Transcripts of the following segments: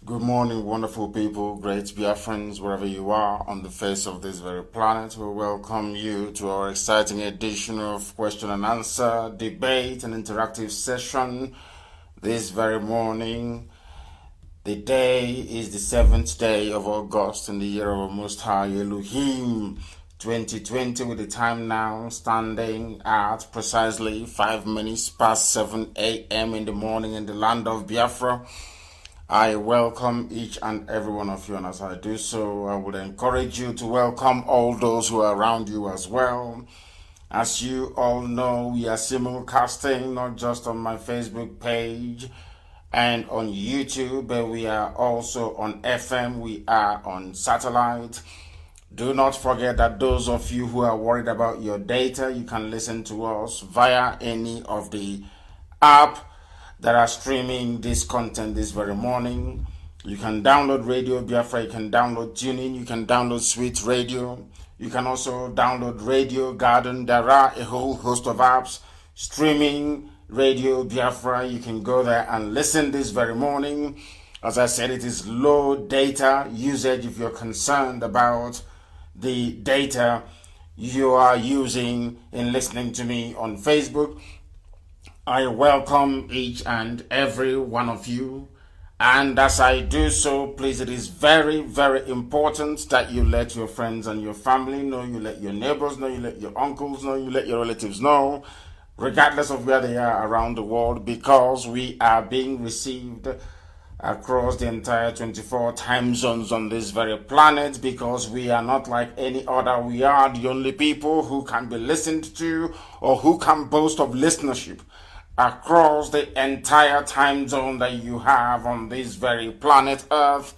Good morning, wonderful people, great Biafrans, wherever you are on the face of this very planet. We welcome you to our exciting edition of question and answer, debate, and interactive session this very morning. The day is the 7th day of August in the year of our Most High Elohim 2020, with the time now standing at precisely 5 minutes past 7 a.m. in the morning in the land of Biafra. I welcome each and every one of you, and as I do so, I would encourage you to welcome all those who are around you as well. As you all know, we are simulcasting not just on my Facebook page and on YouTube, but we are also on FM, we are on satellite. Do not forget that those of you who are worried about your data, you can listen to us via any of the app that are streaming this content this very morning. You can download Radio Biafra, you can download TuneIn, you can download Sweet Radio, you can also download Radio Garden. There are a whole host of apps streaming Radio Biafra. You can go there and listen this very morning. As I said, it is low data usage if you're concerned about the data you are using in listening to me on Facebook. I welcome each and every one of you, and as I do so, please, it is very, very important that you let your friends and your family know, you let your neighbors know, you let your uncles know, you let your relatives know, regardless of where they are around the world, because we are being received across the entire 24 time zones on this very planet, because we are not like any other. We are the only people who can be listened to or who can boast of listenership across the entire time zone that you have on this very planet Earth.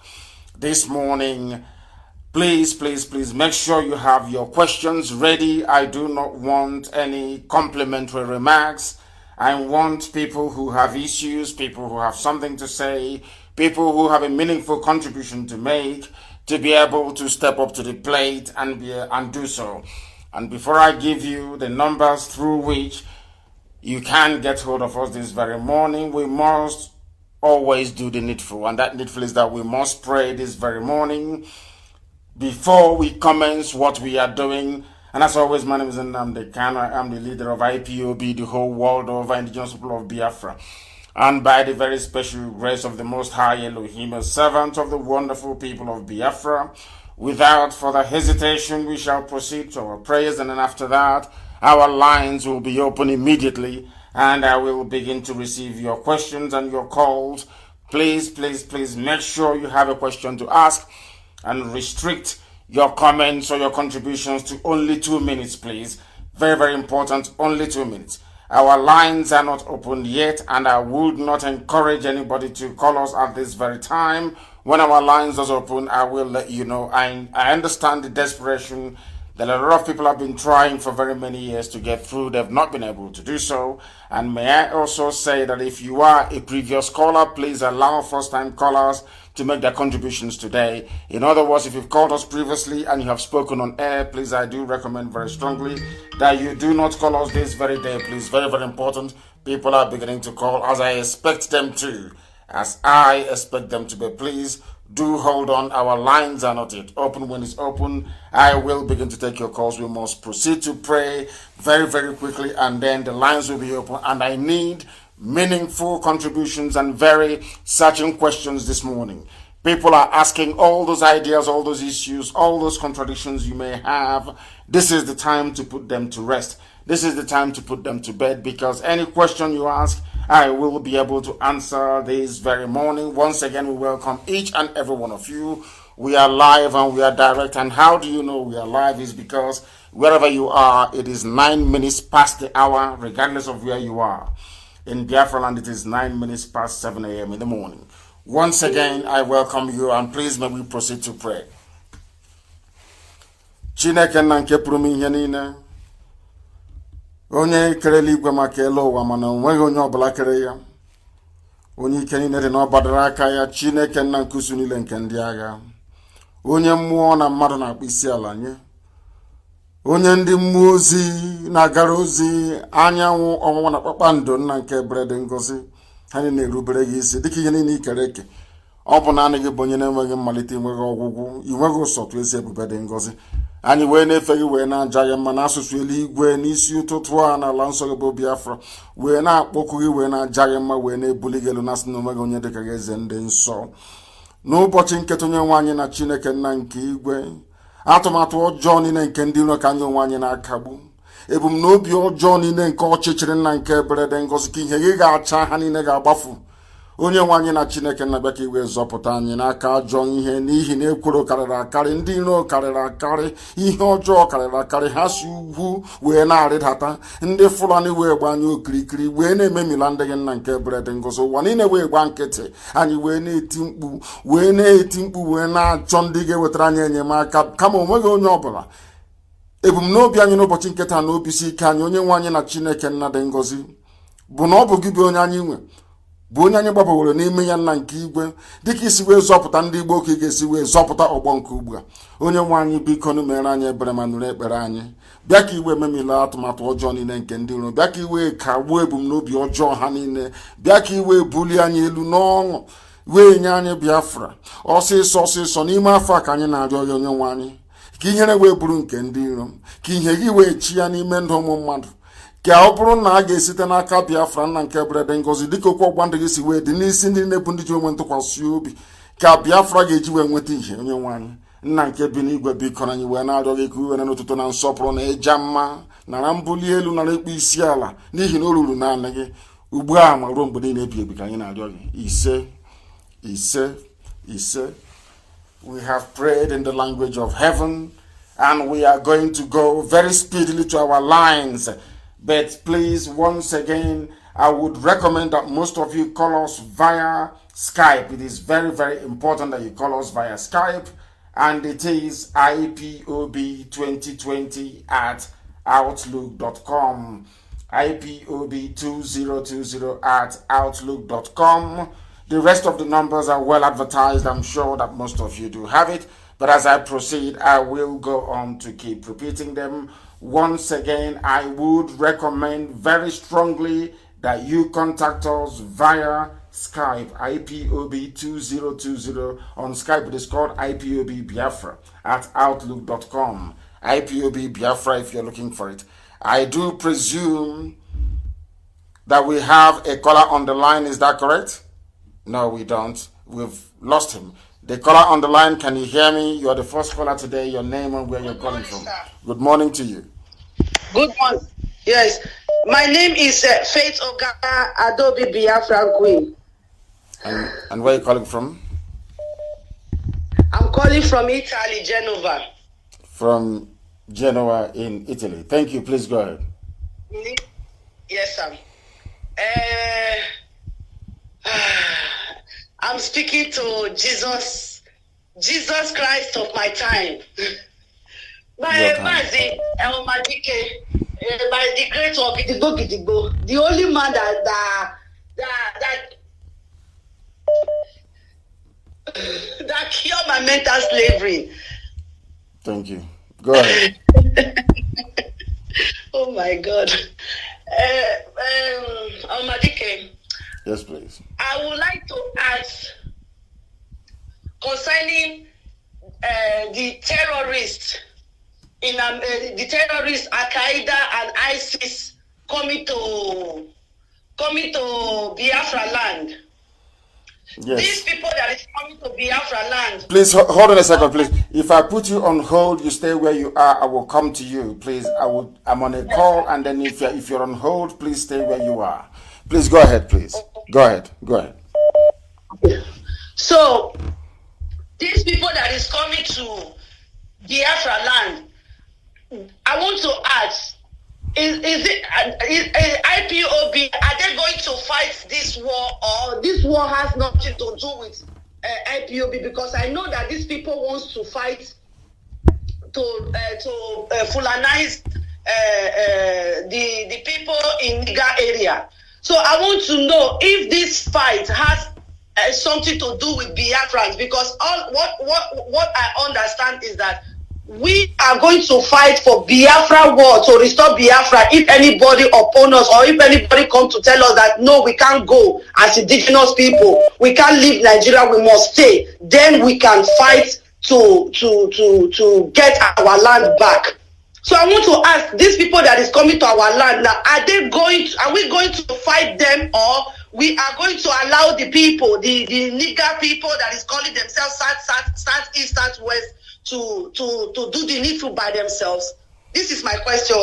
This morning, please make sure you have your questions ready. I do not want any complimentary remarks. I want people who have issues, people who have something to say, people who have a meaningful contribution to make, to be able to step up to the plate and do so. And before I give you the numbers through which you can get hold of us this very morning, we must always do the needful. And that needful is that we must pray this very morning before we commence what we are doing. And as always, my name is Nnamdi Kanu. I am the leader of IPOB, the whole world over indigenous people of Biafra. And by the very special grace of the Most High Elohim, a servant of the wonderful people of Biafra, without further hesitation, we shall proceed to our prayers, and then after that, our lines will be open immediately, and I will begin to receive your questions and your calls. Please make sure you have a question to ask, and restrict your comments or your contributions to only 2 minutes, please. Very, very important, only 2 minutes. Our lines are not opened yet, and I would not encourage anybody to call us at this very time. When our lines are open, I will let you know. I understand the desperation that a lot of people have been trying for very many years to get through. They've not been able to do so. And may I also say that if you are a previous caller, please allow first-time callers to make their contributions today. In other words, if you've called us previously and you have spoken on air, please, I do recommend very strongly that you do not call us this very day, please. Very, very important. People are beginning to call, as I expect them to. As I expect them to be. Please do hold on. Our lines are not yet open. When it's open, I will begin to take your calls. We must proceed to pray very, very quickly, and then the lines will be open. And I need meaningful contributions and very searching questions this morning. People are asking all those ideas, all those issues, all those contradictions you may have. This is the time to put them to rest. This is the time to put them to bed, because any question you ask, I will be able to answer this very morning. Once again, we welcome each and every one of you. We are live and we are direct. And how do you know we are live? Is because wherever you are, it is 9 minutes past the hour, regardless of where you are. In Biafra land, it is 9 minutes past 7 a.m. in the morning. Once again, I welcome you, and please may we proceed to pray. Chineke na nke pụrụ m ihe niile, onye kerela igwe maka elu ụwa mana onweghị onye ọbụla kere ya, onye ike niile dị n'ọbadara aka ya, Chineke nna nkusu niile nke ndị agha, onye mmụọ na mmadụ na-akpụ isi ala nye, onye ndị mmụọ ozi na-agara ozi, anyanwụ ọnwụnwa na kpakpando nna nke ebere dị ngọzi, ha na-erubere gị isi dịka ihe niile ikere eke. ọ bụ naanị gị bụ onye na-enweghị mmalite enweghị ọgwụgwụ inweghị ụsọtụ ezi ebube dị ngọzi anyị wee na-efe gị wee na-aja gị mma n'asụsụ eluigwe n'isi ụtụtụ a n'ala nsọ gị bụ Biafra wee na-akpọku gị wee na-aja gị mma wee na-ebuli gị elu na asị na onweghị onye dịka gị eze ndị nsọ n'ụbọchị nketa onye nwe anyị na Chineke nna nke igwe atụmatụ ọjọọ niile nke ndị iro ka anyị onwe anyị na-akagbu ebumnobi ọjọọ niile nke ọchịchịrị nna nke ebere dị ngọzi ka ihe gị ga-acha ha niile ga-agbafu onye nwe anyị na Chineke nna bịa ka iwe zọpụta anyị n'aka ajọ ihe n'ihi na ekworo karịrị akarị ndị iro karịrị akarị ihe ọjọọ karịrị akarị ha si ugwu wee na-arịdata ndị Fulani wee gba anyị okirikiri wee na-ememila ndị gị nna nke ebere dị ngọzi ụwa niile wee gba nkịtị anyị wee na-eti mkpu wee na-achọ ndị ga-ewetara anyị enyemaka kama onweghị onye ọbụla ebumnobi anyị n'ụbọchị nketa na obisi ike anyị onye nwe anyị na Chineke nna dị ngọzi bụ na ọ bụ gị bụ onye anyị nwe bụ onye anyị gbabawere n'ime ya nna nke igwe dịka isi wee zọpụta ndị Igbo ka ị ga-esi wee zọpụta ọgbọ nke ugbu a onye nwe anyị biko mere anyị ebere ma nụrụ ekpere anyị bịa ka iwe memila atụmatụ ọjọọ niile nke ndị iro bịa ka iwe kagbuo ebumnobi ọjọọ ha niile bịa ka iwe bulie anyị elu n'ọṅụ wee nye anyị Biafra ọsịsọ n'ime afọ a ka anyị na-arịọ ya onye nwe anyị ka ihere wee bụrụ nke ndị iro ka ihe gị wee chi ya n'ime ndụ ụmụ mmadụ ka ọ bụrụ na a ga-esite n'aka Biafra nna nke ebere dị ngọzi dịka okwu ọgwa ndụ gị si wee dị n'isi ndị na-ebu ndị ji onwe ntụkwasị obi ka Biafra ga-eji wee nweta ihe onye nwe anyị nna nke bi n'igwe biko na anyị wee na-arịọ gị ka iwere n'ụtụtụ na nsọpụrụ na ịja mma nara mbuli elu nara ikpe isi ala n'ihi na o ruru naanị gị ugbu a ma ruo mgbe niile ebi ebi ka anyị na-arịọ gị ise we have prayed in the language of heaven and we are going to go very speedily to our lines. But please, once again, I would recommend that most of you call us via Skype. It is very, very important that you call us via Skype. And it is ipob2020@outlook.com. ipob2020@outlook.com. The rest of the numbers are well advertised. I'm sure that most of you do have it. But as I proceed, I will go on to keep repeating them. Once again, I would recommend very strongly that you contact us via Skype, ipob2020. On Skype, it is called ipob Biafra @outlook.com. ipob Biafra if you're looking for it. I do presume that we have a caller on the line. Is that correct? No, we don't. We've lost him. The caller on the line, can you hear me? You are the first caller today. Your name and where you're calling from. Sir. Good morning to you. Good morning. Yes. My name is Faith Ogana Adobe Biafra Queen. And where are you calling from? I'm calling from Italy, Genova. From Genoa in Italy. Thank you. Please go ahead. Yes, sir. I'm speaking to Jesus Christ of my time. Mazi, by the grace of Gidigbo, the only man that cured my mental slavery. Thank you. Go ahead. Oh my God. Omadike. Yes, please. I would like to ask concerning the terrorists Al Qaeda and ISIS coming to Biafra land. Yes. These people that is coming to Biafra land. Please hold on a second, please. If I put you on hold, you stay where you are. I will come to you, please. I'm on a call, and then if you're on hold, please stay where you are. Please go ahead, please. Go ahead. So, these people that is coming to Biafra land, I want to ask, is IPOB, are they going to fight this war, or this war has nothing to do with IPOB? Because I know that these people want to fight to Fulanize the people in Niger area. So I want to know if this fight has something to do with Biafrans, because what I understand is that we are going to fight for Biafra war, to restore Biafra. If anybody oppose us, or if anybody come to tell us that no, we can't go as indigenous people, we can't leave Nigeria, we must stay, then we can fight to get our land back. So I want to ask these people that is coming to our land now, are we going to fight them, or we are going to allow the people, the nigger people that is calling themselves South East, South West, to do the needful by themselves? This is my question,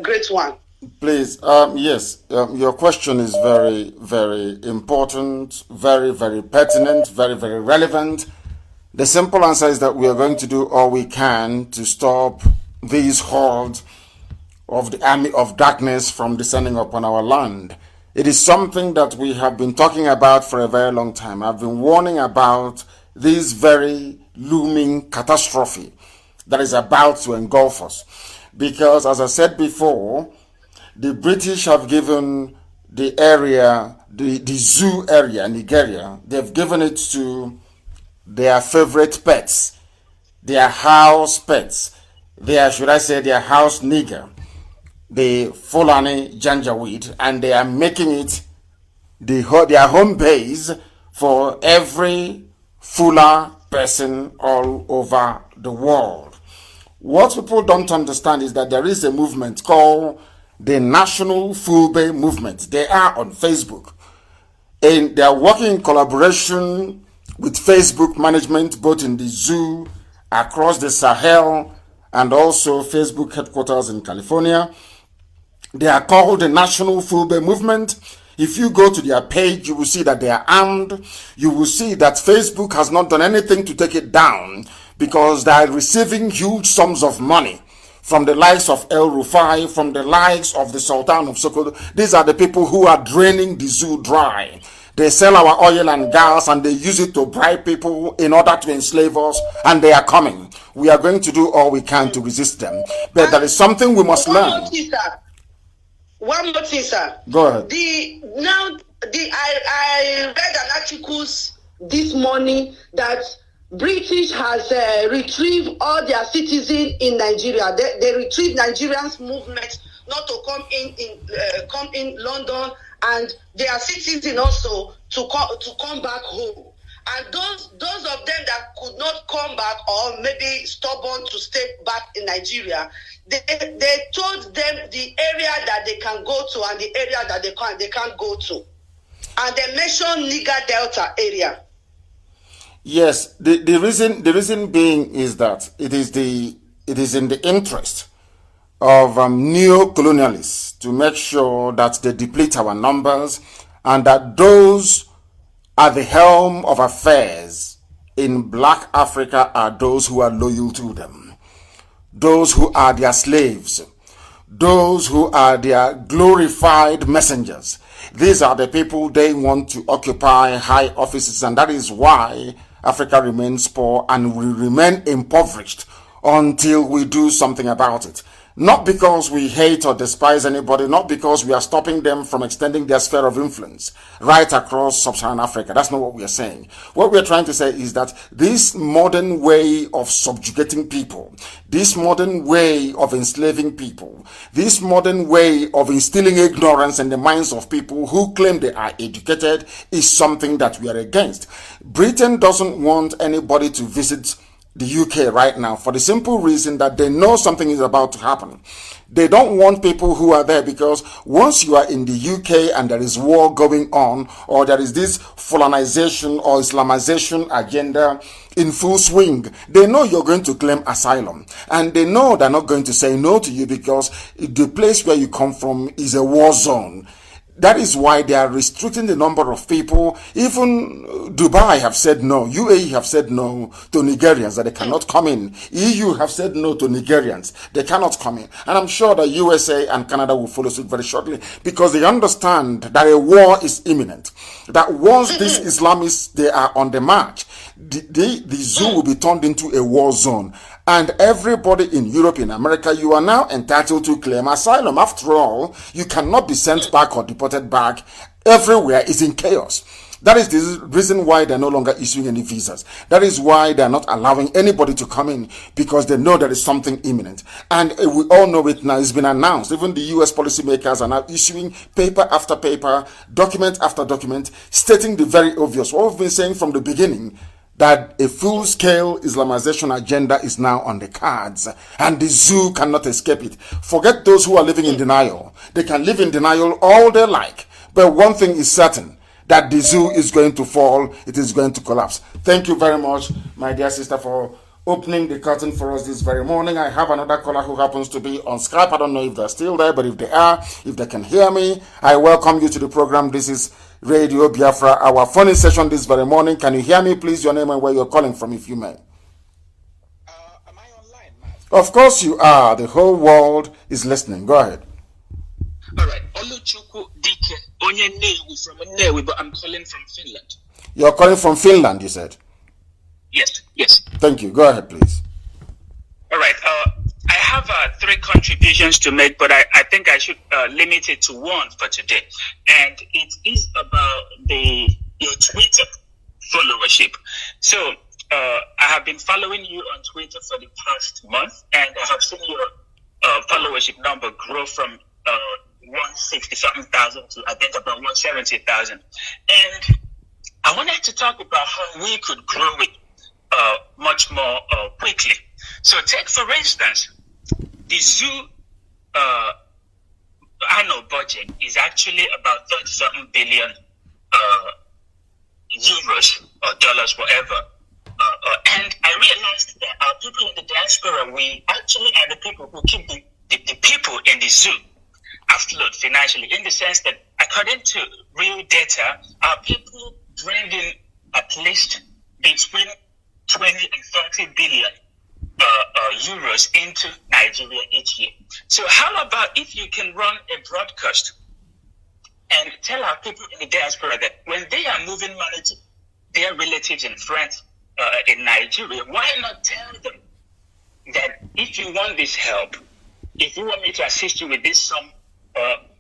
great one. Please, yes, your question is very, very important, very, very pertinent, very, very relevant. The simple answer is that we are going to do all we can to stop these hordes of the army of darkness from descending upon our land. It is something that we have been talking about for a very long time. I've been warning about this very looming catastrophe that is about to engulf us. Because, as I said before, the British have given the area, the zoo area in Nigeria, they've given it to their favorite pets, their house pets, should I say, their house nigger, the Fulani Janjaweed, and they are making it their home base for every Fula person all over the world. What people don't understand is that there is a movement called the National Fulbe Movement. They are on Facebook, and they are working in collaboration with Facebook management, both in the zoo, across the Sahel, and also Facebook headquarters in California. They are called the National Fulbe Movement. If you go to their page, you will see that they are armed. You will see that Facebook has not done anything to take it down, because they are receiving huge sums of money from the likes of El Rufai, from the likes of the Sultan of Sokoto. These are the people who are draining the zoo dry. They sell our oil and gas, and they use it to bribe people in order to enslave us, and they are coming. We are going to do all we can to resist them. But there is something we must learn. One more thing, sir. Go ahead. I read an article this morning that British has retrieved all their citizens in Nigeria. They retrieved Nigerians' movement not to come in London, and their citizens also to come back home. And those of them that could not come back, or maybe stubborn to stay back in Nigeria, they told them the area that they can go to and the area that they can't go to. And they mentioned Niger Delta area. Yes, the reason being is that it is in the interest of neo-colonialists to make sure that they deplete our numbers, and that those at the helm of affairs in Black Africa are those who are loyal to them, those who are their slaves, those who are their glorified messengers. These are the people they want to occupy high offices, and that is why Africa remains poor and will remain impoverished until we do something about it. Not because we hate or despise anybody, not because we are stopping them from extending their sphere of influence right across sub-Saharan Africa. That's not what we are saying. What we are trying to say is that this modern way of subjugating people, this modern way of enslaving people, this modern way of instilling ignorance in the minds of people who claim they are educated is something that we are against. Britain doesn't want anybody to visit the UK right now for the simple reason that they know something is about to happen. They don't want people who are there, because once you are in the UK and there is war going on, or there is this Fulanization or Islamization agenda in full swing, they know you're going to claim asylum, and they know they're not going to say no to you, because the place where you come from is a war zone. That is why they are restricting the number of people. Even Dubai have said no. UAE have said no to Nigerians, that they cannot come in. EU have said no to Nigerians. They cannot come in. And I'm sure that USA and Canada will follow suit very shortly, because they understand that a war is imminent. That once these Islamists, they are on the march, the zoo will be turned into a war zone. And everybody in Europe, in America, you are now entitled to claim asylum. After all, you cannot be sent back or deported back. Everywhere is in chaos. That is the reason why they're no longer issuing any visas. That is why they're not allowing anybody to come in, because they know there is something imminent. And we all know it now. It's been announced. Even the US policymakers are now issuing paper after paper, document after document, stating the very obvious. What we've been saying from the beginning, that a full-scale Islamization agenda is now on the cards, and the zoo cannot escape it. Forget those who are living in denial. They can live in denial all they like. But one thing is certain, that the zoo is going to fall, it is going to collapse. Thank you very much, my dear sister, for opening the curtain for us this very morning. I have another caller who happens to be on Skype. I don't know if they're still there, but if they are, if they can hear me, I welcome you to the program. This is Radio Biafra, our phone session this very morning. Can you hear me, please? Your name and where you're calling from, if you may. Am I online, Mazi? Of course you are. The whole world is listening. Go ahead. All right. Oluchukwu Dike, Onye Nnewi from Nnewi, but I'm calling from Finland. You're calling from Finland, you said? Yes. Thank you. Go ahead, please. All right. I have 3 contributions to make, but I think I should limit it to one for today. And it is about your Twitter followership. So I have been following you on Twitter for the past month, and I have seen your followership number grow from 160-something thousand to I think about 170,000. And I wanted to talk about how we could grow it much more quickly. So take, for instance, the zoo annual budget is actually about 30-something billion euros or dollars, whatever. And I realized that our people in the diaspora, we actually are the people who keep the people in the zoo afloat financially, in the sense that according to real data, our people bring in at least between 20 and 30 billion euros into Nigeria each year. So how about if you can run a broadcast and tell our people in the diaspora that when they are moving money to their relatives and friends in Nigeria, why not tell them that if you want this help, if you want me to assist you with this sum,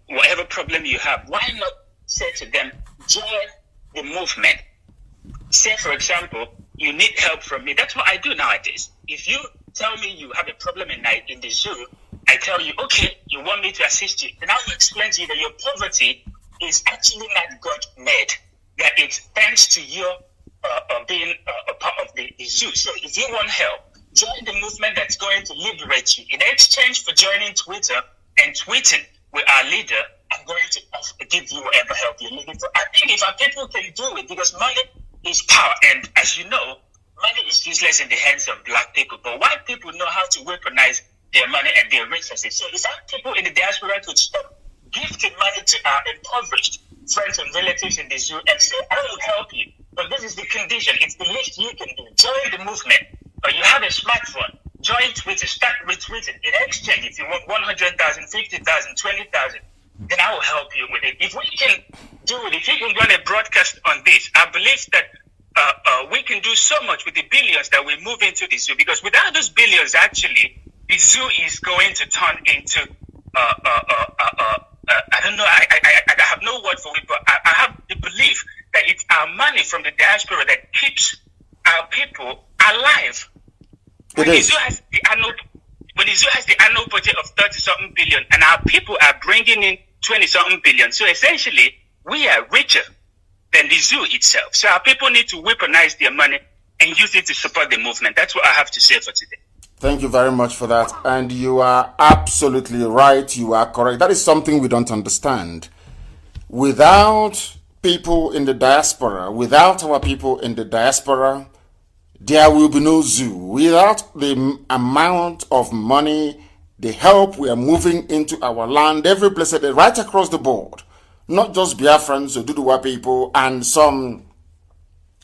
whatever problem you have, why not say to them, join the movement? Say, for example, you need help from me. That's what I do nowadays. If you tell me you have a problem in the zoo, I tell you, okay, you want me to assist you. Then I will explain to you that your poverty is actually not God-made, that it's thanks to your being a part of the zoo. So if you want help, join the movement that's going to liberate you. In exchange for joining Twitter and tweeting with our leader, I'm going to give you whatever help you're looking for. I think if our people can do it, because money is power, and as you know, money is useless in the hands of black people, but white people know how to weaponize their money and their resources. So if our people in the diaspora could stop gifting money to our impoverished friends and relatives in the zoo and say, I will help you, but this is the condition, it's the least you can do. Join the movement, or you have a smartphone, join Twitter, start retweeting. In exchange, if you want 100,000, 50,000, 20,000, then I will help you with it. If we can do it, if you can run a broadcast on this, I believe that we can do so much with the billions that we move into the zoo, because without those billions, actually, the zoo is going to turn into, I don't know, I have no word for it, but I have the belief that it's our money from the diaspora that keeps our people alive. When the zoo has the annual budget of 30-something billion, and our people are bringing in 20-something billion, so essentially, we are richer than the zoo itself. So our people need to weaponize their money and use it to support the movement. That's what I have to say for today. Thank you very much for that. And you are absolutely right. You are correct. That is something we don't understand. Without people in the diaspora, without our people in the diaspora, there will be no zoo. Without the amount of money, the help we are moving into our land, every place, right across the board, not just Biafrans or Duduwa people and some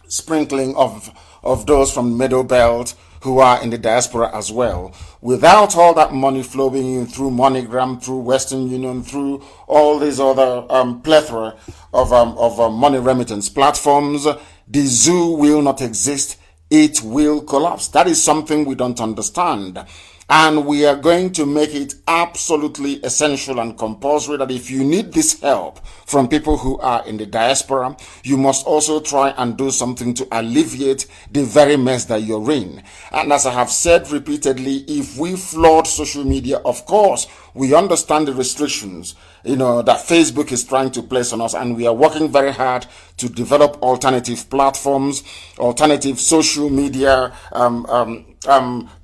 sprinkling of those from the Middle Belt who are in the diaspora as well. Without all that money flowing in through MoneyGram, through Western Union, through all these other plethora of money remittance platforms, the zoo will not exist. It will collapse. That is something we don't understand. And we are going to make it absolutely essential and compulsory that if you need this help from people who are in the diaspora, you must also try and do something to alleviate the very mess that you're in. And as I have said repeatedly, if we flood social media, of course, we understand the restrictions, that Facebook is trying to place on us, and we are working very hard to develop alternative platforms, alternative social media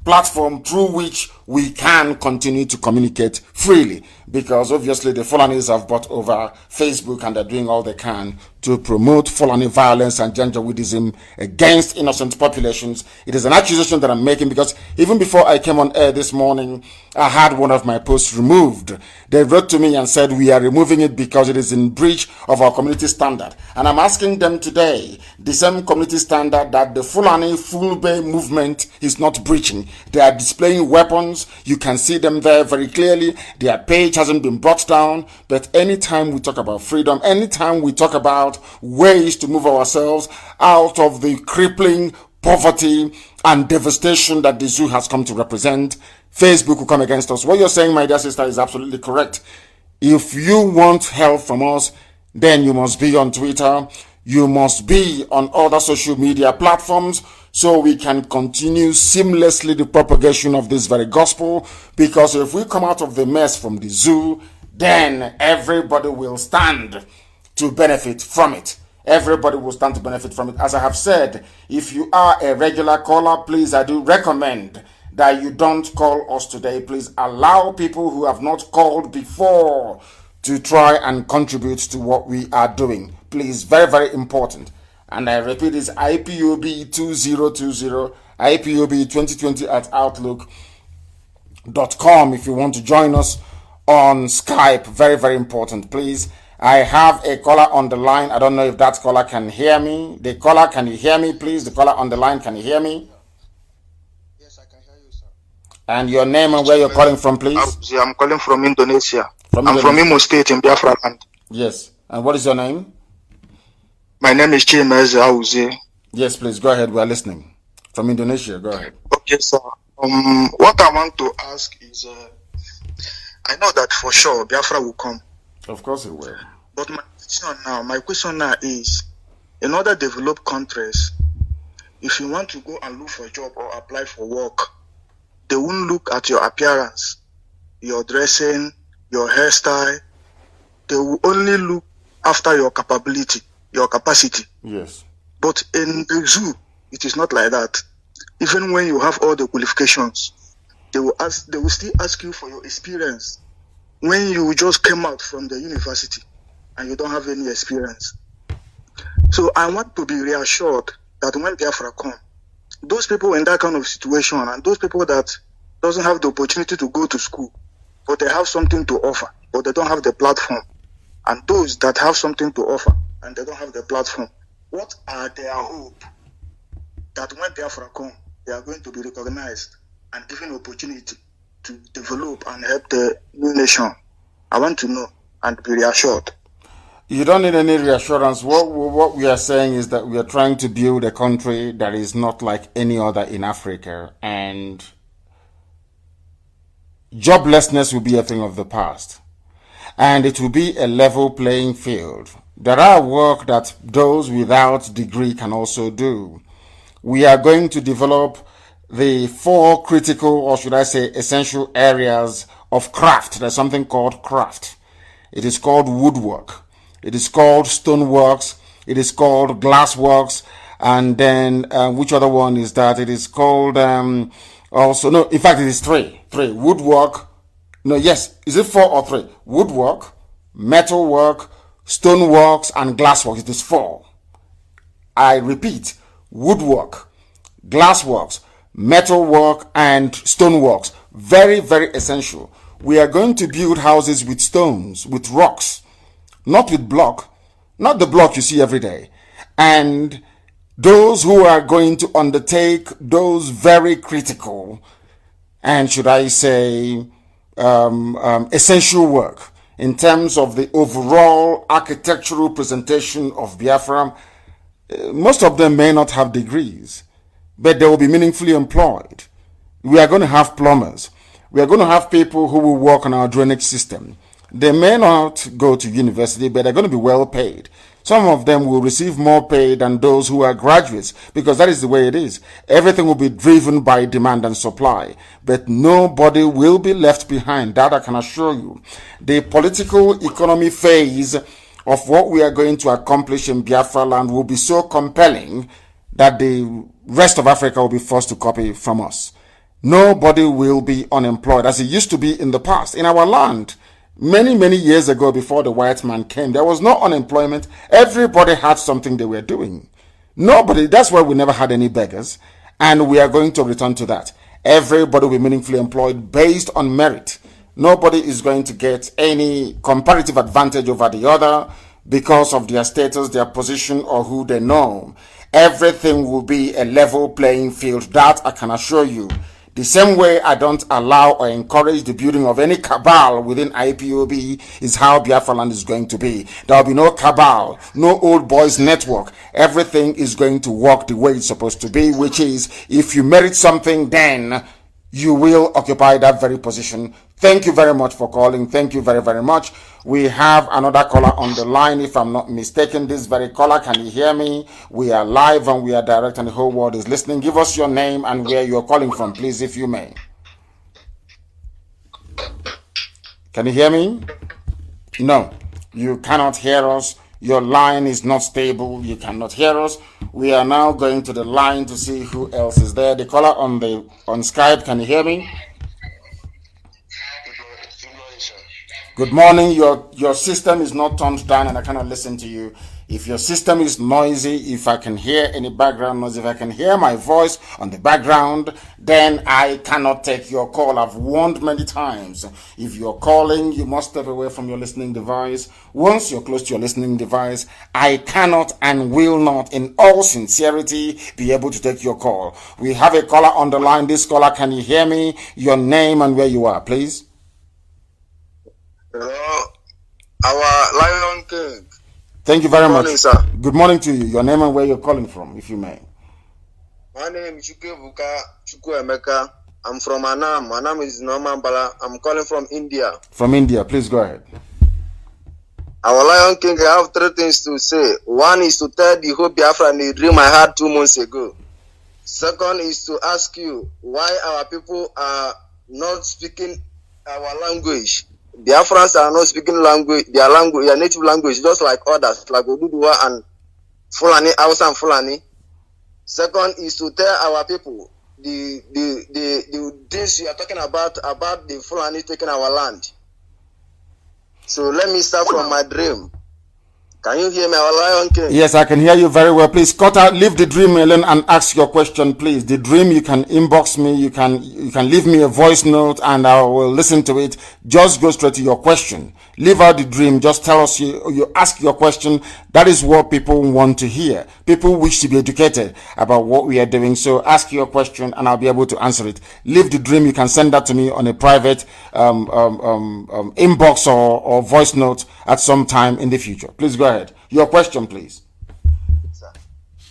platform through which we can continue to communicate freely, because obviously the Fulanis have bought over Facebook and they're doing all they can to promote Fulani violence and Janjaweedism against innocent populations. It is an accusation that I'm making because even before I came on air this morning, I had one of my posts removed. They wrote to me and said we are removing it because it is in breach of our community standard. And I'm asking them today, the same community standard that the Fulani Fulbe movement is not breaching. They are displaying weapons. You can see them there very clearly. Their page hasn't been brought down. But anytime we talk about freedom, anytime we talk about ways to move ourselves out of the crippling poverty and devastation that the zoo has come to represent, Facebook will come against us. What you're saying, my dear sister, is absolutely correct. If you want help from us, then you must be on Twitter. You must be on other social media platforms so we can continue seamlessly the propagation of this very gospel. Because if we come out of the mess from the zoo, then everybody will stand to benefit from it. Everybody will stand to benefit from it. As I have said, if you are a regular caller, please, I do recommend that you don't call us today. Please allow people who have not called before to try and contribute to what we are doing. Please, very, very important. And I repeat, it's IPOB 2020, IPOB 2020 at outlook.com if you want to join us on Skype. Very, very important, please. I have a caller on the line. I don't know if that caller can hear me. The caller, can you hear me, please? The caller on the line, can you hear me? Yes, I can hear you, sir. And your name and where you're calling from, please? I'm calling from Indonesia. I'm from Imo State in Biafra land. Yes. And what is your name? My name is Mazi Auze. Yes, please, go ahead. We are listening. From Indonesia, go ahead. Okay, sir. What I want to ask is, I know that for sure Biafra will come. Of course it will. But my question now is, in other developed countries, if you want to go and look for a job or apply for work, they won't look at your appearance, your dressing, your hairstyle. They will only look after your capability, your capacity. Yes. But in the zoo, it is not like that. Even when you have all the qualifications, they will still ask you for your experience. When you just came out from the university and you don't have any experience. So I want to be reassured that when Biafra come, those people in that kind of situation and those people that doesn't have the opportunity to go to school, but they have something to offer, but they don't have the platform, and those that have something to offer and they don't have the platform, what are their hope that when Biafra come, they are going to be recognized and given opportunity to develop and help the new nation? I want to know and be reassured. You don't need any reassurance. What we are saying is that we are trying to build a country that is not like any other in Africa, and joblessness will be a thing of the past, and it will be a level playing field. There are work that those without degree can also do. We are going to develop the 4 critical, or should I say essential areas of craft. There's something called craft. It is called woodwork. It is called stoneworks. It is called glassworks. And then, which other one is that? It is called, also, no, in fact, it is 3. Woodwork. No, yes. Is it 4 or 3? Woodwork, metalwork, stoneworks, and glassworks. It is 4. I repeat, woodwork, glassworks, metalwork, and stoneworks. Very, very essential. We are going to build houses with stones, with rocks, not with block, not the block you see every day. And those who are going to undertake those very critical and, should I say, essential work in terms of the overall architectural presentation of Biafra, most of them may not have degrees, but they will be meaningfully employed. We are going to have plumbers. We are going to have people who will work on our drainage system. They may not go to university, but they're going to be well paid. Some of them will receive more pay than those who are graduates, because that is the way it is. Everything will be driven by demand and supply, but nobody will be left behind. That I can assure you. The political economy phase of what we are going to accomplish in Biafra land will be so compelling that the rest of Africa will be forced to copy from us. Nobody will be unemployed as it used to be in the past. In our land, many years ago, before the white man came, there was no unemployment. Everybody had something they were doing. Nobody, that's why we never had any beggars. And we are going to return to that. Everybody will be meaningfully employed based on merit. Nobody is going to get any comparative advantage over the other because of their status, their position, or who they know. Everything will be a level playing field. That I can assure you. The same way I don't allow or encourage the building of any cabal within IPOB is how Biafra land is going to be. There will be no cabal, no old boys network. Everything is going to work the way it's supposed to be, which is if you merit something, then you will occupy that very position. Thank you very much for calling. Thank you very much. We have another caller on the line, if I'm not mistaken. This very caller, can you hear me? We are live and we are direct and the whole world is listening. Give us your name and where you're calling from, please, if you may. Can you hear me? No, you cannot hear us. Your line is not stable. You cannot hear us. We are now going to the line to see who else is there. The caller on Skype, can you hear me? Good morning. Your system is not turned down and I cannot listen to you. If your system is noisy, if I can hear any background noise, if I can hear my voice on the background, then I cannot take your call. I've warned many times. If you're calling, you must step away from your listening device. Once you're close to your listening device, I cannot and will not, in all sincerity, be able to take your call. We have a caller on the line. This caller, can you hear me? Your name and where you are, please. Hello, our Lion King. Thank you very Good morning, much. sir. Good morning to you. Your name and where you're calling from, if you may. My name is Chukwuemeka. I'm from Annam. My name is Nnamdi. I'm calling from India. From India, please go ahead. Our Lion King, I have three things to say. One is to tell the whole Biafra the dream I had 2 months ago. Second is to ask you why our people are not speaking our language. Biafrans are not speaking their native language, just like others, like Oduduwa and Fulani, Hausa and Fulani. Second is to tell our people the things you are talking about the Fulani taking our land. So let me start from my dream. Can you hear me, our Lion King? Yes, I can hear you very well. Please cut out, leave the dream alone and ask your question, please. The dream, you can inbox me, you can leave me a voice note and I will listen to it. Just go straight to your question. Leave out the dream, just tell us, you ask your question. That is what people want to hear. People wish to be educated about what we are doing. So ask your question and I'll be able to answer it. Leave the dream, you can send that to me on a private inbox or voice note at some time in the future. Please go ahead. Your question, please.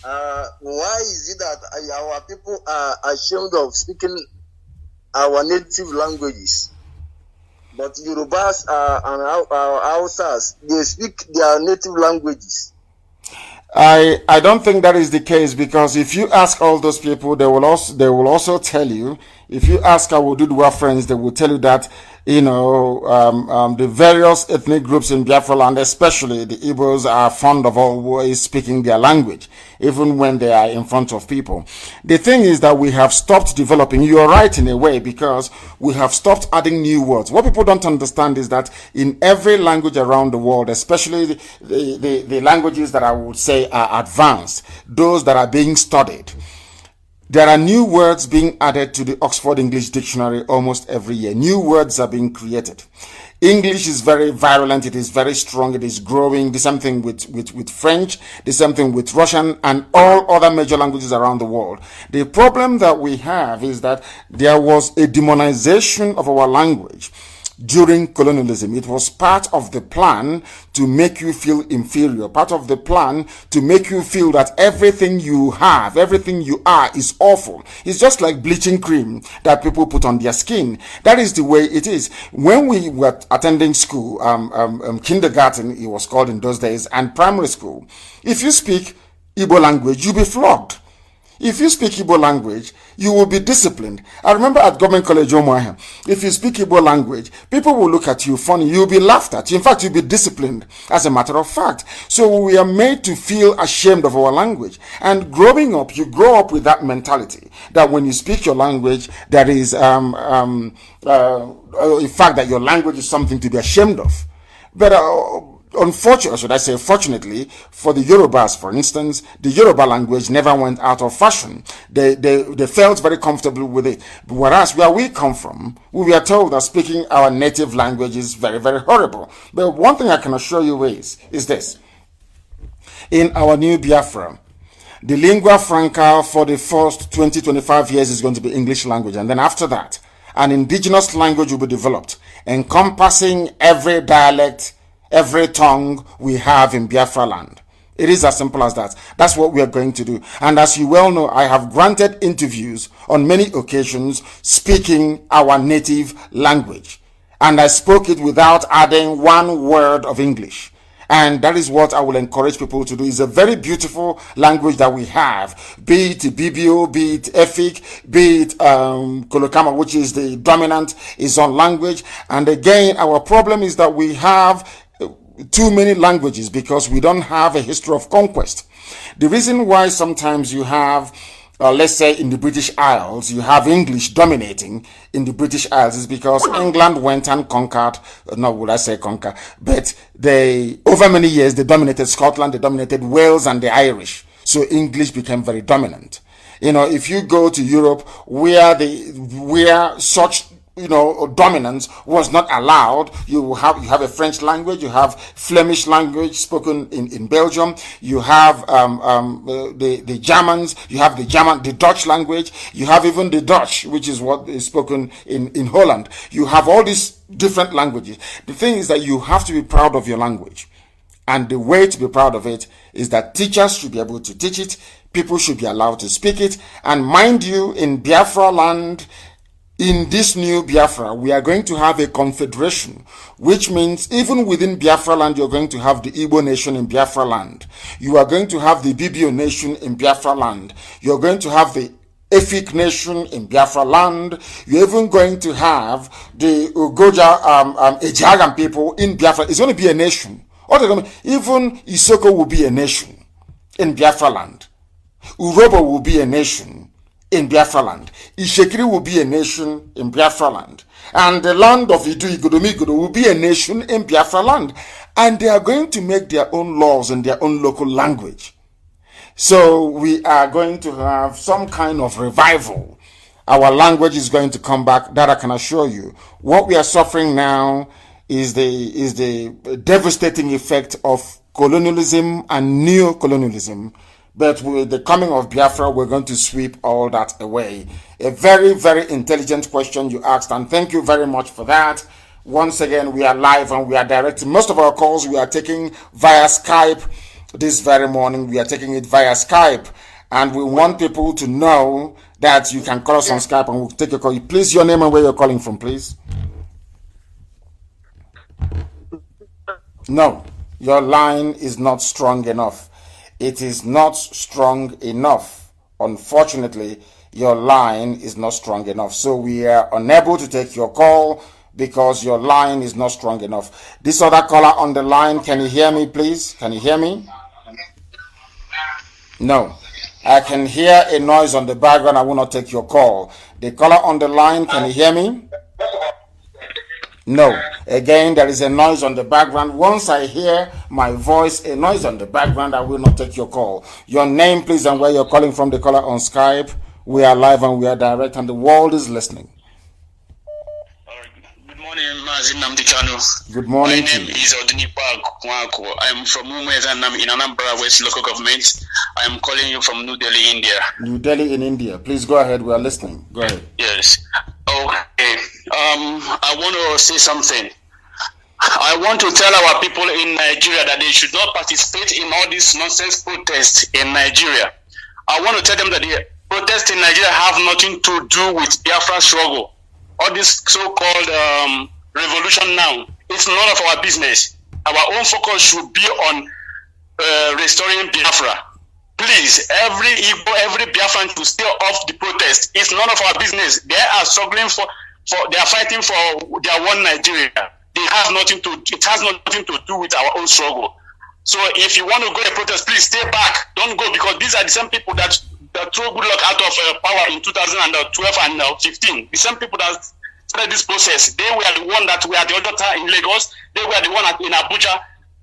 Why is it that our people are ashamed of speaking our native languages? But Yorubas and our Hausas, they speak their native languages. I don't think that is the case, because if you ask all those people, they will also tell you. If you ask our Oduduwa friends, they will tell you that the various ethnic groups in Biafra land, especially the Igbos, are fond of always speaking their language, even when they are in front of people. The thing is that we have stopped developing. You are right in a way, because we have stopped adding new words. What people don't understand is that in every language around the world, especially the languages that I would say are advanced, those that are being studied, there are new words being added to the Oxford English Dictionary almost every year. New words are being created. English is very virulent. It is very strong. It is growing. The same thing with French. The same thing with Russian and all other major languages around the world. The problem that we have is that there was a demonization of our language. during colonialism. It was part of the plan to make you feel inferior, part of the plan to make you feel that everything you have, everything you are is awful. It's just like bleaching cream that people put on their skin. That is the way it is. When we were attending school, kindergarten, it was called in those days, and primary school, if you speak Igbo language, you'll be flogged. If you speak Igbo language, you will be disciplined. I remember at Government College Omoahe, if you speak Igbo language, people will look at you funny. You'll be laughed at. In fact, you'll be disciplined, as a matter of fact. So we are made to feel ashamed of our language. And growing up, you grow up with that mentality that when you speak your language, there is, in fact, that your language is something to be ashamed of. But unfortunately, should I say fortunately, for the Yorubas, for instance, the Yoruba language never went out of fashion. They felt very comfortable with it. Whereas where we come from, we are told that speaking our native language is very, very horrible. But one thing I can assure you is this. In our new Biafra, the lingua franca for the first 20-25 years is going to be English language. And then after that, an indigenous language will be developed, encompassing every dialect, every tongue we have in Biafra land. It is as simple as that. That's what we are going to do. And as you well know, I have granted interviews on many occasions speaking our native language. And I spoke it without adding one word of English. And that is what I will encourage people to do. It's a very beautiful language that we have, be it Bibio, be it Efik, be it Kolokama, which is the dominant Izon language. And again, our problem is that we have too many languages because we don't have a history of conquest. The reason why sometimes you have, let's say in the British Isles, you have English dominating in the British Isles is because England went and conquered, no, would I say conquer, but over many years, they dominated Scotland, they dominated Wales and the Irish. So English became very dominant. You know, if you go to Europe where such dominance was not allowed. You have a French language, you have Flemish language spoken in Belgium, you have the Germans, you have the Dutch language, you have even the Dutch, which is what is spoken in Holland. You have all these different languages. The thing is that you have to be proud of your language. And the way to be proud of it is that teachers should be able to teach it, people should be allowed to speak it, and mind you, in Biafra land, in this new Biafra, we are going to have a confederation, which means even within Biafra land, you're going to have the Igbo nation in Biafra land. You are going to have the Bibio nation in Biafra land. You're going to have the Efik nation in Biafra land. You're even going to have the Ugoja, Ejagan people in Biafra. It's going to be a nation. Even Isoko will be a nation in Biafra land. Urobo will be a nation in Biafra land. Ishekiri will be a nation in Biafra land. And the land of Idu Igodomigodo will be a nation in Biafra land. And they are going to make their own laws in their own local language. So we are going to have some kind of revival. Our language is going to come back, that I can assure you. What we are suffering now is the devastating effect of colonialism and neo-colonialism. But with the coming of Biafra, we're going to sweep all that away. A very, very intelligent question you asked, and thank you very much for that. Once again, we are live and we are directing. Most of our calls we are taking via Skype. This very morning, we are taking it via Skype. And we want people to know that you can call us on Skype and we'll take a call. Please, your name and where you're calling from, please. No, your line is not strong enough. It is not strong enough. Unfortunately, your line is not strong enough. So we are unable to take your call because your line is not strong enough. This other caller on the line, can you hear me, please? Can you hear me? No. I can hear a noise on the background. I will not take your call. The caller on the line, can you hear me? No. Again, there is a noise on the background. Once I hear my voice, a noise on the background, I will not take your call. Your name, please, and where you're calling from, the caller on Skype. We are live and we are direct, and the world is listening. Good morning, Mazi, Nnamdi, Kanu. Good morning. My name is Odunipa Kwako. I'm from Umwezanam in Anambra West Local Government. I am calling you from New Delhi, India. New Delhi in India. Please go ahead. We are listening. Go ahead. Yes. Okay. I want to say something. I want to tell our people in Nigeria that they should not participate in all these nonsense protests in Nigeria. I want to tell them that the protests in Nigeria have nothing to do with Biafra struggle. All this so-called revolution now, it's none of our business. Our own focus should be on restoring Biafra. Please, every Igbo, every Biafran to stay off the protest. It's none of our business. They are struggling they are fighting for their one Nigeria. It has nothing to do with our own struggle. So if you want to go to protest, please stay back. Don't go, because these are the same people that threw Goodluck out of power in 2012 and 15. The same people that started this process. They were the one that were the other time in Lagos. They were the one in Abuja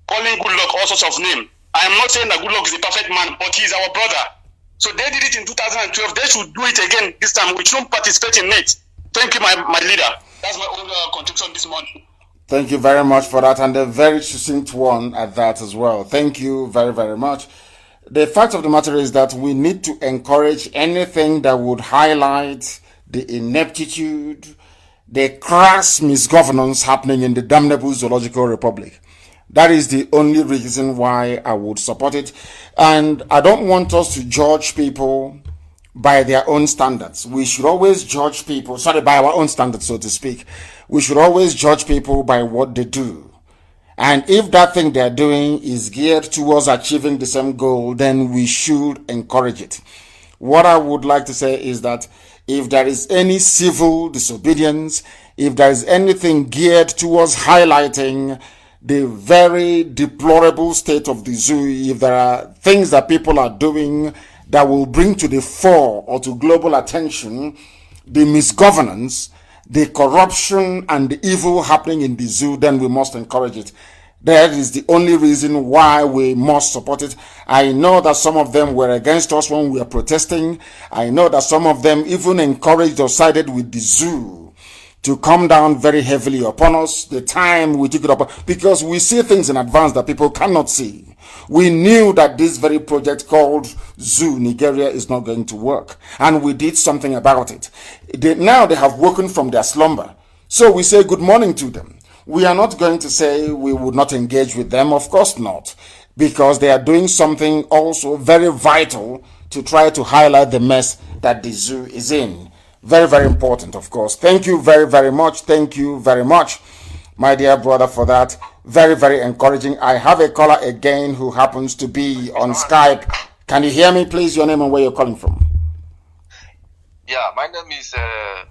calling Goodluck all sorts of names. I am not saying that Goodluck is the perfect man, but he is our brother. So they did it in 2012. They should do it again this time. We shouldn't participate in it. Thank you, my leader. That's my own contribution this morning. Thank you very much for that, and a very succinct one at that as well. Thank you very, very much. The fact of the matter is that we need to encourage anything that would highlight the ineptitude, the crass misgovernance happening in the damnable Zoological Republic. That is the only reason why I would support it. And I don't want us to judge people by their own standards. We should always judge people, by our own standards, so to speak. We should always judge people by what they do. And if that thing they're doing is geared towards achieving the same goal, then we should encourage it. What I would like to say is that if there is any civil disobedience, if there is anything geared towards highlighting the very deplorable state of the zoo, if there are things that people are doing that will bring to the fore or to global attention the misgovernance, the corruption and the evil happening in the zoo, then we must encourage it. That is the only reason why we must support it. I know that some of them were against us when we were protesting. I know that some of them even encouraged or sided with the zoo to come down very heavily upon us the time we took it up, because we see things in advance that people cannot see. We knew that this very project called Zoo Nigeria is not going to work, and we did something about it. Now they have woken from their slumber, so we say good morning to them. We are not going to say we would not engage with them, of course not, because they are doing something also very vital to try to highlight the mess that the zoo is in. Very, very important, of course. Thank you very, very much. Thank you very much, my dear brother, for that. Very, very encouraging. I have a caller again who happens to be on Skype. Can you hear me, please? Your name and where you're calling from? Yeah, my name is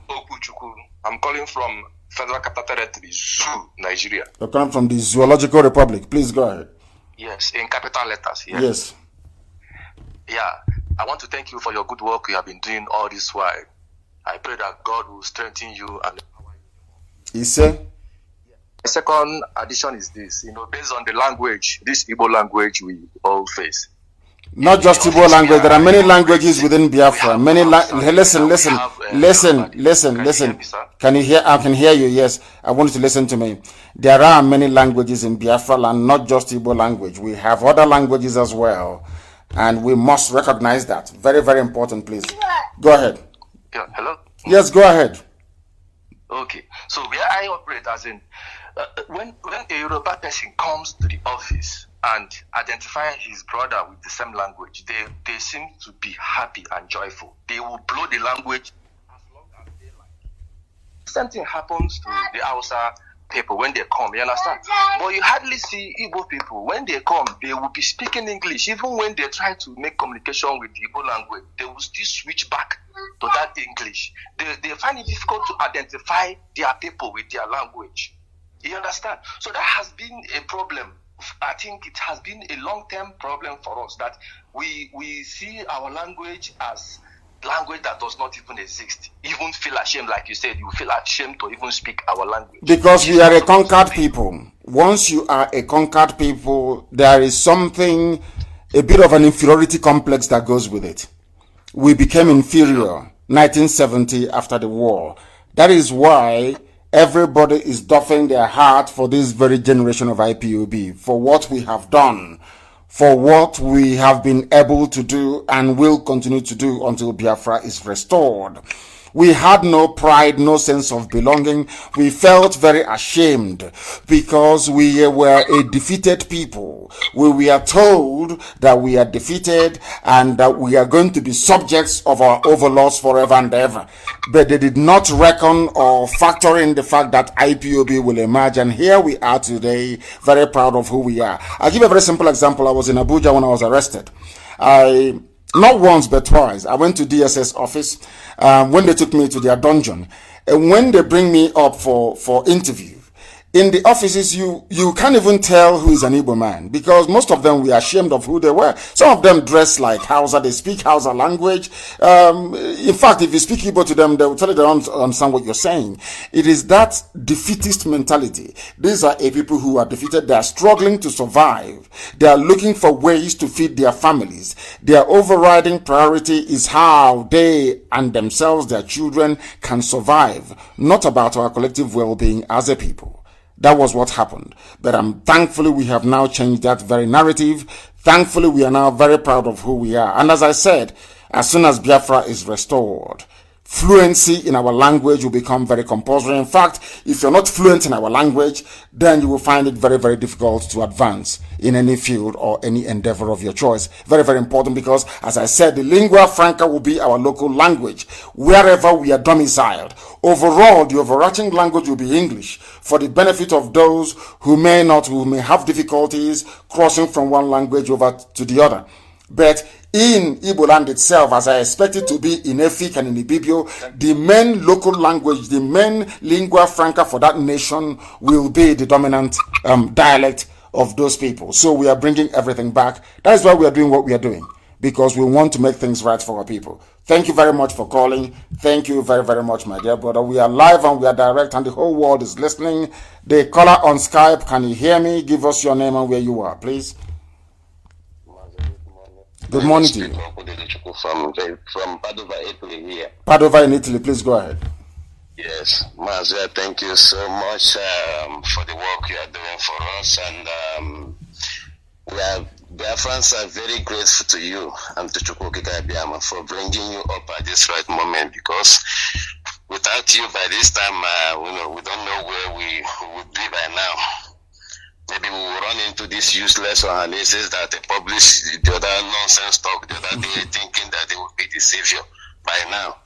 Okuchuku. I'm calling from Federal Capital Territory, Zoo, Nigeria. You're calling from the Zoological Republic. Please go ahead. Yes, in capital letters. Yeah. Yes. Yeah, I want to thank you for your good work you have been doing all this while. I pray that God will strengthen you and empower you. Ise? The second addition is this, based on the language, this Igbo language we all face. Not just Igbo language, there are many languages within Biafra. Listen. Can you hear? I can hear you, yes. I want you to listen to me. There are many languages in Biafra land, not just Igbo language. We have other languages as well. And we must recognize that. Very, very important, please. Go ahead. Yeah, hello? Yes, go ahead. Okay. So where I operate, as in, when a Yoruba person comes to the office and identifies his brother with the same language, they seem to be happy and joyful. They will blow the language as long as they like. Same thing happens to the Hausa people when they come, you understand? But you hardly see Igbo people. When they come, they will be speaking English. Even when they try to make communication with the Igbo language, they will still switch back to that English. They find it difficult to identify their people with their language. You understand? So that has been a problem. I think it has been a long-term problem for us that we see our language as language that does not even exist. Even feel ashamed, like you said, you feel ashamed to even speak our language. Because we are a conquered people. Once you are a conquered people, there is something, a bit of an inferiority complex that goes with it. We became inferior 1970 after the war. That is why everybody is doffing their heart for this very generation of IPOB, for what we have done, for what we have been able to do and will continue to do until Biafra is restored. We had no pride, no sense of belonging. We felt very ashamed because we were a defeated people. We were told that we are defeated and that we are going to be subjects of our overlords forever and ever. But they did not reckon or factor in the fact that IPOB will emerge. And here we are today, very proud of who we are. I'll give a very simple example. I was in Abuja when I was arrested. Not once but twice, I went to DSS office when they took me to their dungeon. And when they bring me up for interview, in the offices, you can't even tell who is an Igbo man because most of them were ashamed of who they were. Some of them dress like Hausa, they speak Hausa language. In fact, if you speak Igbo to them, they will tell you they don't understand what you're saying. It is that defeatist mentality. These are a people who are defeated. They are struggling to survive. They are looking for ways to feed their families. Their overriding priority is how they and themselves, their children, can survive, not about our collective well-being as a people. That was what happened. But thankfully, we have now changed that very narrative. Thankfully, we are now very proud of who we are. And as I said, as soon as Biafra is restored, fluency in our language will become very compulsory. In fact, if you're not fluent in our language, then you will find it very, very difficult to advance in any field or any endeavor of your choice. Very, very important because, as I said, the lingua franca will be our local language wherever we are domiciled. Overall, the overarching language will be English for the benefit of those who may have difficulties crossing from one language over to the other. But in Igbo land itself, as I expect it to be in Efik and in Ibibio, the main local language, the main lingua franca for that nation will be the dominant dialect of those people. So we are bringing everything back. That is why we are doing what we are doing, because we want to make things right for our people. Thank you very much for calling. Thank you very, very much, my dear brother. We are live and we are direct and the whole world is listening. The caller on Skype, can you hear me? Give us your name and where you are, please. Good morning to you. From Padova, Italy here. Padova in Italy, please go ahead. Yes, Mazi, thank you so much for the work you are doing for us. And Biafrans are very grateful to you and to Chukwukika Abiyama for bringing you up at this right moment, because without you by this time, we don't know where we would be by now. Maybe we will run into this useless analysis that they publish the other nonsense talk the other day, thinking that they will be the savior by now,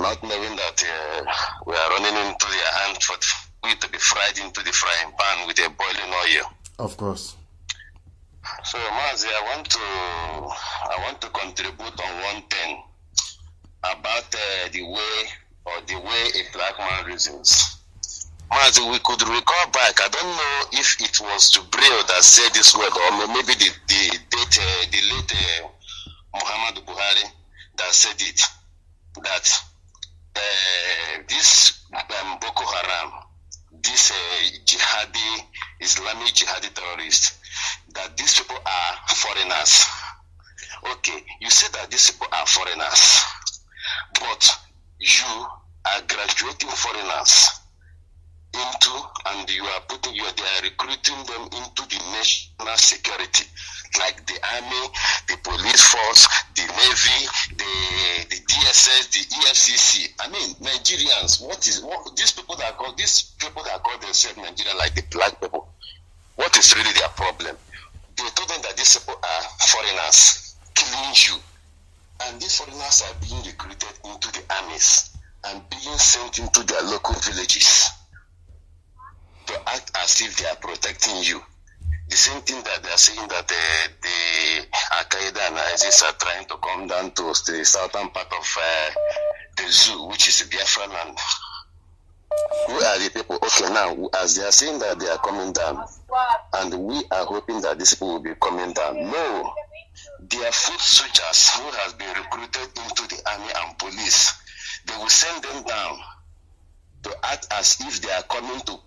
not knowing that we are running into their hands for we to be fried into the frying pan with a boiling oil. Of course. So, Mazi, I want to contribute on one thing about the way a black man reasons. Mazi, we could recall back. I don't know if it was Jubril that said this word, or maybe the late Muhammad Buhari that said it. That this Boko Haram, this Islamic jihadi terrorists, that these people are foreigners. Okay, you say that these people are foreigners, but you are graduating foreigners into, and they are recruiting them into the national security, like the army, the police force, the navy, the DSS, the EFCC. I mean, Nigerians. These people that call themselves Nigerian, like the black people? What is really their problem? They told them that these people are foreigners killing you, and these foreigners are being recruited into the armies and being sent into their local villages to act as if they are protecting you. The same thing that they are saying that the Al-Qaeda and ISIS are trying to come down to the southern part of the zoo, which is Biafra land. Who are the people? Okay, now, as they are saying that they are coming down, and we are hoping that these people will be coming down. No, they are foot soldiers who has been recruited into the army and police. They will send them down to act as if they are coming to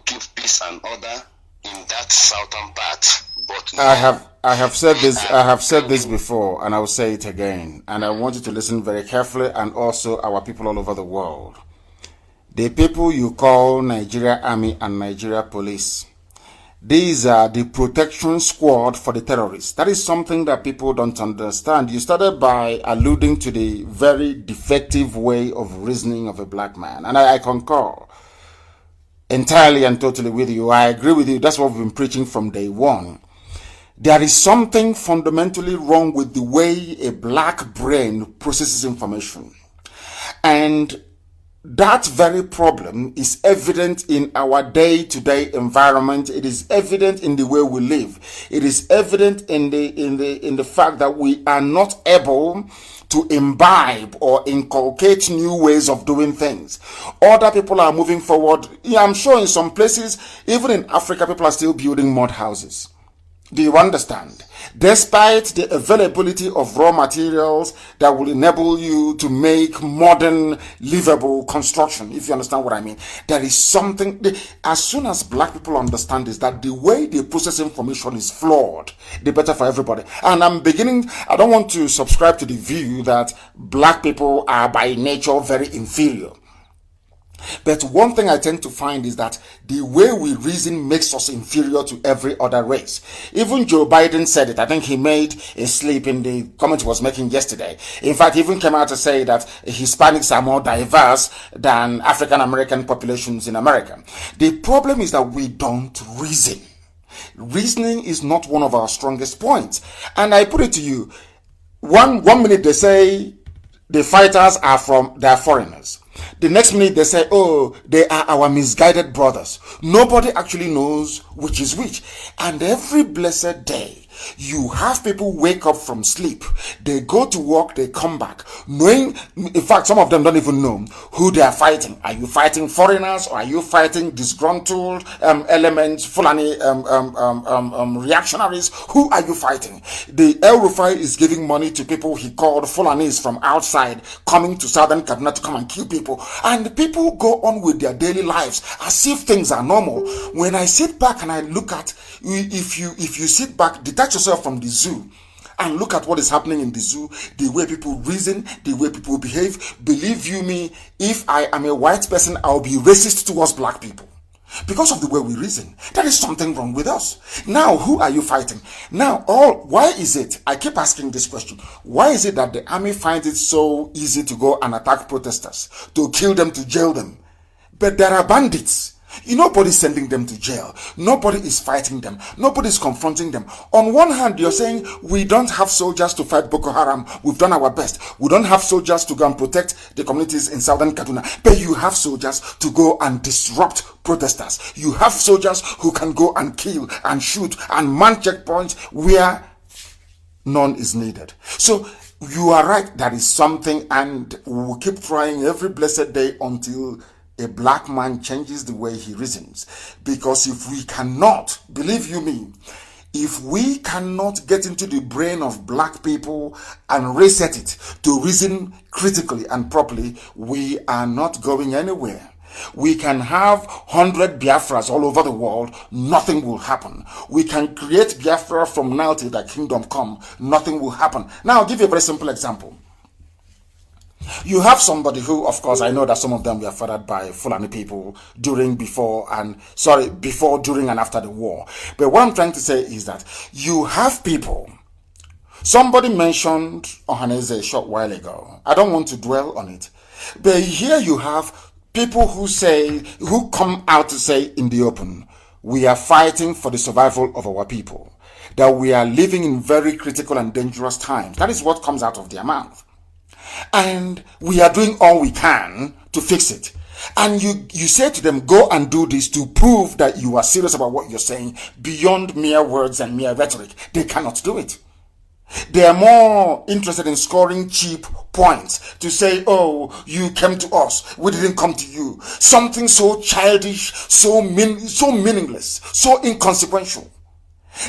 keep peace and order in that southern part. But no, I have said this before, and I will say it again, and I want you to listen very carefully, and also our people all over the world. The people you call Nigeria Army and Nigeria Police, these are the protection squad for the terrorists. That is something that people don't understand. You started by alluding to the very defective way of reasoning of a black man. And I concur entirely and totally with you. I agree with you. That's what we've been preaching from day one. There is something fundamentally wrong with the way a black brain processes information. And that very problem is evident in our day-to-day environment. It is evident in the way we live. It is evident in the fact that we are not able to imbibe or inculcate new ways of doing things. Other people are moving forward. Yeah, I'm sure in some places, even in Africa, people are still building mud houses. Do you understand? Despite the availability of raw materials that will enable you to make modern, livable construction, if you understand what I mean, there is something, as soon as black people understand this, that the way they process information is flawed, the better for everybody. And I don't want to subscribe to the view that black people are by nature very inferior. But one thing I tend to find is that the way we reason makes us inferior to every other race. Even Joe Biden said it. I think he made a slip in the comment he was making yesterday. In fact, he even came out to say that Hispanics are more diverse than African American populations in America. The problem is that we don't reason. Reasoning is not one of our strongest points. And I put it to you, one minute they say the fighters are foreigners. The next minute they say, oh, they are our misguided brothers. Nobody actually knows which is which. And every blessed day, you have people wake up from sleep. They go to work, they come back, knowing, in fact, some of them don't even know who they are fighting. Are you fighting foreigners, or are you fighting disgruntled elements, Fulani reactionaries? Who are you fighting? The El Rufai is giving money to people he called Fulanis from outside, coming to southern Kaduna to come and kill people. And people go on with their daily lives as if things are normal. When I sit back and I look at, if you sit back, detach yourself from the zoo and look at what is happening in the zoo, the way people reason, the way people behave. Believe you me, if I am a white person, I'll be racist towards black people because of the way we reason. There is something wrong with us. Now, who are you fighting? Now, why is it, I keep asking this question, why is it that the army finds it so easy to go and attack protesters, to kill them, to jail them? But there are bandits. Nobody's sending them to jail. Nobody is fighting them. Nobody's confronting them. On one hand, you're saying we don't have soldiers to fight Boko Haram. We've done our best. We don't have soldiers to go and protect the communities in southern Kaduna. But you have soldiers to go and disrupt protesters. You have soldiers who can go and kill and shoot and man checkpoints where none is needed. So you are right. That is something, and we will keep trying every blessed day until a black man changes the way he reasons. Because if we cannot, believe you me, if we cannot get into the brain of black people and reset it to reason critically and properly, we are not going anywhere. We can have 100 Biafras all over the world, nothing will happen. We can create Biafra from now till the kingdom come, nothing will happen. Now I'll give you a very simple example. You have somebody who, of course, I know that some of them were fathered by Fulani people during, during and after the war. But what I'm trying to say is that you have people. Somebody mentioned Ohaneze a short while ago. I don't want to dwell on it. But here you have people who come out to say in the open, we are fighting for the survival of our people. That we are living in very critical and dangerous times. That is what comes out of their mouth. And we are doing all we can to fix it. And you say to them, go and do this to prove that you are serious about what you're saying beyond mere words and mere rhetoric. They cannot do it. They are more interested in scoring cheap points to say, oh, you came to us, we didn't come to you. Something so childish, so meaningless, so inconsequential.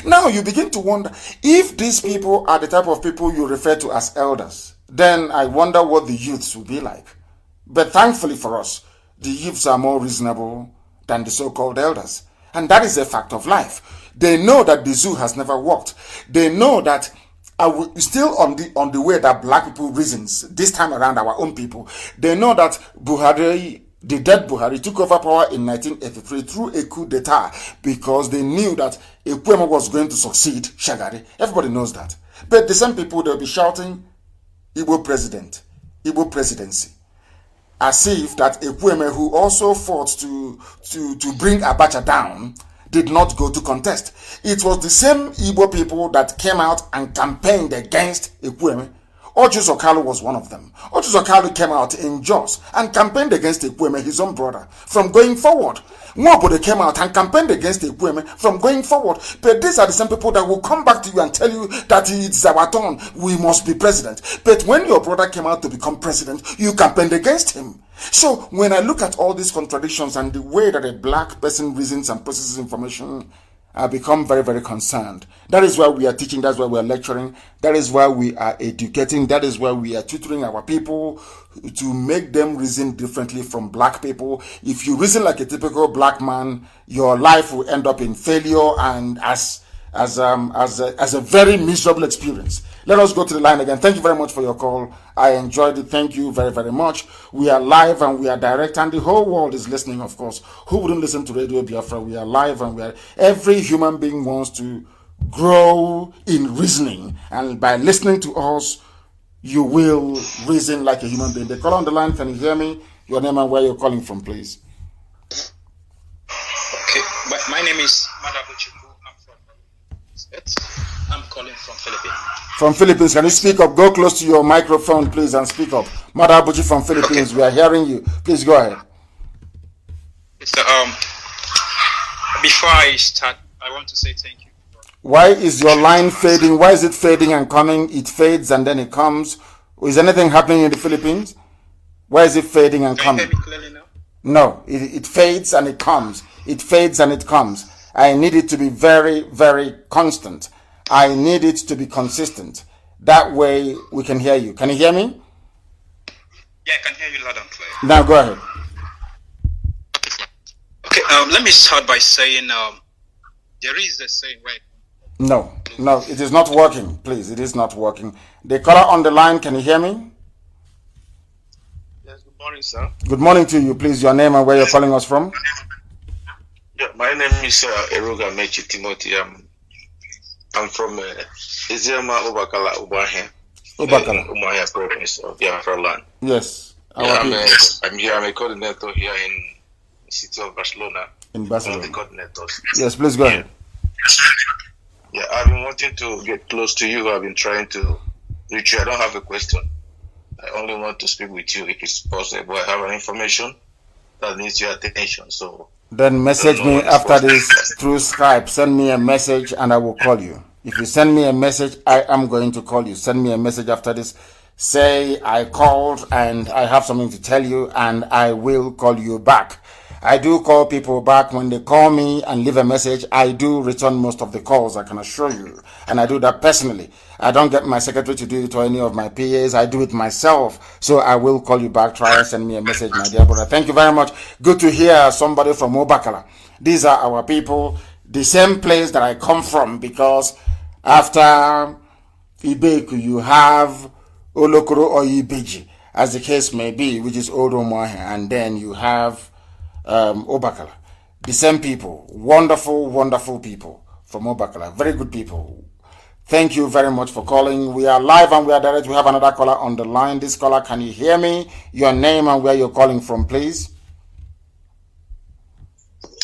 Now you begin to wonder, if these people are the type of people you refer to as elders, then I wonder what the youths will be like. But thankfully for us, the youths are more reasonable than the so-called elders. And that is a fact of life. They know that the zoo has never worked. They know that still on the way that black people reasons, this time around our own people, they know that Buhari The dead Buhari took over power in 1983 through a coup d'etat because they knew that Ekwueme was going to succeed Shagari. Everybody knows that. But the same people, they'll be shouting, Igbo president, Igbo presidency. As if that Ekwueme, who also fought to bring Abacha down, did not go to contest. It was the same Igbo people that came out and campaigned against Ekwueme. Oju Okalu was one of them. Oju Okalu came out in Jos and campaigned against Ekwueme, his own brother, from going forward. Nobody came out and campaigned against Ekwueme from going forward. But these are the same people that will come back to you and tell you that it's our turn, we must be president. But when your brother came out to become president, you campaigned against him. So when I look at all these contradictions and the way that a black person reasons and processes information, I become very, very concerned. That is why we are teaching, that's why we are lecturing, that is why we are educating, that is why we are tutoring our people to make them reason differently from black people. If you reason like a typical black man, your life will end up in failure and as a very miserable experience. Let us go to the line again. Thank you very much for your call. I enjoyed it. Thank you very, very much. We are live and we are direct, and the whole world is listening, of course. Who wouldn't listen to Radio Biafra? We are live and we are. Every human being wants to grow in reasoning, and by listening to us, you will reason like a human being. The call on the line. Can you hear me? Your name and where you're calling from, please. Okay, my name is Madabuchiku. I'm calling from Philippines. From Philippines, can you speak up? Go close to your microphone, please, and speak up. Madabuchi from Philippines, okay. We are hearing you. Please go ahead. So, before I start, I want to say thank you. Why is your line fading? Why is it fading and coming? It fades and then it comes. Is anything happening in the Philippines? Why is it fading and coming? Can you hear me clearly now? No, it fades and it comes. It fades and it comes. I need it to be very, very constant. I need it to be consistent. That way we can hear you. Can you hear me? Yeah, I can hear you loud and clear. Now go ahead. Okay, let me start by saying there is a saying, right? No, it is not working. Please, it is not working. The caller on the line, can you hear me? Yes, good morning, sir. Good morning to you. Please, your name and where you're calling us from? Yeah, my name is Eroga Mechi Timothy. I'm from Eziama Obakala, Ubahe. Umahia province of Biafra land. Yes. I'm a coordinator here in the city of Barcelona. In Barcelona. One of the coordinators. Yes, please go ahead. Yeah, I've been wanting to get close to you. I've been trying to reach you. I don't have a question. I only want to speak with you if it's possible. I have an information that needs your attention. So then message me after this through Skype. Send me a message and I will call you. If you send me a message, I am going to call you. Send me a message after this. Say I called and I have something to tell you and I will call you back. I do call people back when they call me and leave a message. I do return most of the calls, I can assure you. And I do that personally. I don't get my secretary to do it or any of my PAs. I do it myself. So I will call you back. Try and send me a message, my dear brother. Thank you very much. Good to hear somebody from Obakala. These are our people. The same place that I come from, because after Ibeku, you have Olokoro or Ibeji, as the case may be, which is Odomohe, and then you have Obakala. The same people. Wonderful, wonderful people from Obakala. Very good people. Thank you very much for calling. We are live and we are direct. We have another caller on the line. This caller, can you hear me? Your name and where you're calling from, please.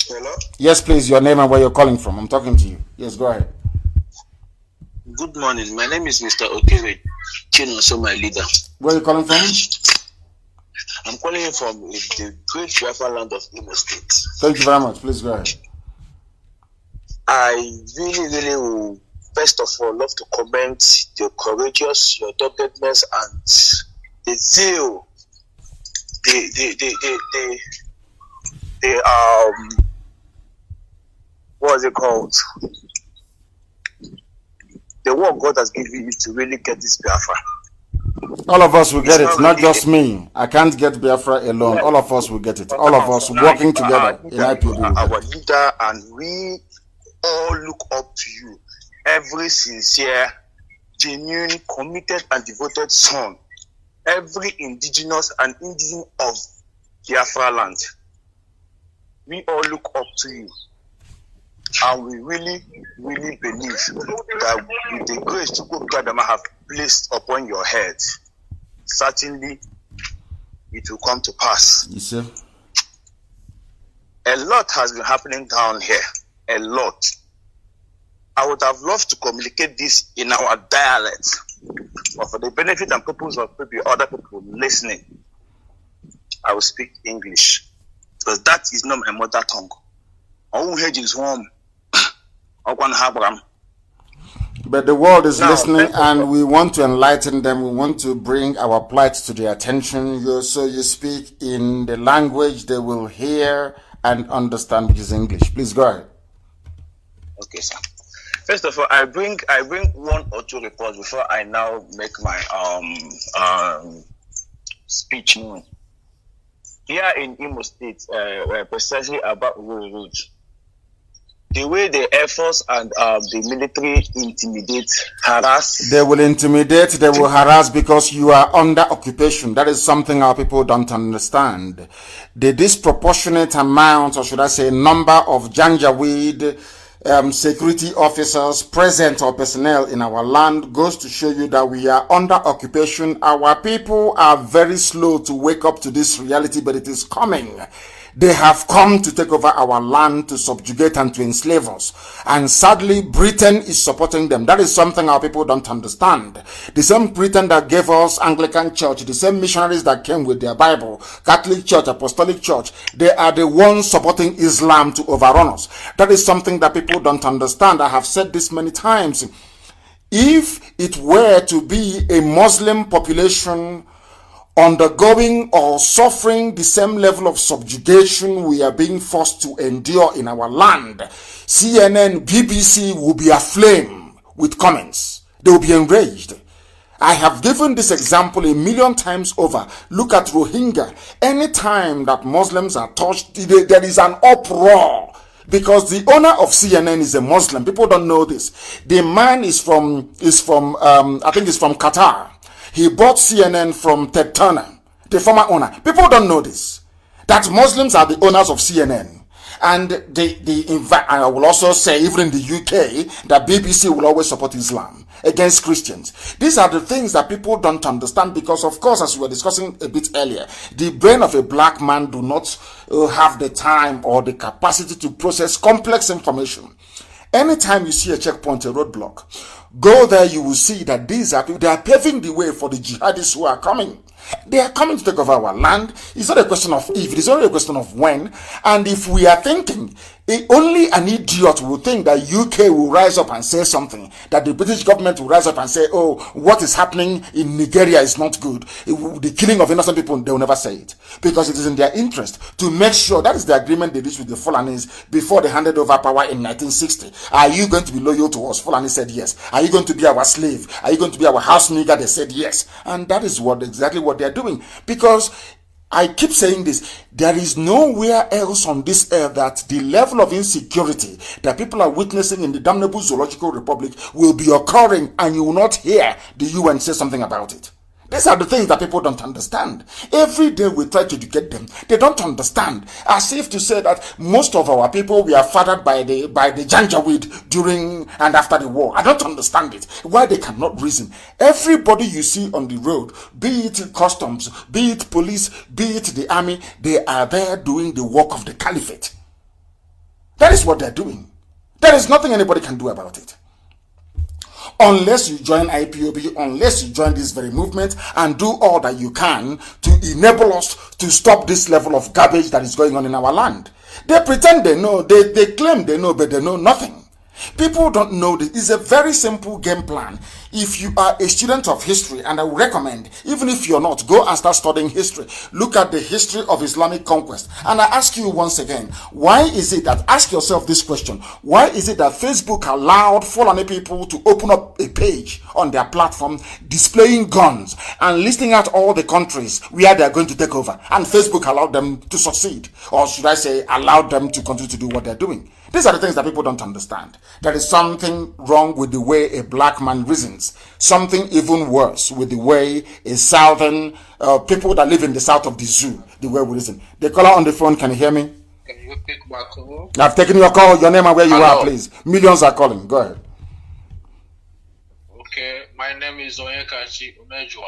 hello? Yes, please. Your name and where you're calling from. I'm talking to you. Yes, go ahead. Good morning. My name is Mr. Okere Chinoso, my leader. Where are you calling from? I'm calling you from the great Biafra land of Imo State. Thank you very much. Please go ahead. I really would, first of all, love to commend your courageous, your doggedness, and the zeal, what is it called? The work God has given you to really get this Biafra. All of us will get it, not just me. I can't get Biafra alone. All of us will get it. All of us working together in IPOB. Our leader, and we all look up to you. Every sincere, genuine, committed, and devoted son. Every indigenous and indigenous of Biafra land. We all look up to you. And we really, really believe that with the grace to God have placed upon your head, certainly it will come to pass. Yes, sir. A lot has been happening down here. A lot. I would have loved to communicate this in our dialect, but for the benefit and purpose of maybe other people listening, I will speak English, because that is not my mother tongue. Our head is home. But the world is listening, and we want to enlighten them. We want to bring our plight to their attention. So you speak in the language they will hear and understand, which is English. Please go ahead. Okay, sir. First of all, I bring one or two reports before I now make my speech known. Here in Imo State, precisely about Rural Road, the way the Air Force and the military intimidate, harass. They will intimidate, they will harass because you are under occupation. That is something our people don't understand. The disproportionate amount, or should I say number of Janjaweed security officers present or personnel in our land goes to show you that we are under occupation. Our people are very slow to wake up to this reality, but it is coming. They have come to take over our land, to subjugate and to enslave us. And sadly, Britain is supporting them. That is something our people don't understand. The same Britain that gave us Anglican Church, the same missionaries that came with their Bible, Catholic Church, Apostolic Church, they are the ones supporting Islam to overrun us. That is something that people don't understand. I have said this many times. If it were to be a Muslim population undergoing or suffering the same level of subjugation we are being forced to endure in our land, CNN, BBC will be aflame with comments. They will be enraged. I have given this example a million times over. Look at Rohingya. Anytime that Muslims are touched, there is an uproar. Because the owner of CNN is a Muslim. People don't know this. The man is from I think he's from Qatar. He bought CNN from Ted Turner, the former owner. People don't know this. That Muslims are the owners of CNN. And I will also say, even in the UK, that BBC will always support Islam against Christians. These are the things that people don't understand because, of course, as we were discussing a bit earlier, the brain of a black man do not have the time or the capacity to process complex information. Anytime you see a checkpoint, a roadblock, go there, you will see that these are people, they are paving the way for the jihadists who are coming. They are coming to take over our land. It's not a question of if, it is only a question of when. And if we are thinking, only an idiot will think that UK will rise up and say something, that the British government will rise up and say, oh, what is happening in Nigeria is not good. The killing of innocent people, they will never say it. Because it is in their interest to make sure, that is the agreement they reached with the Fulanis before they handed over power in 1960. Are you going to be loyal to us? Fulani said yes. Are you going to be our slave? Are you going to be our house nigger? They said yes. And that is exactly what they're doing. Because I keep saying this, there is nowhere else on this earth that the level of insecurity that people are witnessing in the damnable zoological republic will be occurring and you will not hear the UN say something about it. These are the things that people don't understand. Every day we try to educate them. They don't understand. As if to say that most of our people were fathered by the Janjaweed during and after the war. I don't understand it. Why they cannot reason. Everybody you see on the road, be it customs, be it police, be it the army, they are there doing the work of the caliphate. That is what they're doing. There is nothing anybody can do about it. Unless you join IPOB, unless you join this very movement and do all that you can to enable us to stop this level of garbage that is going on in our land. They pretend they know, they claim they know, but they know nothing. People don't know this. It's a very simple game plan. If you are a student of history, and I would recommend, even if you're not, go and start studying history. Look at the history of Islamic conquest. And I ask you once again, why is it that, ask yourself this question, why is it that Facebook allowed Fulani people to open up a page on their platform displaying guns and listing out all the countries where they are going to take over? And Facebook allowed them to succeed. Or should I say, allowed them to continue to do what they're doing? These are the things that people don't understand. There is something wrong with the way a black man reasons. Something even worse with the way a southern people that live in the south of the zoo, the way we reason. The caller on the phone, can you hear me? Can you pick my call? I've taken your call, your name and where you Hello. are, please. Millions are calling. Go ahead. Okay, my name is Onyekachi Umejua.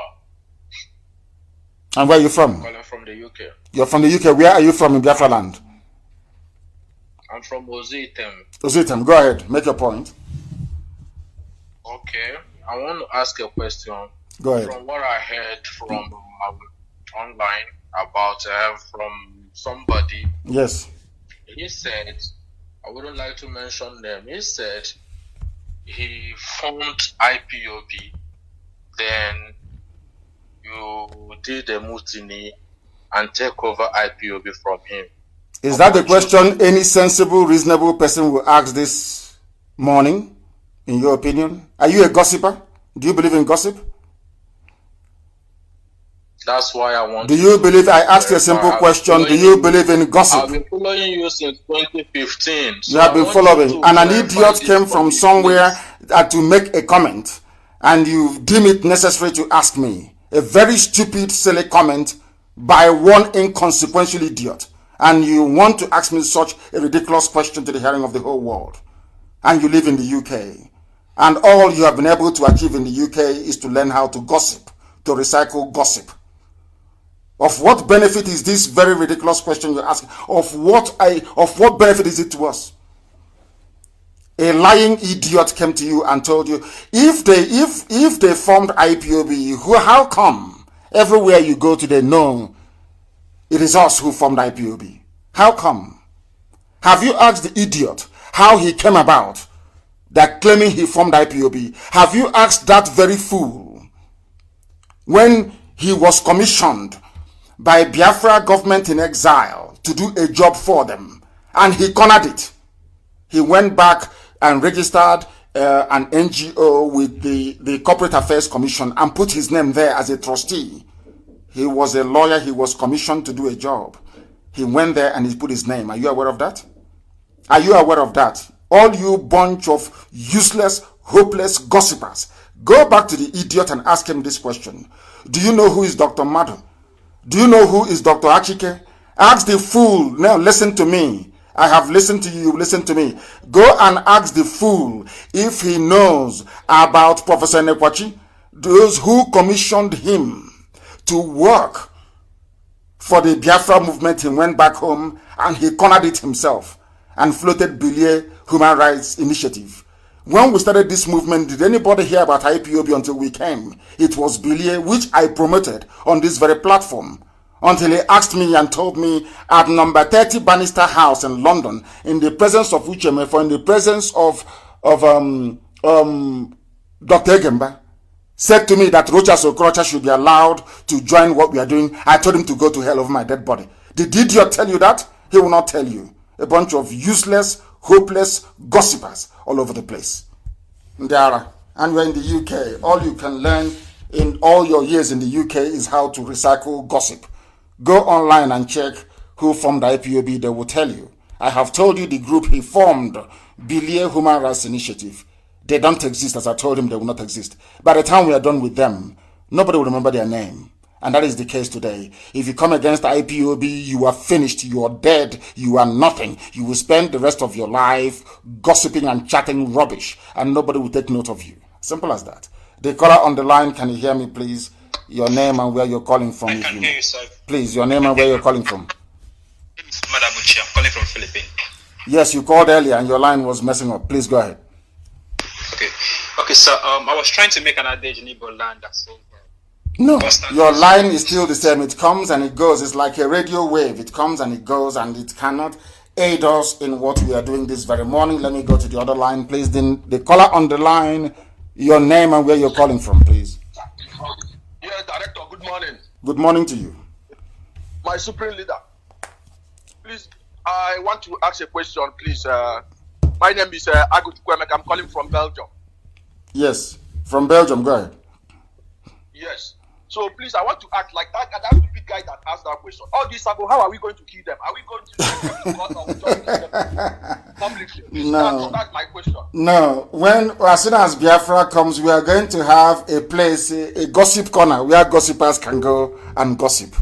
And where are you from? I'm calling from the UK. You're from the UK. Where are you from in Biafra land? I'm from Ozitem. Ozitem, go ahead. Make your point. Okay, I want to ask a question. Go ahead. From what I heard from online about from somebody, Yes. he said, I wouldn't like to mention them. He said he formed IPOB, then you did a mutiny and take over IPOB from him. Is that the question any sensible, reasonable person will ask this morning, in your opinion? Are you a gossiper? Do you believe in gossip? That's why I want Do you believe, I asked you a simple question, do you believe in gossip? I've been following you since 2015. You have been following, and an idiot came from somewhere to make a comment, and you deem it necessary to ask me a very stupid, silly comment by one inconsequential idiot, and you want to ask me such a ridiculous question to the hearing of the whole world, and you live in the UK, and all you have been able to achieve in the UK is to learn how to gossip, to recycle gossip. Of what benefit is this very ridiculous question you're asking? Of what benefit is it to us? A lying idiot came to you and told you, if they formed IPOB, how come everywhere you go today, no, it is us who formed IPOB? How come? Have you asked the idiot how he came about that claiming he formed IPOB? Have you asked that very fool when he was commissioned by Biafra government in exile to do a job for them, and he cornered it? He went back and registered an NGO with the Corporate Affairs Commission and put his name there as a trustee. He was a lawyer. He was commissioned to do a job. He went there and he put his name. Are you aware of that? Are you aware of that? All you bunch of useless, hopeless gossipers, go back to the idiot and ask him this question. Do you know who is Dr. Madu? Do you know who is Dr. Achike? Ask the fool. Now listen to me. I have listened to you. Listen to me. Go and ask the fool if he knows about Professor Nekwachi, those who commissioned him to work for the Biafra movement. He went back home and he cornered it himself and floated Bilie Human Rights Initiative. When we started this movement, did anybody hear about IPOB until we came? It was Bilie, which I promoted on this very platform, until he asked me and told me at number 30 Bannister House in London, in the presence of Uchemefo, in the presence of Dr. Egemba, said to me that Rochas Okorocha should be allowed to join what we are doing. I told him to go to hell over my dead body. Did the idiot tell you that? He will not tell you. A bunch of useless, hopeless gossipers all over the place. Ndara, and we're in the UK. All you can learn in all your years in the UK is how to recycle gossip. Go online and check who formed IPOB. They will tell you. I have told you the group he formed, Bilie Human Rights Initiative. They don't exist. As I told him, they will not exist. By the time we are done with them, nobody will remember their name. And that is the case today. If you come against IPOB, you are finished. You are dead. You are nothing. You will spend the rest of your life gossiping and chatting rubbish, and nobody will take note of you. Simple as that. The caller on the line, can you hear me, please? Your name and where you're calling from. I can hear you, sir. Please, your name and where you're calling from. It's Madabuchi. I'm calling from Philippines. Yes, you called earlier and your line was messing up. Please go ahead. Okay, sir. I was trying to make an adage in Igbo land that says no, your line is still the same. It comes and it goes. It's like a radio wave. It comes and it goes, and it cannot aid us in what we are doing this very morning. Let me go to the other line, please. Then the caller on the line, your name and where you're calling from, please. Yeah, Director, good morning. Good morning to you. My supreme leader, please, I want to ask a question, please. My name is Agut Kwemek. I'm calling from Belgium. Yes, from Belgium. Go ahead. Yes. So please, I want to act like that stupid guy that asked that question. All these people, how are we going to kill them? Are we going to kill them because of publicly? Please, No. that's my question. No. As soon as Biafra comes, we are going to have a place, a gossip corner where gossipers can go and gossip.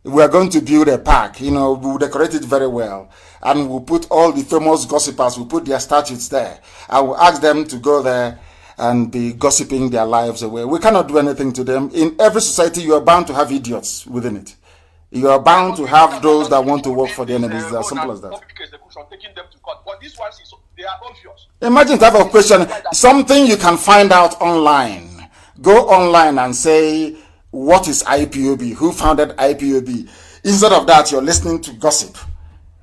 We are going to build a park. We'll decorate it very well. And we'll put all the famous gossipers, we'll put their statues there. I will ask them to go there and be gossiping their lives away. We cannot do anything to them. In every society, you are bound to have idiots within it. You are bound to have those that want to work for the enemies. It's as simple as that. Taking them to court. But these ones, they are obvious. Imagine type of question, something you can find out online. Go online and say, what is IPOB? Who founded IPOB? Instead of that, you're listening to gossip.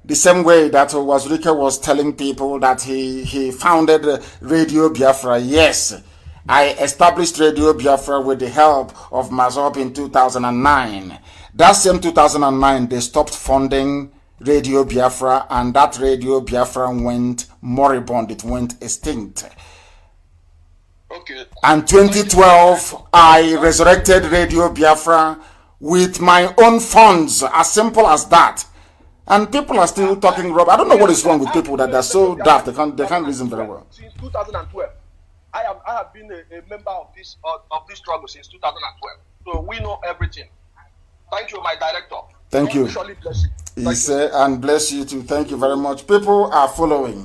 The same way that Wazirike was telling people that he founded Radio Biafra. Yes, I established Radio Biafra with the help of Mazi in 2009. That same 2009, they stopped funding Radio Biafra, and that Radio Biafra went moribund. It went extinct. Okay. And 2012, I resurrected Radio Biafra with my own funds, as simple as that. And people are still talking rubbish. I don't know what is wrong with people that they're so daft. They can't reason very well. Since 2012, I have been a member of this struggle since 2012. So we know everything. Thank you, my director. Thank you. And bless you too. Thank you very much. People are following.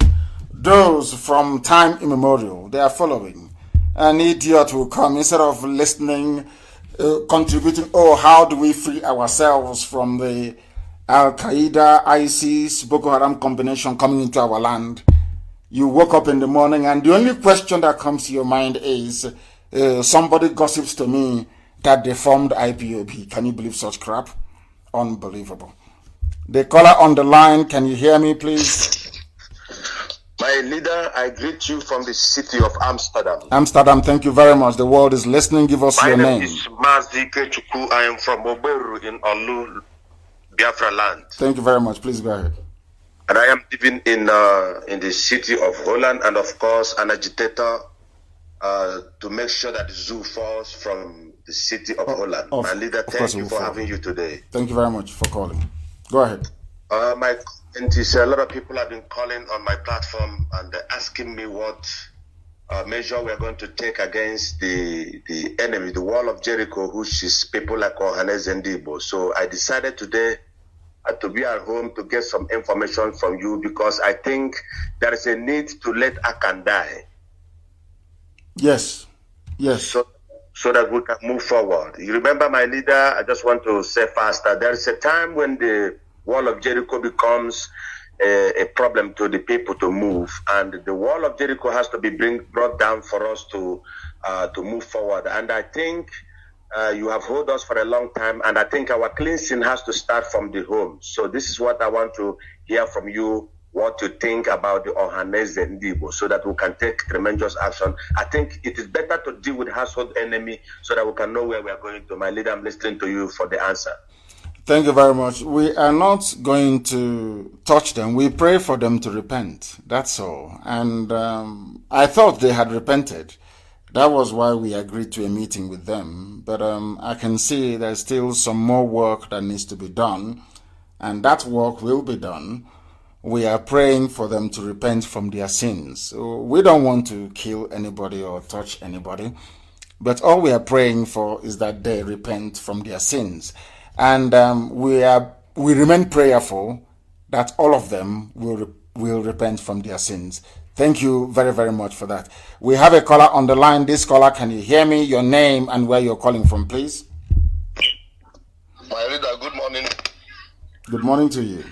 Those from time immemorial, they are following. An idiot will come instead of listening, contributing. Oh, how do we free ourselves from the Al Qaeda, ISIS, Boko Haram combination coming into our land? You woke up in the morning and the only question that comes to your mind is somebody gossips to me that they formed IPOB. Can you believe such crap? Unbelievable. The caller on the line, can you hear me, please? My leader, I greet you from the city of Amsterdam. Amsterdam, thank you very much. The world is listening. Give us your name. My name is Mazi Kechuku. I am from Oberu in Olu, Biafra land. Thank you very much. Please go ahead. And I am living in the city of Holland, and of course an agitator to make sure that the zoo falls from the city of Holland. My leader, thank you for having you today. Thank you very much for calling. Go ahead. My comment is a lot of people have been calling on my platform and asking me what measure we are going to take against the enemy, the wall of Jericho, which is people like Ohanes and Debo. So I decided today to be at home to get some information from you, because I think there is a need to let Akan die. Yes. So that we can move forward. You remember, my leader, I just want to say faster, there is a time when the wall of Jericho becomes a problem to the people to move, and the wall of Jericho has to be brought down for us to move forward. And I think you have held us for a long time, and I think our cleansing has to start from the home. So this is what I want to hear from you, what you think about the Ohanes and Ndibo, so that we can take tremendous action. I think it is better to deal with household enemy so that we can know where we are going to. My leader, I'm listening to you for the answer. Thank you very much. We are not going to touch them. We pray for them to repent. That's all. And I thought they had repented. That was why we agreed to a meeting with them. But I can see there's still some more work that needs to be done. And that work will be done. We are praying for them to repent from their sins. So we don't want to kill anybody or touch anybody. But all we are praying for is that they repent from their sins. And we remain prayerful that all of them will repent from their sins. Thank you very, very much for that. We have a caller on the line. This caller, can you hear me? Your name and where you're calling from, please. My leader, good morning. Good morning to you.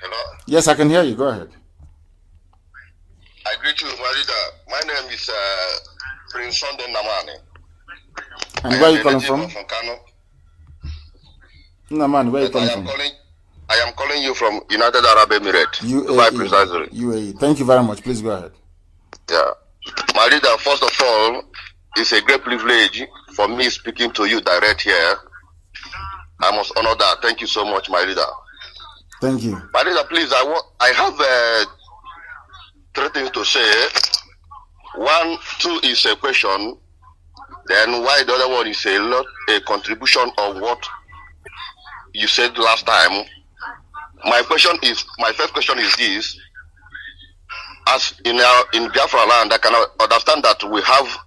Hello? Yes, I can hear you. Go ahead. I greet you, my leader. My name is Prince Sunday Nnamdi. And where are you calling from? From Kanu. Nnamdi, where are you calling from? I am calling you from United Arab Emirates. UAE. Thank you very much. Please go ahead. Yeah. My leader, first of all, it's a great privilege for me speaking to you direct here. I must honor that. Thank you so much, my leader. Thank you. My leader, please, I have 3 things to say. 1, 2 is a question. Then why the other one is a contribution of what you said last time. My first question is this. as in Biafra land, I can understand that we have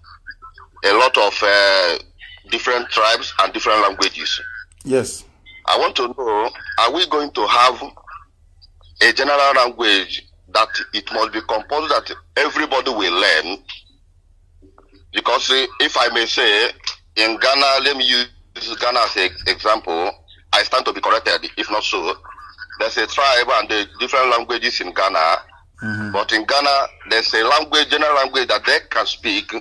a lot of different tribes and different languages. Yes. I want to know, are we going to have a general language that it must be composed that everybody will learn? Because if I may say, in Ghana, let me use Ghana as an example. I stand to be corrected, if not so. There's a tribe and the different languages in Ghana. But in Ghana, there's a language, general language that they can speak.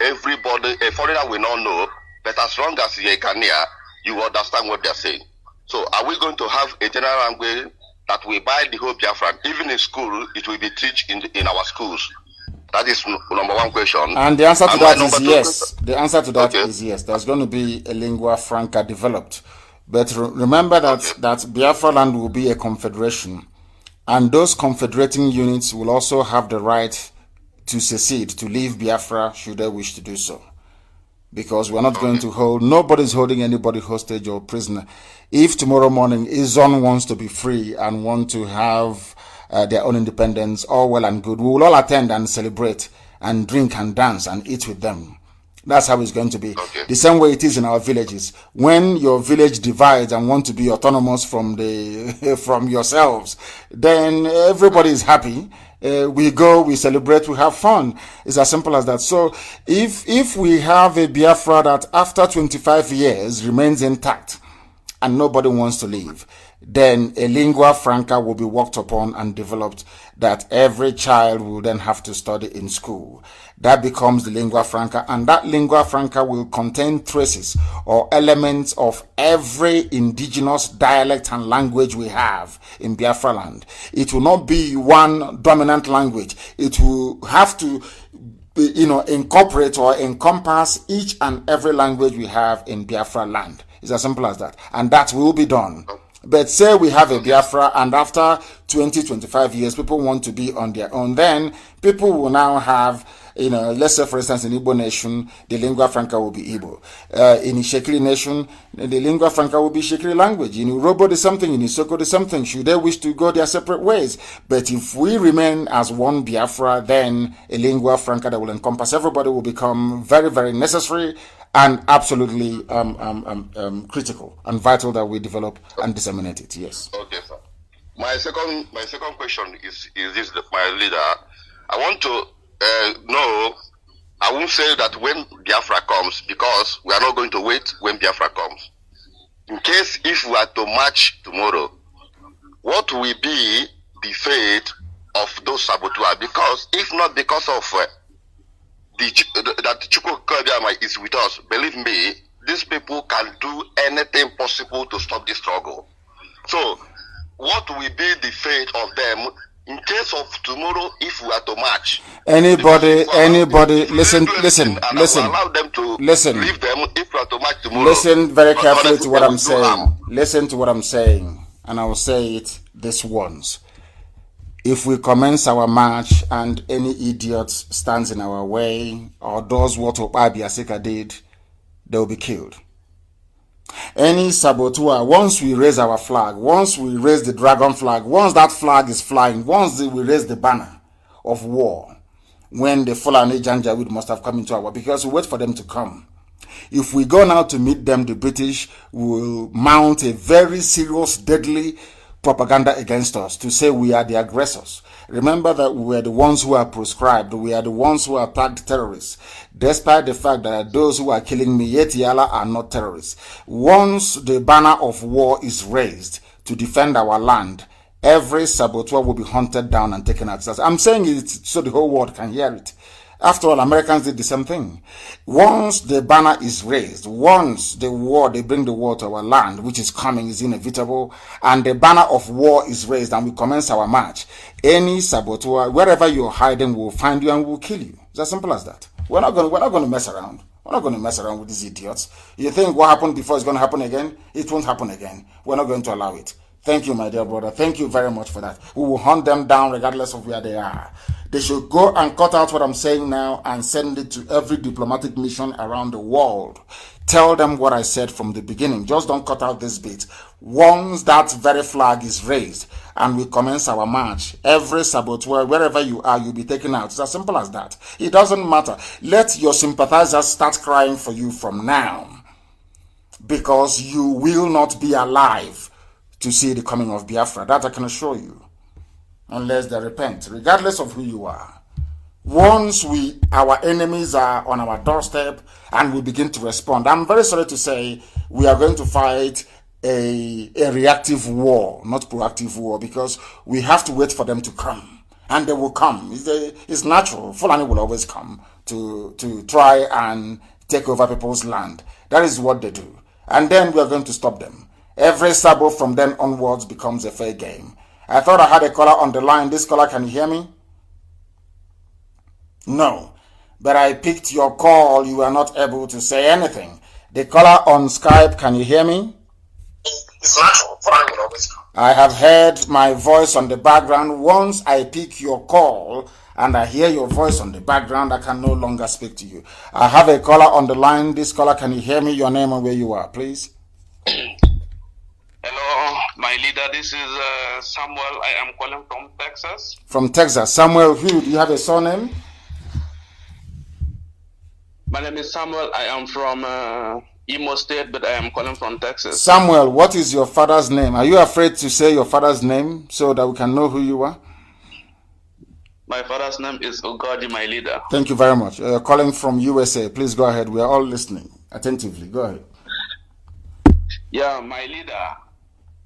Everybody, a foreigner will not know. But as long as you're a Ghanaian, you understand what they're saying. So are we going to have a general language that will buy the whole Biafran? Even in school, it will be taught in our schools. That is number one question. And the answer to that is yes. The answer to that is yes. There's going to be a lingua franca developed. But remember that Biafra land will be a confederation. And those confederating units will also have the right to secede, to leave Biafra should they wish to do so. Because we're not going to hold, nobody's holding anybody hostage or prisoner. If tomorrow morning Izon wants to be free and want to have their own independence, all well and good, we will all attend and celebrate and drink and dance and eat with them. That's how it's going to be. The same way it is in our villages. When your village divides and want to be autonomous from from yourselves, then everybody is happy. We go, we celebrate, we have fun. It's as simple as that. So if we have a Biafra that after 25 years remains intact and nobody wants to leave, then a lingua franca will be worked upon and developed that every child will then have to study in school. That becomes the lingua franca, and that lingua franca will contain traces or elements of every indigenous dialect and language we have in Biafra land. It will not be one dominant language. It will have to incorporate or encompass each and every language we have in Biafra land. It's as simple as that. And that will be done. But say we have a Biafra and after 20-25 years, people want to be on their own, then people will now have, let's say for instance in Igbo nation, the lingua franca will be Igbo. In Shekiri nation, the lingua franca will be Shekiri language. In Urobo there's something, in Isoko there's something. Should they wish to go their separate ways? But if we remain as one Biafra, then a lingua franca that will encompass everybody will become very, very necessary and absolutely critical and vital that we develop and disseminate it. Yes. Okay, sir. My second question is this, my leader. I want to know. I won't say that when Biafra comes, because we are not going to wait when Biafra comes. In case if we are to march tomorrow, what will be the fate of those saboteurs? Because if not because of that Chukwukabiama is with us, believe me, these people can do anything possible to stop this struggle. So, what will be the fate of them in case of tomorrow if we are to march? Anybody, listen. Allow them to leave them if we are to march tomorrow. Listen very carefully to what I'm saying. Listen to what I'm saying, and I will say it this once. If we commence our march and any idiot stands in our way or does what Obabiaseka did, they will be killed. Any saboteur, once we raise our flag, once we raise the dragon flag, once that flag is flying, once we raise the banner of war, when the Fulani Janjaweed must have come into our, because we wait for them to come. If we go now to meet them, the British will mount a very serious, deadly propaganda against us to say we are the aggressors. Remember that we are the ones who are proscribed. We are the ones who are tagged terrorists. Despite the fact that those who are killing me, Yetiala, are not terrorists. Once the banner of war is raised to defend our land, every saboteur will be hunted down and taken out. I'm saying it so the whole world can hear it. After all, Americans did the same thing. Once the banner is raised, once they bring the war to our land, which is coming, is inevitable, and the banner of war is raised and we commence our march, any saboteur, wherever you're hiding, will find you and will kill you. It's as simple as that. We're not going to mess around. We're not going to mess around with these idiots. You think what happened before is going to happen again? It won't happen again. We're not going to allow it. Thank you, my dear brother. Thank you very much for that. We will hunt them down regardless of where they are. They should go and cut out what I'm saying now and send it to every diplomatic mission around the world. Tell them what I said from the beginning. Just don't cut out this bit. Once that very flag is raised and we commence our march, every saboteur, wherever you are, you'll be taken out. It's as simple as that. It doesn't matter. Let your sympathizers start crying for you from now, because you will not be alive to see the coming of Biafra. That I can assure you, unless they repent, regardless of who you are. Once our enemies are on our doorstep and we begin to respond, I'm very sorry to say we are going to fight a reactive war, not proactive war, because we have to wait for them to come, and they will come. It's natural. Fulani will always come to try and take over people's land. That is what they do, and then we are going to stop them. Every sabo from then onwards becomes a fair game. I thought I had a caller on the line. This caller, can you hear me? No, but I picked your call. You were not able to say anything. The caller on Skype, can you hear me? It's natural. Fulani will always come. I have heard my voice on the background. Once I pick your call and I hear your voice on the background, I can no longer speak to you. I have a caller on the line. This caller, can you hear me? Your name and where you are, please. Hello, my leader. This is Samuel. I am calling from Texas. From Texas. Samuel, who? Do you have a surname? My name is Samuel. I am from Imo State, but I am calling from Texas. Samuel, what is your father's name? Are you afraid to say your father's name so that we can know who you are? My father's name is Ugodi, my leader. Thank you very much. Calling from USA. Please go ahead. We are all listening attentively. Go ahead. Yeah, my leader.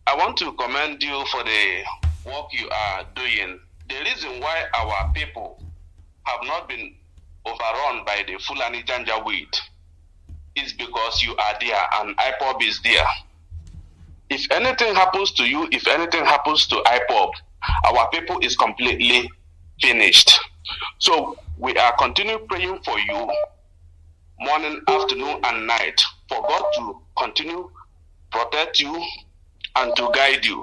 I want to commend you for the work you are doing. The reason why our people have not been overrun by the Fulani Janjaweed is because you are there and IPOB is there. If anything happens to you, if anything happens to IPOB, our people is completely finished. So we are continue praying for you morning, afternoon, and night for God to continue protect you and to guide you,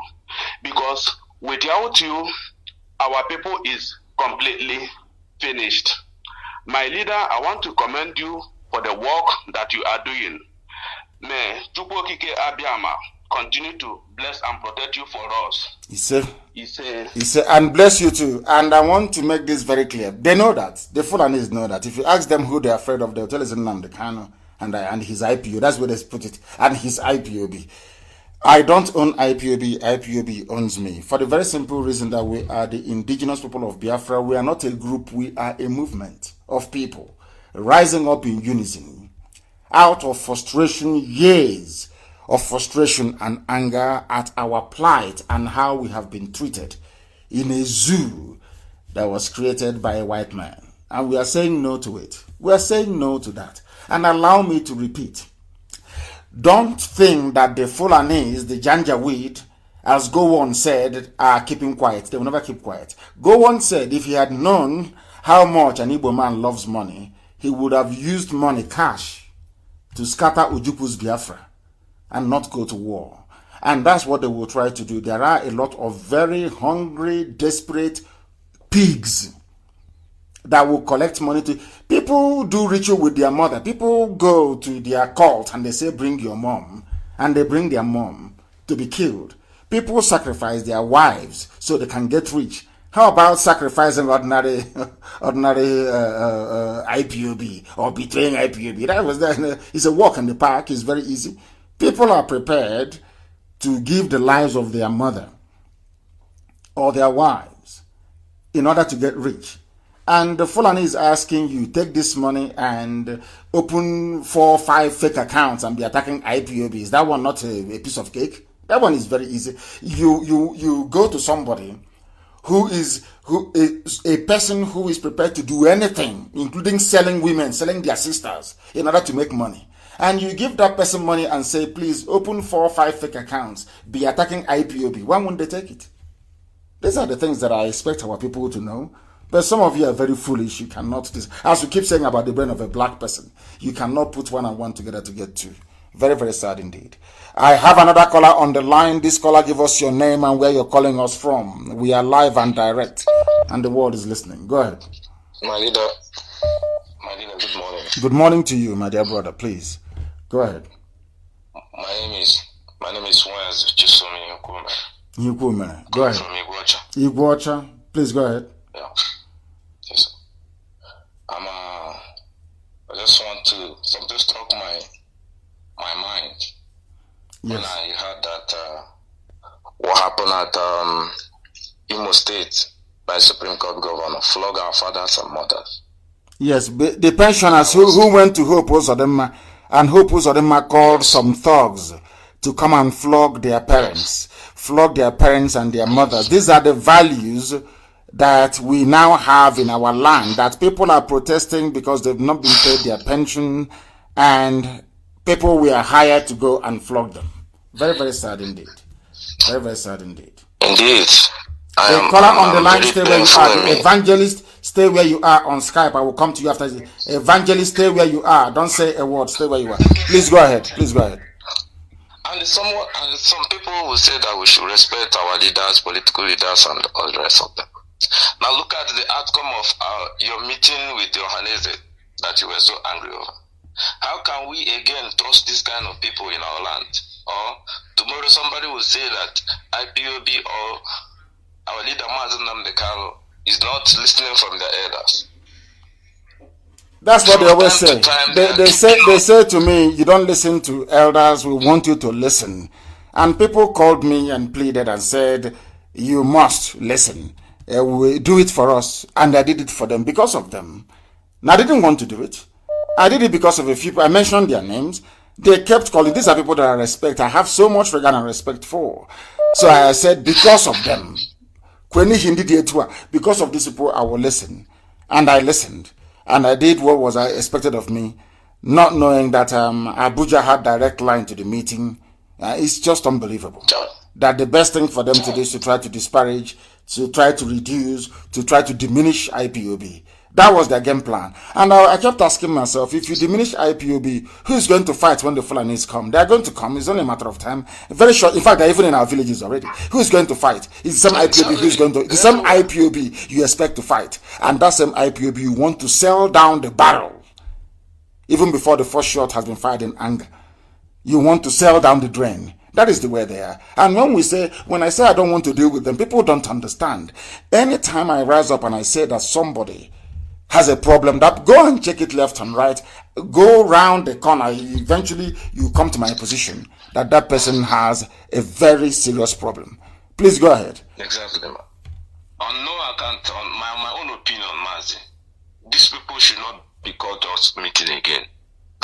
because without you, our people is completely finished. My leader, I want to commend you for the work that you are doing. May Chukwokike Abiyama continue to bless and protect you for us. He said, and bless you too. And I want to make this very clear. They know that. The Fulanis know that. If you ask them who they're afraid of, they'll tell us Nnamdi Kanu and his IPO. That's where they put it. And his IPOB. I don't own IPOB. IPOB owns me. For the very simple reason that we are the indigenous people of Biafra. We are not a group. We are a movement of people rising up in unison out of frustration, years of frustration and anger at our plight and how we have been treated in a zoo that was created by a white man. And we are saying no to it. We are saying no to that. And allow me to repeat. Don't think that the Fulanis, the Janjaweed, as Gowon said, are keeping quiet. They will never keep quiet. Gowon said if he had known how much an Igbo man loves money, he would have used money, cash, to scatter Ujupu's Biafra and not go to war. And that's what they will try to do. There are a lot of very hungry, desperate pigs that will collect money to... People do ritual with their mother. People go to their cult and they say, bring your mom. And they bring their mom to be killed. People sacrifice their wives so they can get rich. How about sacrificing ordinary IPOB or betraying IPOB? It's a walk in the park. It's very easy. People are prepared to give the lives of their mother or their wives in order to get rich. And the Fulani is asking you, take this money and open 4 or 5 fake accounts and be attacking IPOB. Is that one not a piece of cake? That one is very easy. You go to somebody who is a person who is prepared to do anything, including selling women, selling their sisters, in order to make money. And you give that person money and say, please open 4 or 5 fake accounts, be attacking IPOB. Why won't they take it? These are the things that I expect our people to know. But some of you are very foolish. You cannot, as we keep saying about the brain of a black person, you cannot put 1 and 1 together to get 2. Very, very sad indeed. I have another caller on the line. This caller, give us your name and where you're calling us from. We are live and direct, and the world is listening. Go ahead. My leader, good morning. Good morning to you, my dear brother. Please, go ahead. My name is Waz Chisumi Nkume. Go ahead. From Iguacha. Iguacha, please go ahead. Yeah. Yes. I just want to, something struck my mind when I heard that what happened at Imo State by Supreme Court Governor, flog our fathers and mothers. Yes, the pensioners who went to Hope Uzodinma, and Hope Uzodinma called some thugs to come and flog their parents and their mothers. These are the values that we now have in our land, that people are protesting because they've not been paid their pension, and people were hired to go and flog them. Very, very sad indeed. Very, very sad indeed. Indeed. The caller on the line, stay where you are. The evangelist, stay where you are on Skype. I will come to you after this. Evangelist, stay where you are. Don't say a word. Stay where you are. Please go ahead. Please go ahead. And some people will say that we should respect our leaders, political leaders, and all the rest of them. Now look at the outcome of your meeting with Yohanese that you were so angry over. How can we again trust this kind of people in our land? Or tomorrow somebody will say that IPOB or our leader Mazi Nnamdi is not listening from their elders. That's what they always say. They say to me, you don't listen to elders, we want you to listen. And people called me and pleaded and said, you must listen. Do it for us. And I did it for them because of them. Now, I didn't want to do it. I did it because of a few people. I mentioned their names. They kept calling. These are people that I respect. I have so much regard and respect for. So I said, because of them, because of these people, I will listen. And I listened. And I did what was expected of me, not knowing that Abuja had direct line to the meeting. It's just unbelievable. That the best thing for them to do is to try to disparage, to try to reduce, to try to diminish IPOB. That was their game plan. And I kept asking myself, if you diminish IPOB, who's going to fight when the Fulanis come? They're going to come. It's only a matter of time. Very short. In fact, they're even in our villages already. Who's going to fight? It's the same IPOB who's going to... The same IPOB you expect to fight. And that same IPOB you want to sell down the barrel. Even before the first shot has been fired in anger. You want to sell down the drain. That is the way they are. And when I say I don't want to deal with them, people don't understand. Anytime I rise up and I say that somebody has a problem, that go and check it left and right, go round the corner, eventually you come to my position that that person has a very serious problem. Please go ahead. Exactly. On no account, on my own opinion, Mazi, these people should not be called to us meeting again.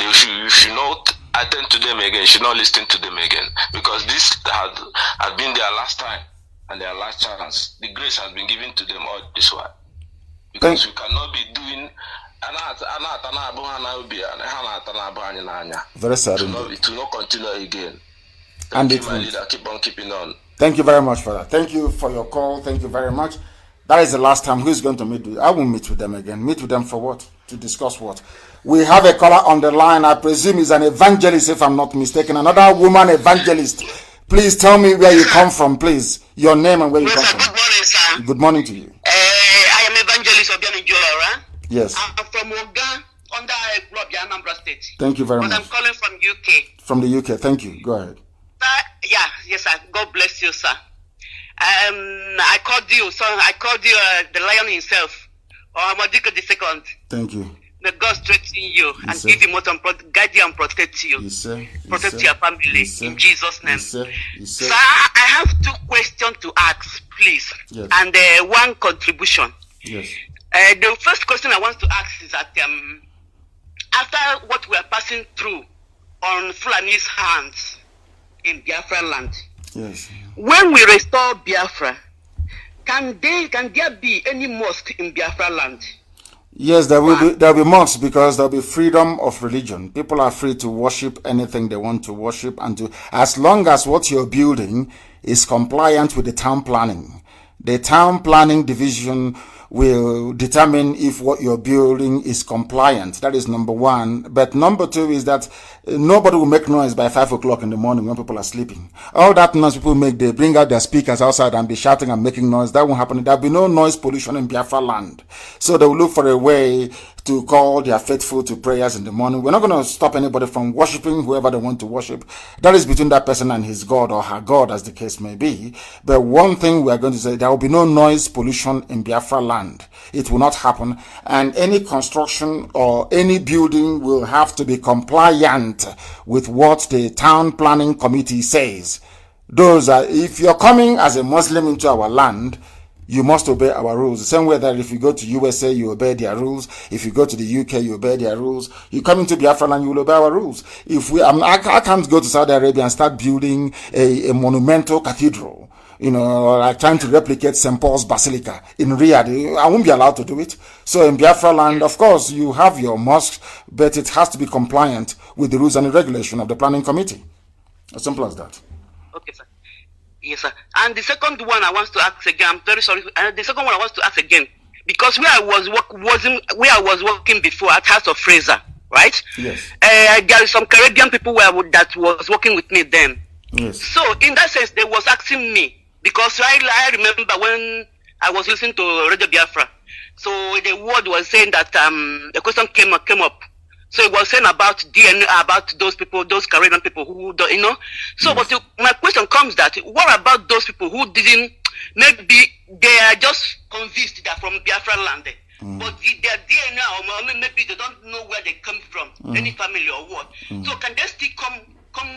You should not attend to them again, should not listen to them again, because this had been their last time and their last chance. The grace has been given to them all this while. Because we cannot be doing very sad to not continue again. And my leader, keep on keeping on. Thank you very much for that. Thank you for your call. Thank you very much. That is the last time. Who's going to meet with? I will meet with them again. Meet with them for what? To discuss what? We have a caller on the line. I presume is an evangelist, if I'm not mistaken. Another woman evangelist. Please tell me where you come from, please. Your name and where you come from. Good morning, sir. Good morning to you. I am evangelist Obiani Jola. Yes. I'm from Oga, under Club Anambra State. Thank you very much. But I'm calling from UK. From the UK. Thank you. Go ahead. Yes, sir. God bless you, sir. I called you, so I called you the lion himself, or Amadika the second. Thank you. May God strengthen you and give you more guide you and protect you. Protect your family in Jesus' name. Sir, I have 2 questions to ask, please. Yes. And one contribution. Yes. The first question I want to ask is that after what we are passing through on Fulani's hands in Biafra land, yes, when we restore Biafra, can there be any mosque in Biafra land? Yes, there will be mosques, because there will be freedom of religion. People are free to worship anything they want to worship, and as long as what you're building is compliant with the town planning. The town planning division will determine if what you're building is compliant. That is number 1. But number 2 is that nobody will make noise by 5 o'clock in the morning when people are sleeping. All that noise people make, they bring out their speakers outside and be shouting and making noise. That won't happen. There'll be no noise pollution in Biafra land. So they will look for a way to call their faithful to prayers in the morning. We're not going to stop anybody from worshiping whoever they want to worship. That is between that person and his God or her God, as the case may be. But one thing we are going to say, there will be no noise pollution in Biafra land. It will not happen. And any construction or any building will have to be compliant with what the town planning committee says. Those are, if you're coming as a Muslim into our land, you must obey our rules. The same way that if you go to USA, you obey their rules. If you go to the UK, you obey their rules. You come into Biafra land, you will obey our rules. If I can't go to Saudi Arabia and start building a monumental cathedral, or like trying to replicate St. Paul's Basilica in Riyadh. I won't be allowed to do it. So in Biafra land, of course, you have your mosque, but it has to be compliant with the rules and the regulation of the planning committee. As simple as that. Okay, sir. Yes, sir. And the second one I want to ask again, I'm very sorry. The second one I want to ask again, because where I was working before at House of Fraser, right? Yes. There is some Caribbean people that was working with me then. Yes. So in that sense, they was asking me, because I remember when I was listening to Radio Biafra, so the word was saying that the question came up. So it was saying about DNA, about those people, those Caribbean people who, So, yes. But my question comes that, what about those people who didn't, maybe they are just convinced they're from Biafra land, but their DNA, or maybe they don't know where they come from, any family or what. So can they still come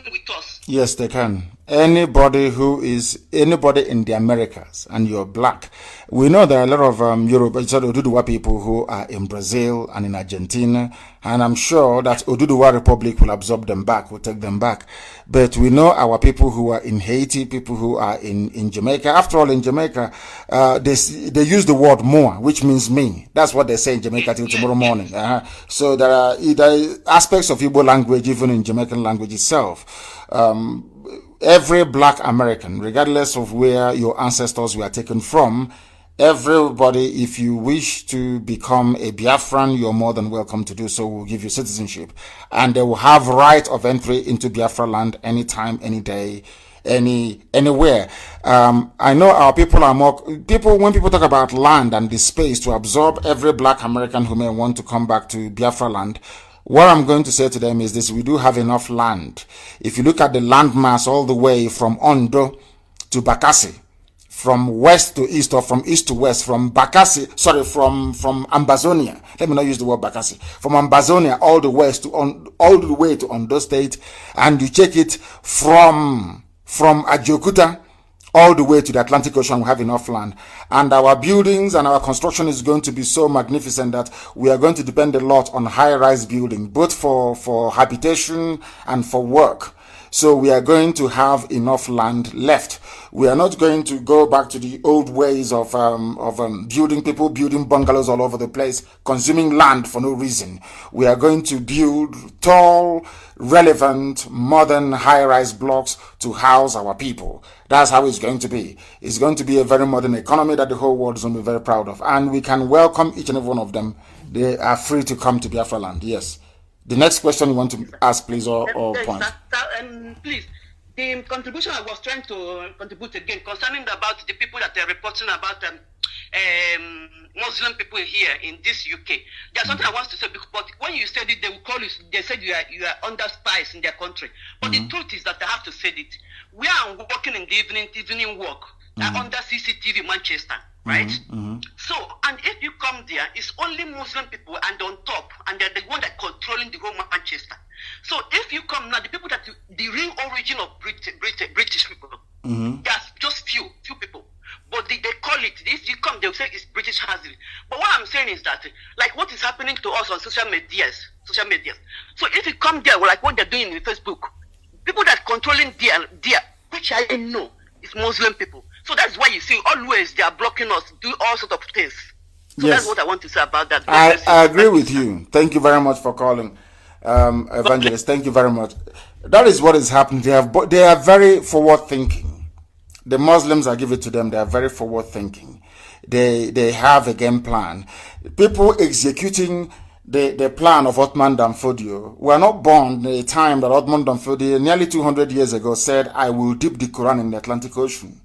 with us? Yes, they can. Anybody in the Americas and you're black. We know there are a lot of Oduduwa people who are in Brazil and in Argentina, and I'm sure that Oduduwa Republic will absorb them back, will take them back. But we know our people who are in Haiti, people who are in Jamaica. After all, in Jamaica, they use the word Moa, which means me. That's what they say in Jamaica till tomorrow morning. So there are aspects of Igbo language, even in Jamaican language itself. Every black American, regardless of where your ancestors were taken from, everybody, if you wish to become a Biafran, you're more than welcome to do so. We'll give you citizenship. And they will have right of entry into Biafra land anytime, any day, anywhere. I know our people are when people talk about land and the space to absorb every black American who may want to come back to Biafra land, what I'm going to say to them is this: we do have enough land. If you look at the landmass all the way from Ondo to Bakassi, from west to east or from east to west, from Ambazonia. Let me not use the word Bakassi. From Ambazonia all the way to Ondo State, and you check it from Ajokuta all the way to the Atlantic Ocean, we have enough land. And our buildings and our construction is going to be so magnificent that we are going to depend a lot on high-rise building, both for habitation and for work. So we are going to have enough land left. We are not going to go back to the old ways of building bungalows all over the place, consuming land for no reason. We are going to build tall, relevant, modern, high-rise blocks to house our people. That's how it's going to be. It's going to be a very modern economy that the whole world is going to be very proud of. And we can welcome each and every one of them. They are free to come to Biafra land. Yes. The next question you want to ask, please, or point? Please, the contribution I was trying to contribute again concerning about the people that are reporting about Muslim people here in this UK. There's something I want to say, but when you said it, they will call you. They said you are under spies in their country. But the truth is that I have to say it. We are working in the evening work under CCTV Manchester. Right? So, and if you come there, it's only Muslim people and on top, and they're the one that controlling the whole Manchester. So if you come now, the people the real origin of British people, there's just few people. But they call it, if you come, they'll say it's British Hazard. But what I'm saying is that, like what is happening to us on social media. So if you come there, like what they're doing in Facebook, people that controlling there, which I know, is Muslim people. So that's why you see always they are blocking us, do all sorts of things. So yes. That's what I want to say about that. I agree with you. Thank you very much for calling, Evangelist. Thank you very much. That is what is happening. They are very forward thinking. The Muslims, I give it to them, they are very forward thinking. They have a game plan. People executing the plan of Othman Danfodio were not born in a time that Othman Danfodio, nearly 200 years ago, said, "I will dip the Quran in the Atlantic Ocean."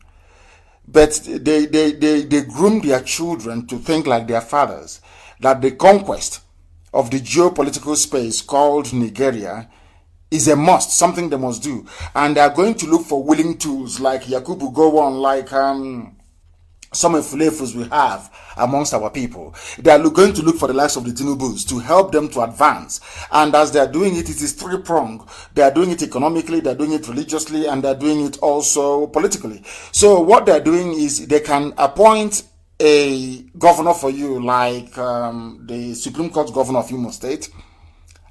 But they groom their children to think like their fathers, that the conquest of the geopolitical space called Nigeria is a must, something they must do. And they are going to look for willing tools like Yakubu Gowon, like some influencers we have amongst our people. They are going to look for the likes of the Tinubus to help them to advance. And as they are doing it, it is three-pronged. They are doing it economically, they are doing it religiously, and they are doing it also politically. So what they are doing is they can appoint a governor for you, like the Supreme Court governor of Imo State,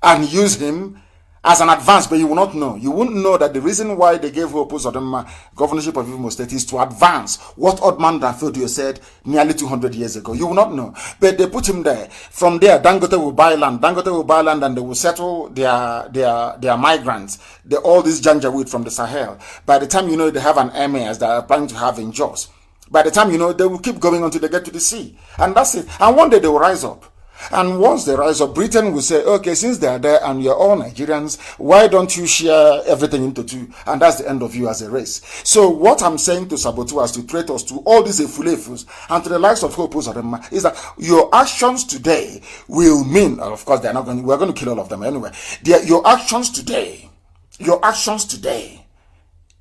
and use him as an advance, but you will not know. You won't know that the reason why they gave Hope Uzodinma governorship of Imo State is to advance what Odman Danfodio said nearly 200 years ago. You will not know. But they put him there. From there, Dangote will buy land. Dangote will buy land and they will settle their migrants, all this Janjaweed from the Sahel. By the time you know they have an emirs that are planning to have in Jos. By the time you know, they will keep going until they get to the sea. And that's it. And one day they will rise up. And once they rise up, Britain will say, okay, since they are there and you're all Nigerians, why don't you share everything into two? And that's the end of you as a race. So what I'm saying to saboteurs, to traitors, to all these efulefus, and to the likes of Hope Uzodinma, is that your actions today will mean, of course, we're going to kill all of them anyway. Your actions today,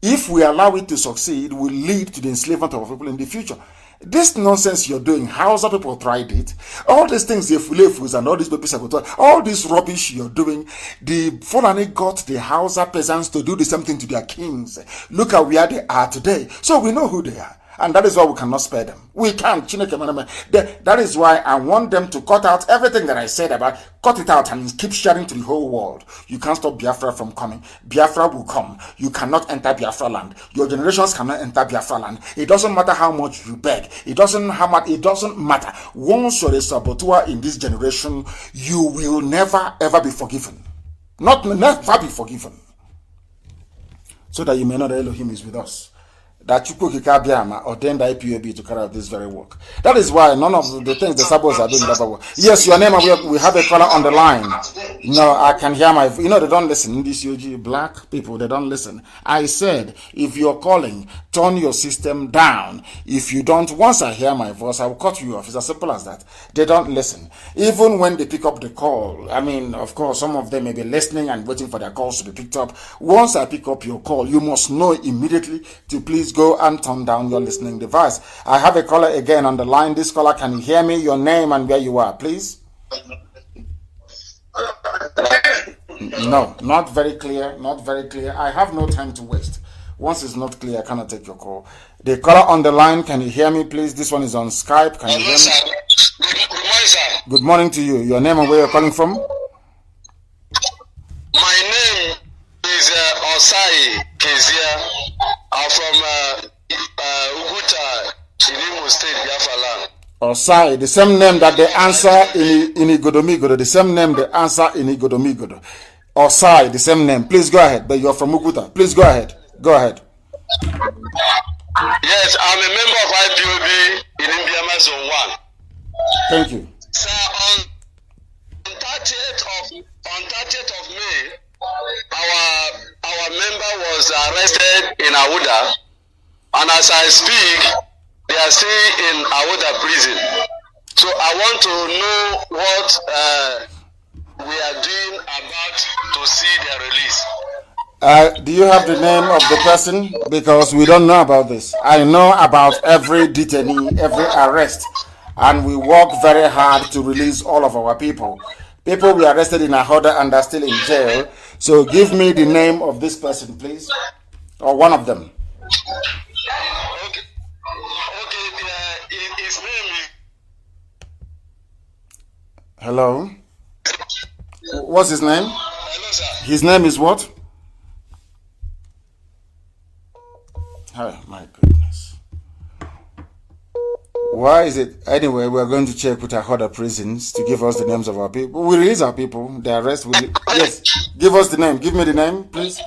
if we allow it to succeed, will lead to the enslavement of people in the future. This nonsense you're doing, Hausa people tried it. All these things, the Fulefus and all these baby saboteurs, all this rubbish you're doing, the Fulani got the Hausa peasants to do the same thing to their kings. Look at where they are today. So we know who they are. And that is why we cannot spare them. We can't. That is why I want them to cut out everything that I said about, cut it out and keep sharing to the whole world. You can't stop Biafra from coming. Biafra will come. You cannot enter Biafra land. Your generations cannot enter Biafra land. It doesn't matter how much you beg. It doesn't matter. Once you're a saboteur in this generation, you will never ever be forgiven. Never be forgiven. So that you may know that Elohim is with us. That Chukwu Kikabiama ordained IPOB to carry out this very work. That is why none of the things the Sabos are doing that work. Yes, your name, we have a caller on the line. No, I can hear they don't listen. In this UG, black people, they don't listen. I said, if you're calling, turn your system down. If you don't, once I hear my voice, I will cut you off. It's as simple as that. They don't listen. Even when they pick up the call, of course, some of them may be listening and waiting for their calls to be picked up. Once I pick up your call, you must know immediately to please go and turn down your listening device. I have a caller again on the line. This caller, can you hear me? Your name and where you are, please. No, not very clear. Not very clear. I have no time to waste. Once it's not clear, I cannot take your call. The caller on the line, can you hear me, please? This one is on Skype. Can you hear me? Good morning, sir. Good morning to you. Your name and where you're calling from? My name is Osai Kezia. I'm from Uguta, Imo State, Biafra land. Osai, the same name that they answer in Igodomigodo, the same name they answer in Igodomigodo. Osai, the same name. Please go ahead, but you're from Uguta. Please go ahead. Go ahead. Yes, I'm a member of IPOB in Imbiama Zone 1. Thank you. Sir, on 30th of May, our member was arrested in Awuda, and as I speak, they are still in Awuda prison. So I want to know what we are doing about to see their release. Do you have the name of the person? Because we don't know about this. I know about every detainee, every arrest, and we work very hard to release all of our people. People we arrested in Ahoda and are still in jail. So give me the name of this person, please, or one of them. Okay. His name is. Hello. What's his name? Hello, sir. His name is what? Oh my goodness. Why is it? Anyway, we're going to check with our other prisons to give us the names of our people. We release our people. The arrest will. Yes. Give us the name. Give me the name, please.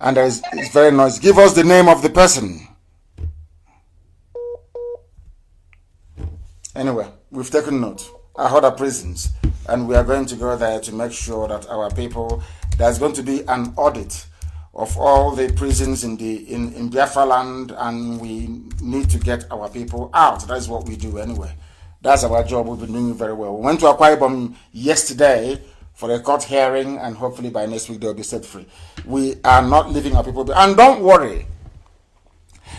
And it's very noisy. Give us the name of the person. Anyway, we've taken note. Our other prisons. And we are going to go there to make sure that our people, there's going to be an audit of all the prisons in Biafra land, and we need to get our people out. That is what we do anyway. That's our job. We've been doing it very well. We went to Akwa Ibom yesterday for a court hearing, and hopefully by next week they'll be set free. We are not leaving our people. And don't worry,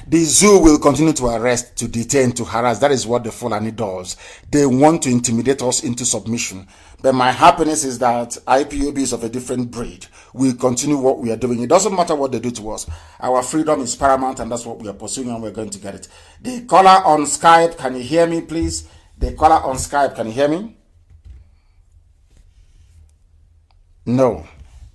the zoo will continue to arrest, to detain, to harass. That is what the Fulani does. They want to intimidate us into submission. But my happiness is that IPOB is of a different breed. We continue what we are doing. It doesn't matter what they do to us. Our freedom is paramount, and that's what we are pursuing, and we're going to get it. The caller on Skype, can you hear me, please? The caller on Skype, can you hear me? No.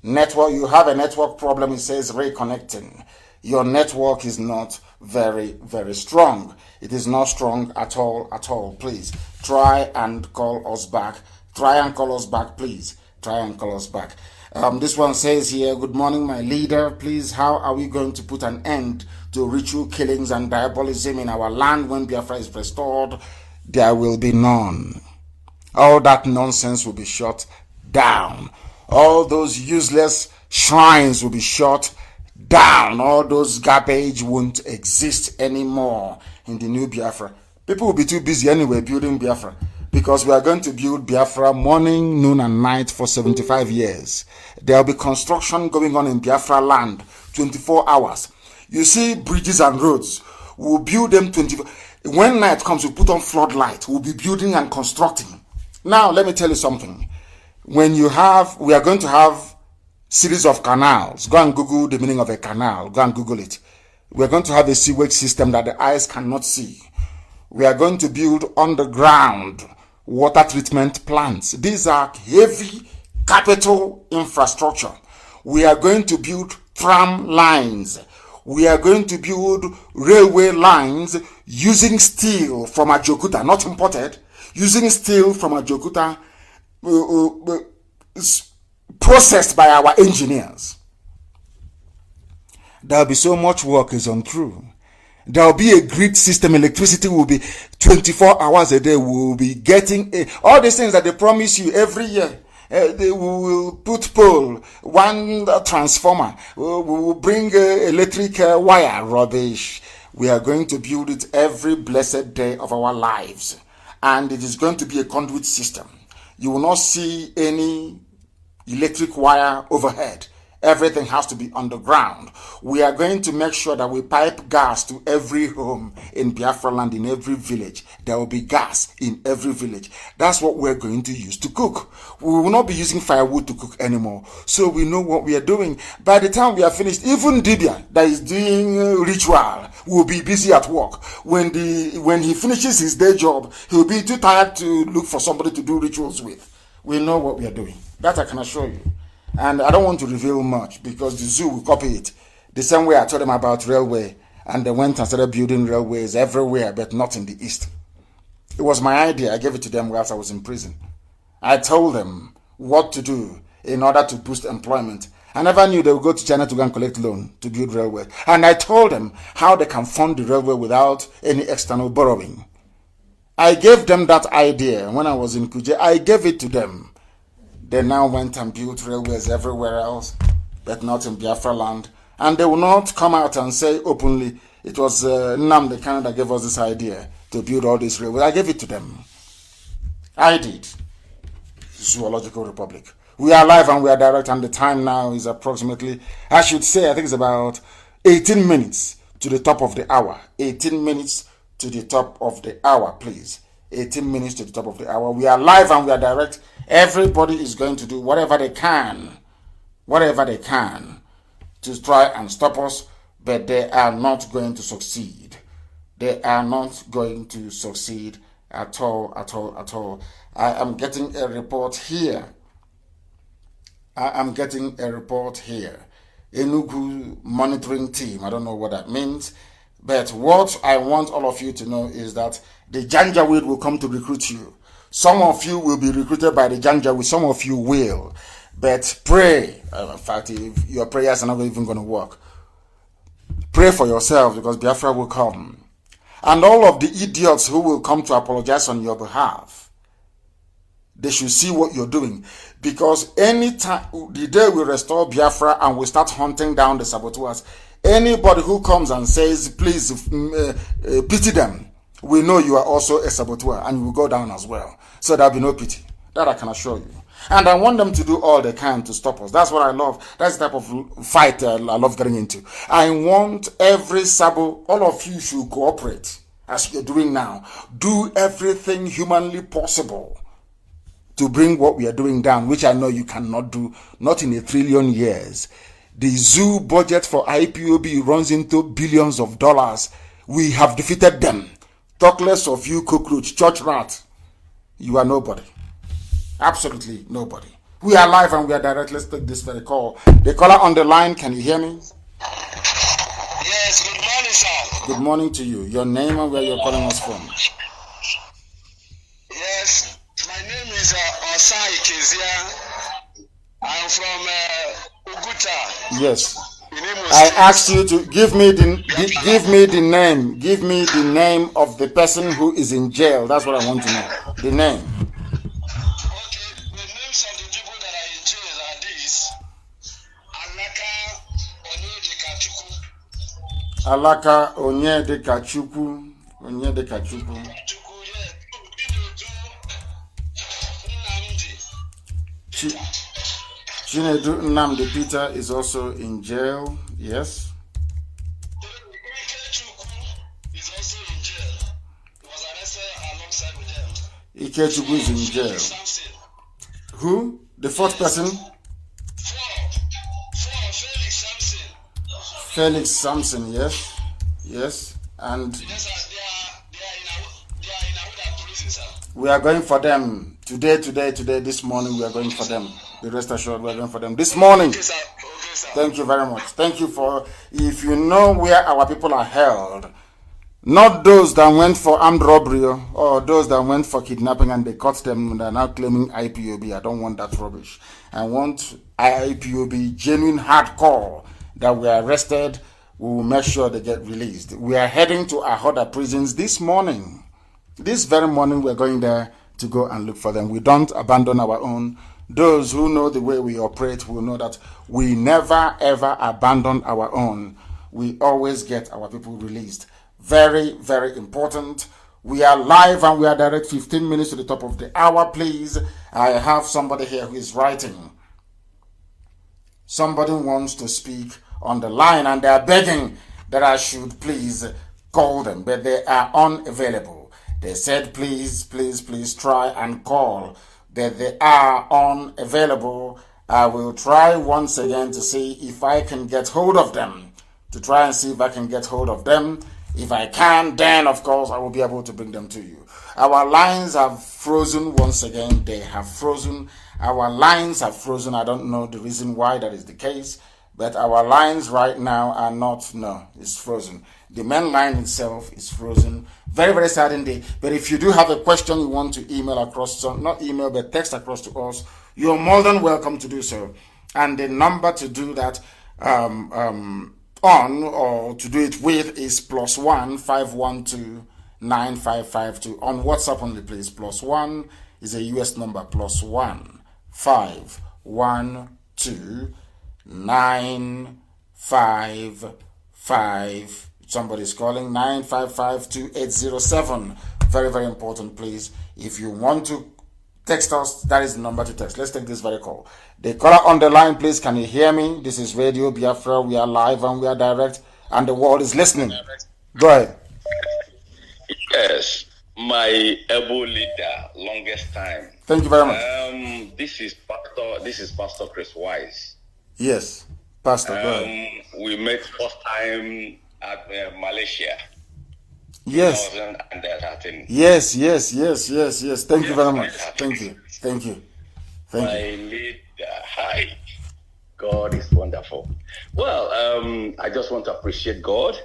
Network, you have a network problem. It says reconnecting. Your network is not very, very strong. It is not strong at all. Please try and call us back. Try and call us back, please. Try and call us back. This one says here, good morning, my leader. Please, how are we going to put an end to ritual killings and diabolism in our land when Biafra is restored? There will be none. All that nonsense will be shut down. All those useless shrines will be shut down. All those garbage won't exist anymore in the new Biafra. People will be too busy anyway building Biafra, because we are going to build Biafra morning, noon, and night for 75 years. There will be construction going on in Biafra land 24 hours. You see bridges and roads. We'll build them 24. When night comes, we'll put on floodlight. We'll be building and constructing. Now, let me tell you something. We are going to have series of canals. Go and Google the meaning of a canal. Go and Google it. We're going to have a sewage system that the eyes cannot see. We are going to build underground water treatment plants. These are heavy capital infrastructure. We are going to build tram lines. We are going to build railway lines using steel from Ajokuta, not imported, using steel from Ajokuta, processed by our engineers. There will be so much work is untrue. There will be a grid system. Electricity will be 24 hours a day. We will be getting all these things that they promise you every year. They will put pole, one transformer. We will bring electric wire. Rubbish. We are going to build it every blessed day of our lives. And it is going to be a conduit system. You will not see any electric wire overhead. Everything has to be underground. We are going to make sure that we pipe gas to every home in Biafra land, in every village. There will be gas in every village. That's what we're going to use to cook. We will not be using firewood to cook anymore. So we know what we are doing. By the time we are finished, even Dibia that is doing ritual will be busy at work. When he finishes his day job, he'll be too tired to look for somebody to do rituals with. We know what we are doing. That I can assure you. And I don't want to reveal much because the zoo will copy it. The same way I told them about railway, and they went and started building railways everywhere, but not in the east. It was my idea. I gave it to them whilst I was in prison. I told them what to do in order to boost employment. I never knew they would go to China to go and collect loan to build railway. And I told them how they can fund the railway without any external borrowing. I gave them that idea when I was in Kuje. I gave it to them. They now went and built railways everywhere else, but not in Biafra land. And they will not come out and say openly, it was Nnamdi Kanu that gave us this idea to build all these railways. I gave it to them. I did. Zoological Republic. We are live and we are direct, and the time now is approximately, I think it's about 18 minutes to the top of the hour. 18 minutes to the top of the hour, please. 18 minutes to the top of the hour. We are live and we are direct. Everybody is going to do whatever they can to try and stop us, but they are not going to succeed. They are not going to succeed at all. I am getting a report here. Enugu monitoring team. I don't know what that means. But what I want all of you to know is that the Janjaweed will come to recruit you. Some of you will be recruited by the Janjaweed. Some of you will. But pray. In fact, if your prayers are not even going to work, pray for yourself, because Biafra will come. And all of the idiots who will come to apologize on your behalf, they should see what you're doing. Because anytime, the day we restore Biafra and we start hunting down the saboteurs, anybody who comes and says, please pity them, we know you are also a saboteur and you will go down as well. So there'll be no pity. That I can assure you. And I want them to do all they can to stop us. That's what I love. That's the type of fight I love getting into. I want every sabo, all of you should cooperate as you're doing now. Do everything humanly possible to bring what we are doing down, which I know you cannot do, not in 1 trillion years. The zoo budget for IPOB runs into billions of dollars. We have defeated them. Talk less of you, cockroach, church rat. You are nobody. Absolutely nobody. We are live and we are direct. Let's take this very call. The caller on the line, can you hear me? Yes, good morning, sir. Good morning to you. Your name and where you're calling us from? Yes, my name is Osai Kezia. I'm from Uguta. Yes. I asked you to give me the name of the person who is in jail. That's what I want to know. The name. Alaka Onyedekachukwu. Chinedu Nnamdi Peter is also in jail. Yes. Is also in jail. He was arrested alongside with them. Ikechukwu is in jail. Who? The fourth person? Felix Samson, yes. Yes. And we are going for them. Today, this morning, we are going for them. The rest assured, we are going for them. This morning. Okay, sir. Thank you very much. Thank you for, if you know where our people are held, not those that went for armed robbery or those that went for kidnapping and they caught them and are now claiming IPOB. I don't want that rubbish. I want IPOB genuine hardcore that we are arrested. We will make sure they get released. We are heading to Ahoda prisons this morning. This very morning, we're going there to go and look for them. We don't abandon our own. Those who know the way we operate will know that we never ever abandon our own. We always get our people released. Very, very important. We are live and we are direct 15 minutes to the top of the hour, please. I have somebody here who is writing. Somebody wants to speak on the line and they are begging that I should please call them, but they are unavailable. They said, please try and call. That they are unavailable. I will try once again to see if I can get hold of them. If I can, then of course I will be able to bring them to you. Our lines have frozen once again. They have frozen. Our lines have frozen. I don't know the reason why that is the case, but our lines right now are not. No, it's frozen. The main line itself is frozen. Very, very sad indeed. But if you do have a question you want to email across, not email, but text across to us, you're more than welcome to do so. And the number to do that on or to do it with is +1 512 9552. On WhatsApp only, please. +1 is a US number. +1 512 955. Somebody's calling 955-2807. Very, very important, please. If you want to text us, that is the number to text. Let's take this very call. The caller on the line, please. Can you hear me? This is Radio Biafra. We are live and we are direct, and the world is listening. Go ahead. Yes, my able leader, longest time. Thank you very much. This is Pastor Chris Wise. Yes, Pastor. Go ahead. We met first time at Malaysia. Yes. Yes. Thank you very much. Thank you. My leader, hi. God is wonderful. Well, I just want to appreciate God.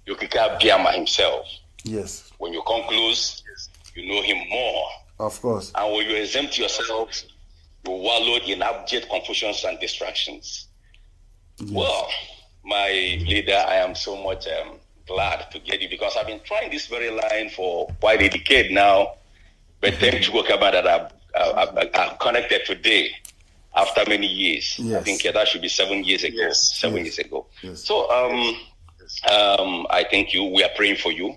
Yokika Biama himself. Yes. When you come close, you know him more. Of course. And when you exempt yourself, you wallow in abject confusions and distractions. Yes. Well, my leader, I am so much glad to get you because I've been trying this very line for quite a decade now. But thanks to Gokaba that I've connected today after many years. Yes. I think that should be 7 years ago. Yes. 7 years ago. Yes. So I thank you. We are praying for you.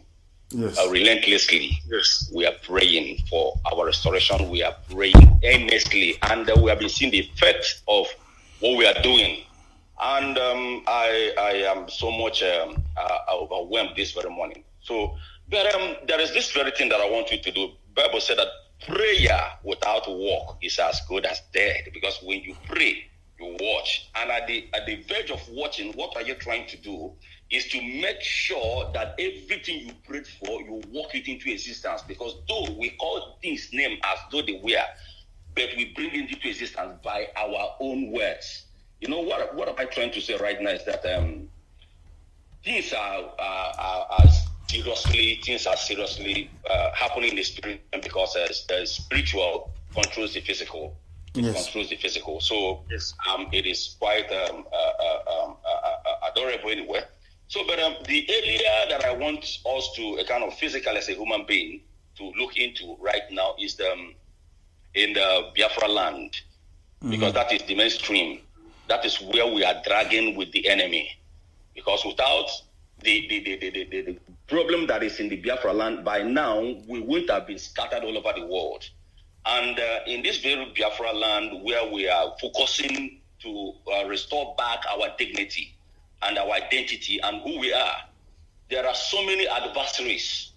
relentlessly. Yes. We are praying for our restoration. We are praying earnestly, and we have been seeing the effect of what we are doing. And I am so much overwhelmed this very morning. So, but there is this very thing that I want you to do. Bible said that prayer without work is as good as dead, because when you pray, you watch, and at the verge of watching, what are you trying to do is to make sure that everything you prayed for, you walk it into existence. Because though we call things name as though they were, but we bring it into existence by our own words. You know what am I trying to say right now is that things are seriously happening in the spirit, because the spiritual controls the physical. It controls the physical. So it is quite adorable anyway. So, but the area that I want us to kind of physical as a human being to look into right now is in the Biafra land, because that is the mainstream. That is where we are dragging with the enemy. Because without the problem that is in the Biafra land, by now we wouldn't have been scattered all over the world. And in this very Biafra land, where we are focusing to restore back our dignity and our identity and who we are, there are so many adversaries.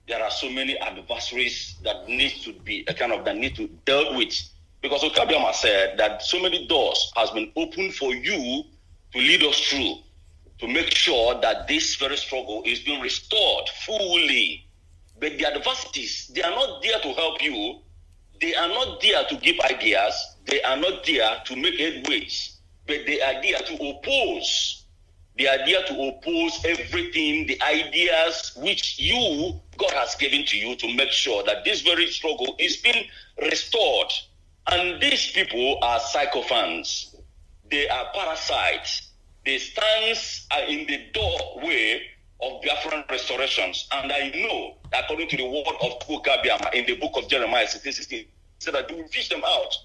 There are so many adversaries that need to be that need to dealt with. Because Okabiama said that so many doors has been opened for you to lead us through, to make sure that this very struggle is being restored fully. But the adversities, they are not there to help you. They are not there to give ideas. They are not there to make headways. But they are there to oppose. They are there to oppose everything, the ideas which you, God has given to you, to make sure that this very struggle is being restored. And these people are sycophants. They are parasites. They stand in the doorway of Biafran restorations. And I know, according to the word of Okabiama in the book of Jeremiah 16:16, said that you will fish them out,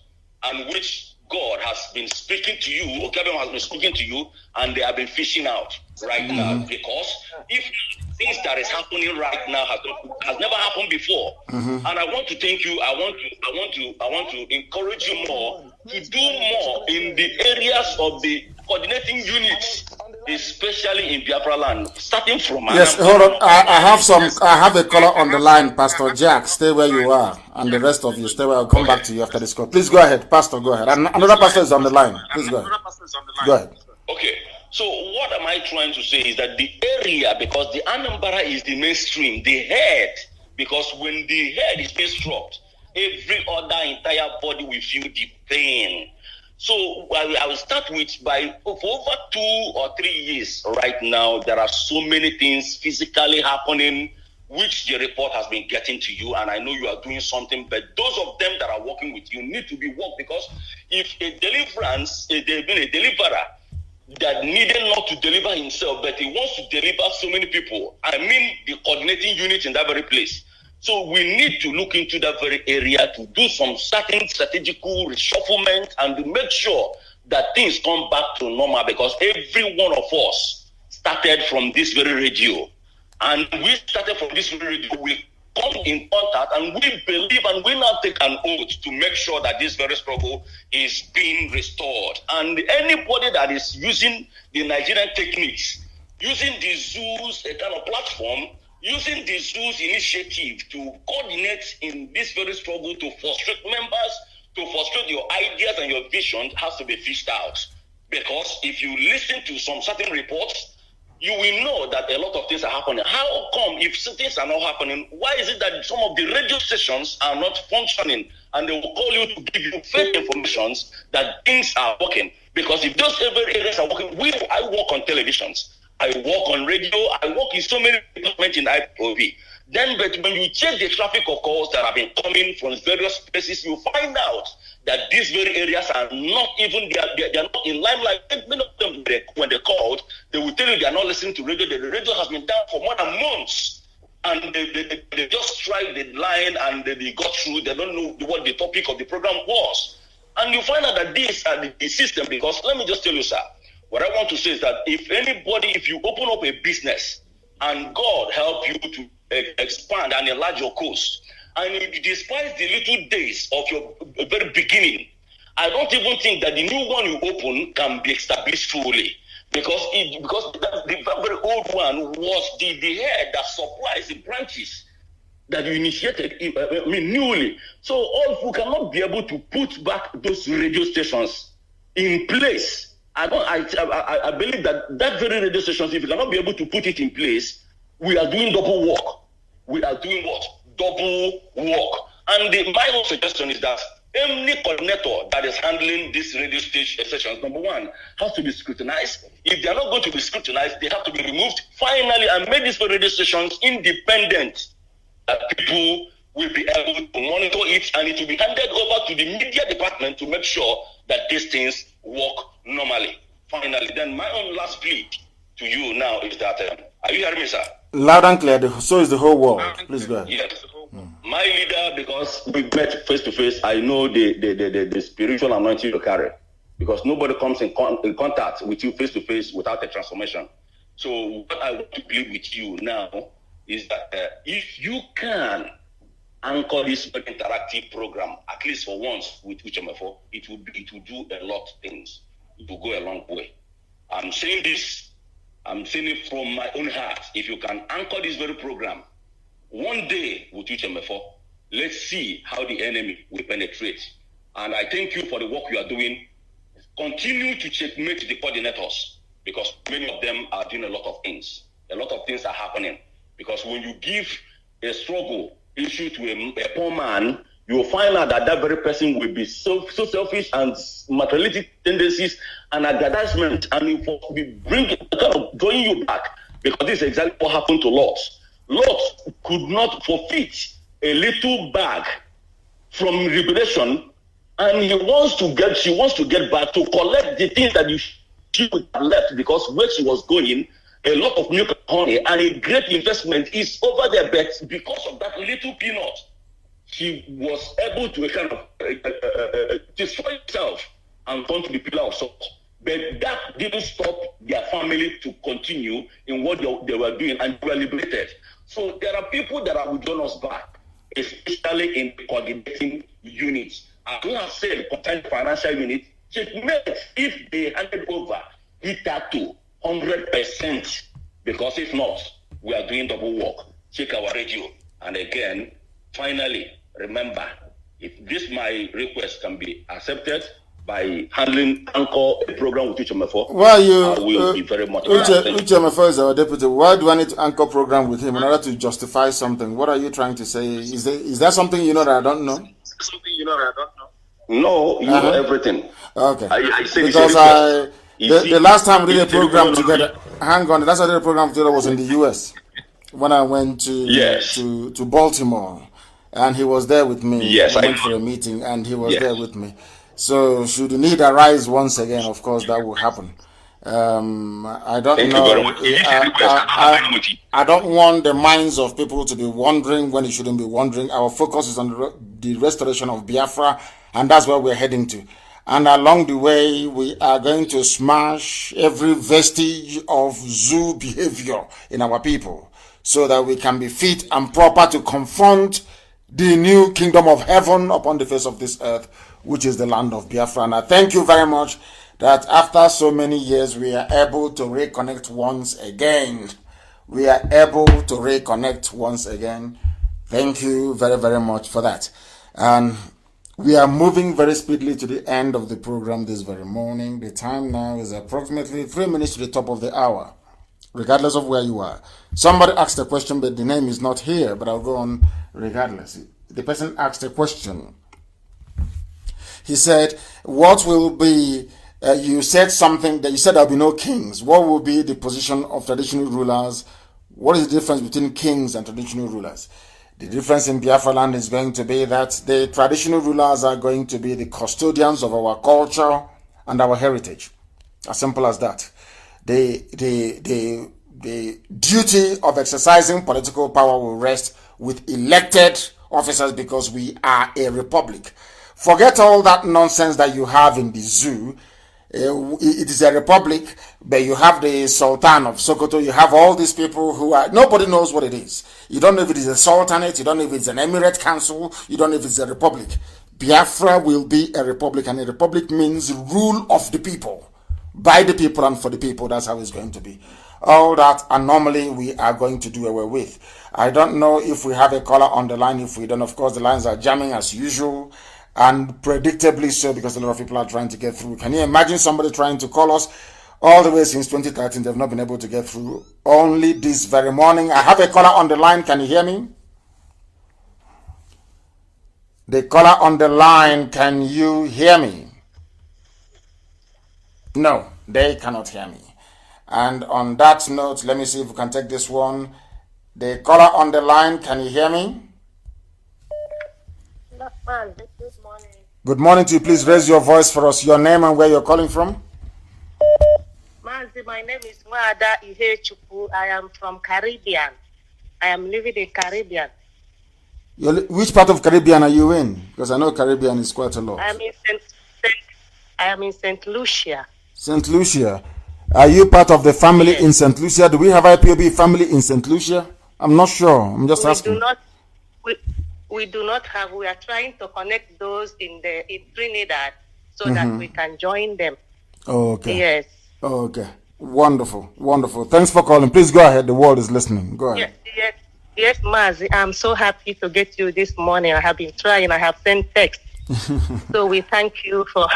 and which God has been speaking to you, Okabiama has been speaking to you, and they have been fishing out right now. Because if things that is happening right now has never happened before, and I want to thank you. I want to encourage you more to do more in the areas of the coordinating units, especially in Biafra land, starting from. Yes, hold on. I have a caller on the line, Pastor Jack. Stay where you are, and the rest of you stay where. I'll come back to you after this call. Please go ahead, Pastor. Go ahead. And another pastor is on the line. Please go ahead. Go ahead. Okay. So what am I trying to say is that the area, because the Anambra is the mainstream, the head, because when the head is being struck, every other entire body will feel the pain. So I will start with, for over 2 or 3 years right now, there are so many things physically happening, which the report has been getting to you, and I know you are doing something, but those of them that are working with you need to be worked, because if a deliverer that needed not to deliver himself, but he wants to deliver so many people, I mean the coordinating unit in that very place. So we need to look into that very area to do some certain strategical reshufflement and to make sure that things come back to normal, because every one of us started from this very radio. And we started from this very radio. We come in contact and we believe, and we now take an oath to make sure that this very struggle is being restored. And anybody that is using the Nigerian techniques, using the zoos, a kind of platform, using the zoos initiative to coordinate in this very struggle to frustrate members, to frustrate your ideas and your vision, has to be fished out. Because if you listen to some certain reports, you will know that a lot of things are happening. How come, if things are not happening, why is it that some of the radio stations are not functioning, and they will call you to give you fake information that things are working? Because if those areas are working, I work on televisions, I work on radio, I work in so many departments in IPOB. Then, but when you check the traffic of calls that have been coming from various places, you find out that these very areas are not even, they are not in limelight. Many of them, when they called, they will tell you they are not listening to radio. The radio has been down for more than months. And they just tried the line and they got through. They don't know what the topic of the program was. And you find out that these are the system, because let me just tell you, sir, what I want to say is that if you open up a business and God help you to expand and enlarge your coast. And despite the little days of your very beginning, I don't even think that the new one you open can be established fully. Because the very old one was the head that supplies the branches that you initiated newly. So all you cannot be able to put back those radio stations in place. I believe that very radio stations, if you cannot be able to put it in place, we are doing double work. We are doing what? Double work. And my own suggestion is that any coordinator that is handling these radio stations, number one, has to be scrutinized. If they are not going to be scrutinized, they have to be removed finally and make these radio stations independent. That people will be able to monitor it, and it will be handed over to the media department to make sure that these things work normally. Finally, then my own last plea to you now is that, are you hearing me, sir? Loud and clear, so is the whole world. Please go ahead. Yes. My leader, because we met face to face, I know the spiritual anointing you carry. Because nobody comes in contact with you face to face without a transformation. So what I want to plead with you now is that if you can anchor this interactive program, at least for once with HMFO, it will do a lot of things. It will go a long way. I'm saying this, I'm saying it from my own heart. If you can anchor this very program, one day with HMFO, let's see how the enemy will penetrate. And I thank you for the work you are doing. Continue to checkmate the coordinators, because many of them are doing a lot of things. A lot of things are happening. Because when you give a struggle issue to a poor man, you will find out that very person will be so selfish and materialistic tendencies and aggrandizement, and it will be drawing you back. Because this is exactly what happened to Lot. Lot could not forfeit a little bag from Revelation, and she wants to get back to collect the things that she would have left, because where she was going, a lot of milk and honey and a great investment is over there, but because of that little peanut, she was able to kind of destroy herself and turn to the pillar of salt. But that didn't stop their family to continue in what they were doing, and they were liberated. So there are people that are withdrawing us back, especially in the coordinating units. As we have said, concerning financial unit, checkmate if they handed over it to 100%, because if not, we are doing double work. Check our radio. And again, finally, remember, if this my request can be accepted by handling anchor a program with HMFO, why you I will be very much HMFO is our deputy. Why do I need to anchor program with him in order to justify something? What are you trying to say? Is there something you know that I don't know? No, you know everything. Okay. I say because the last time we did a program together, hang on, the last time I did a program together was in the US when I went to Baltimore, and he was there with me. Yes, I went for a meeting, and he was there with me. So should the need arise once again, of course that will happen. I don't know. I don't want the minds of people to be wondering when it shouldn't be wondering. Our focus is on the restoration of Biafra, and that's where we're heading to. And along the way, we are going to smash every vestige of zoo behavior in our people, so that we can be fit and proper to confront the new kingdom of heaven upon the face of this earth, which is the land of Biafra. And I thank you very much that after so many years, we are able to reconnect once again. We are able to reconnect once again. Thank you very, very much for that. And we are moving very speedily to the end of the program this very morning. The time now is approximately 3 minutes to the top of the hour, regardless of where you are. Somebody asked a question, but the name is not here, but I'll go on regardless. The person asked a question. He said, what will be, you said something that you said there'll be no kings. What will be the position of traditional rulers? What is the difference between kings and traditional rulers? The difference in Biafra land is going to be that the traditional rulers are going to be the custodians of our culture and our heritage. As simple as that. The duty of exercising political power will rest with elected officers, because we are a republic. Forget all that nonsense that you have in the zoo. It is a republic, but you have the Sultan of Sokoto. You have all these people who are, nobody knows what it is. You don't know if it is a sultanate. You don't know if it's an emirate council. You don't know if it's a republic. Biafra will be a republic, and a republic means rule of the people, by the people and for the people. That's how it's going to be. All that anomaly we are going to do away with. I don't know if we have a caller on the line. If we don't, of course, the lines are jamming as usual, and predictably so, because a lot of people are trying to get through. Can you imagine somebody trying to call us all the way since 2013? They've not been able to get through. Only this very morning. I have a caller on the line. Can you hear me? The caller on the line, can you hear me? No, they cannot hear me. And on that note, let me see if we can take this one. The caller on the line, can you hear me? Good morning. Good morning to you. Please raise your voice for us. Your name and where you're calling from? Mazi, my name is Wada Ihechuku. I am from Caribbean. I am living in Caribbean. Which part of Caribbean are you in? Because I know Caribbean is quite a lot. I am in St. Lucia. St. Lucia. Are you part of the family in St. Lucia? Do we have IPOB family in St. Lucia? I'm not sure. I'm just asking. We do not have. We are trying to connect those in Trinidad so that we can join them. Okay. Yes. Okay. Wonderful. Wonderful. Thanks for calling. Please go ahead. The world is listening. Go ahead. Yes, Mazi. I'm so happy to get you this morning. I have been trying. I have sent text. So we thank you for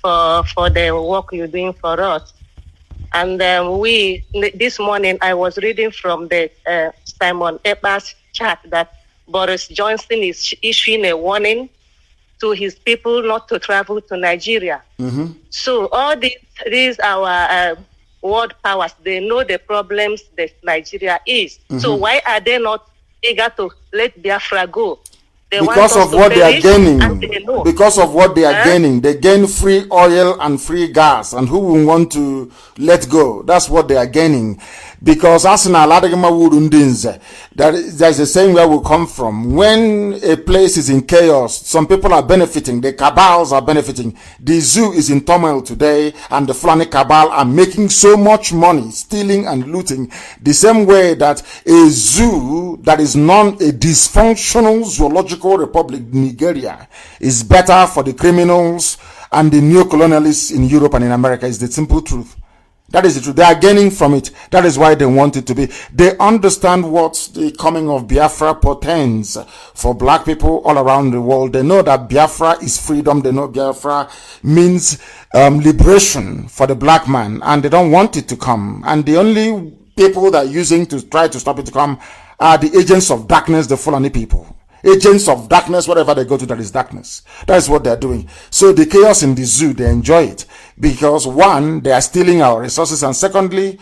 the work you're doing for us. And this morning I was reading from the Simon Eber's chat that Boris Johnson is issuing a warning to his people not to travel to Nigeria. So all these our world powers, they know the problems that Nigeria is. So why are they not eager to let Biafra go? Because of what they are gaining. Because of what they are gaining. They gain free oil and free gas. And who will want to let go? That's what they are gaining. Because there's a saying where we come from. When a place is in chaos, some people are benefiting. The cabals are benefiting. The zoo is in turmoil today, and the Fulani cabal are making so much money, stealing and looting. The same way that a zoo that is a dysfunctional zoological republic, Nigeria, is better for the criminals and the neo-colonialists in Europe and in America, is the simple truth. That is the truth. They are gaining from it. That is why they want it to be. They understand what the coming of Biafra portends for black people all around the world. They know that Biafra is freedom. They know Biafra means liberation for the black man, and they don't want it to come. And the only people that are using to try to stop it to come are the agents of darkness, the Fulani people. Agents of darkness, wherever they go to, that is darkness. That is what they're doing. So the chaos in the zoo, they enjoy it. Because one, they are stealing our resources. And secondly,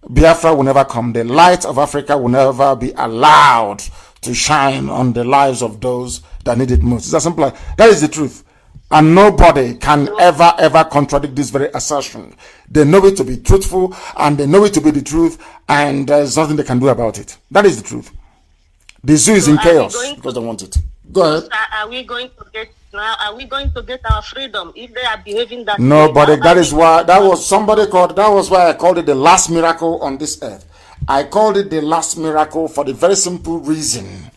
Biafra will never come. The light of Africa will never be allowed to shine on the lives of those that need it most. It's as simple as that is the truth. And nobody can ever contradict this very assertion. They know it to be truthful, and they know it to be the truth, and there's nothing they can do about it. That is the truth. The zoo is in chaos because they want it. Go ahead. Are we going to get our freedom if they are behaving that way? Nobody. That is why that was why I called it the last miracle on this earth. I called it the last miracle for the very simple reason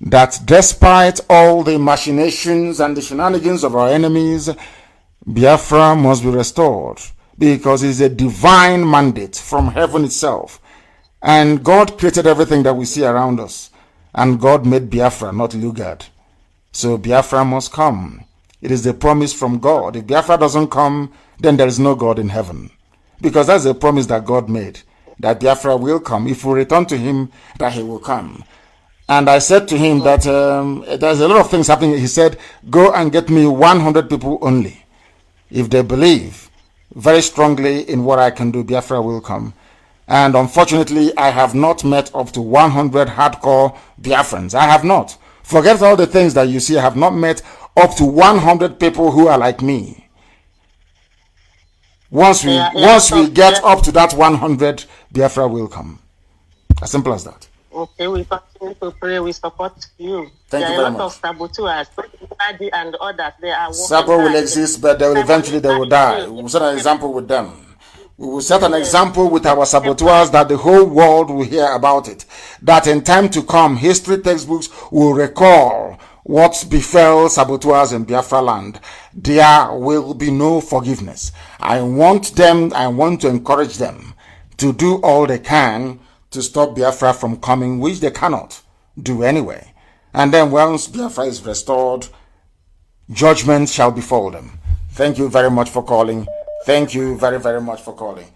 that despite all the machinations and the shenanigans of our enemies, Biafra must be restored because it's a divine mandate from heaven itself. And God created everything that we see around us. And God made Biafra, not Lugard. So Biafra must come. It is the promise from God. If Biafra doesn't come, then there is no God in heaven. Because that's a promise that God made, that Biafra will come. If we return to him, that he will come. And I said to him that there's a lot of things happening. He said, go and get me 100 people only. If they believe very strongly in what I can do, Biafra will come. And unfortunately, I have not met up to 100 hardcore Biafrans. I have not. Forget all the things that you see. I have not met up to 100 people who are like me. Once we get up to that 100, Biafra will come. As simple as that. Okay, we continue to pray. We support you. Thank you very much. There are a lot of saboteurs. Nnamdi and others, they are working Sabo will hard. exist, but they will eventually they will die. We will set an example with them. We will set an example with our saboteurs that the whole world will hear about it. That in time to come, history textbooks will recall what befell saboteurs in Biafra land. There will be no forgiveness. I want to encourage them to do all they can to stop Biafra from coming, which they cannot do anyway. And then once Biafra is restored, judgment shall befall them. Thank you very much for calling. Thank you very, very much for calling.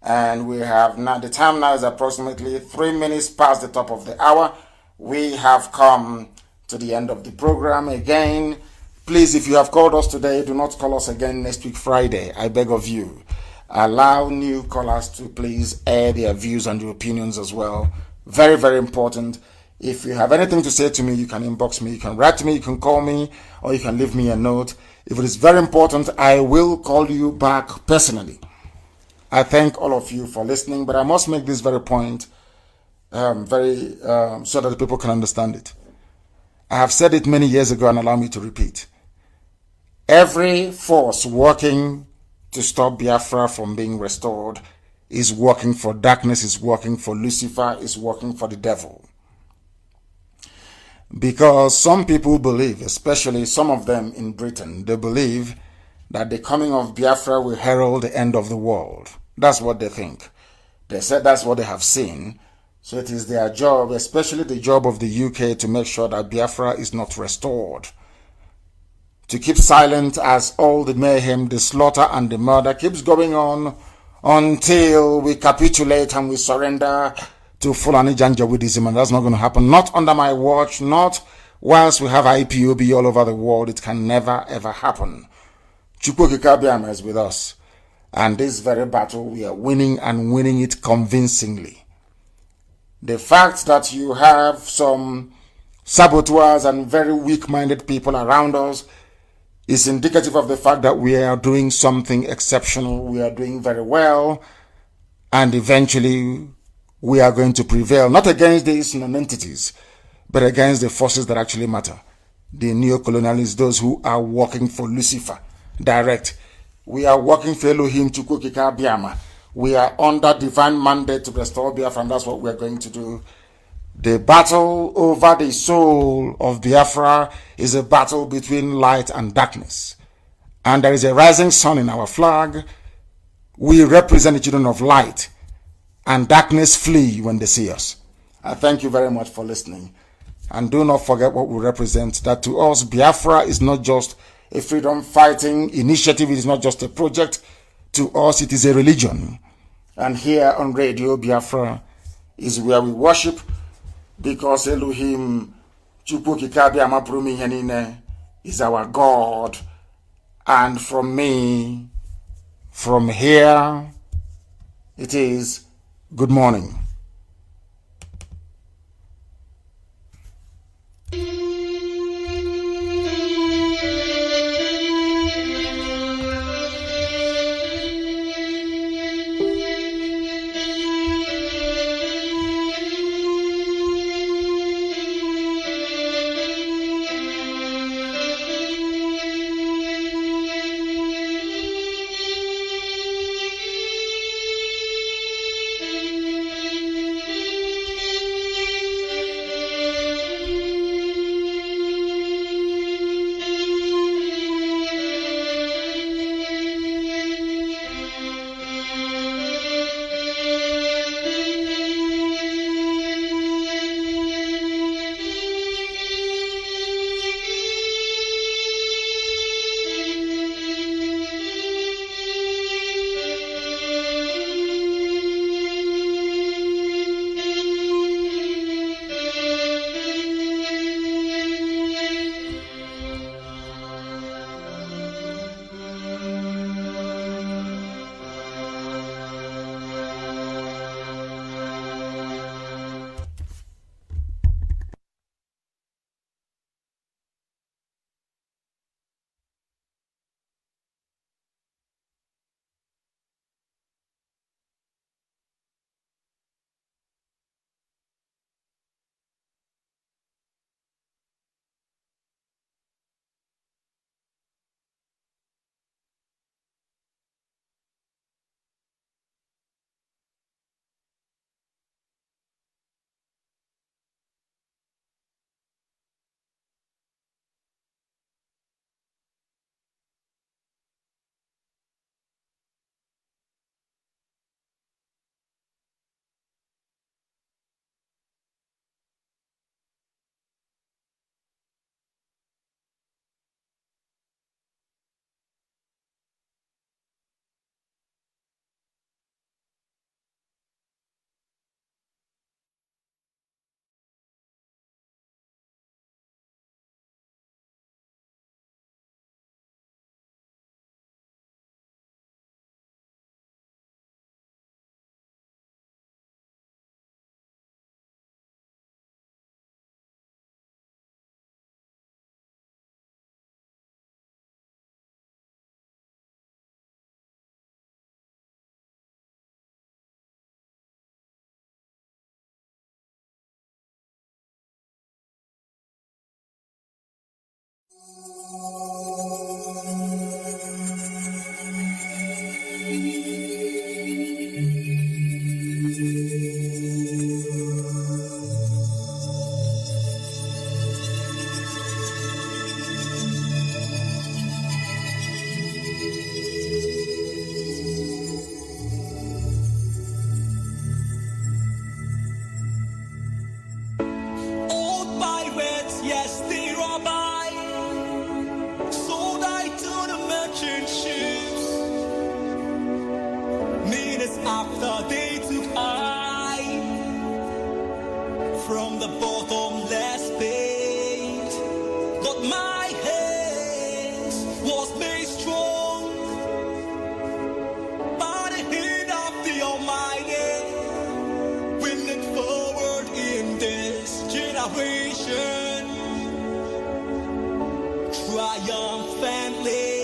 And we have now, the time now is approximately 3 minutes past the top of the hour. We have come to the end of the program again. Please, if you have called us today, do not call us again next week, Friday. I beg of you. Allow new callers to please air their views and their opinions as well. Very, very important. If you have anything to say to me, you can inbox me, you can write to me, you can call me, or you can leave me a note. If it is very important, I will call you back personally. I thank all of you for listening, but I must make this very point so that the people can understand it. I have said it many years ago and allow me to repeat. Every force working to stop Biafra from being restored is working for darkness, is working for Lucifer, is working for the devil. Because some people believe, especially some of them in Britain, they believe that the coming of Biafra will herald the end of the world. That's what they think. They said that's what they have seen. So it is their job, especially the job of the UK, to make sure that Biafra is not restored. To keep silent as all the mayhem, the slaughter and the murder keeps going on until we capitulate and we surrender to Fulani Janjaweedism, and that's not going to happen. Not under my watch, not whilst we have IPOB all over the world. It can never ever happen. Chukwukikabiama is with us. And this very battle, we are winning and winning it convincingly. The fact that you have some saboteurs and very weak-minded people around us is indicative of the fact that we are doing something exceptional. We are doing very well. And eventually, we are going to prevail, not against these non-entities, but against the forces that actually matter. The neo-colonialists, those who are working for Lucifer, direct. We are working for Elohim Chukwukika Biama. We are under divine mandate to restore Biafra, and that's what we are going to do. The battle over the soul of Biafra is a battle between light and darkness. And there is a rising sun in our flag. We represent the children of light, and darkness flee when they see us. I thank you very much for listening. And do not forget what we represent, that to us, Biafra is not just a freedom fighting initiative. It is not just a project. To us, it is a religion. And here on Radio Biafra is where we worship, because Elohim Chukwukikabiama Prumi Henine is our God. And from me, from here, it is good morning. Yes, they robbed I, sold I to the merchant ships. Minutes after they took I from the bottomless pit, but my hands was made strong by the hand of the Almighty. We look forward in this generation triumphantly.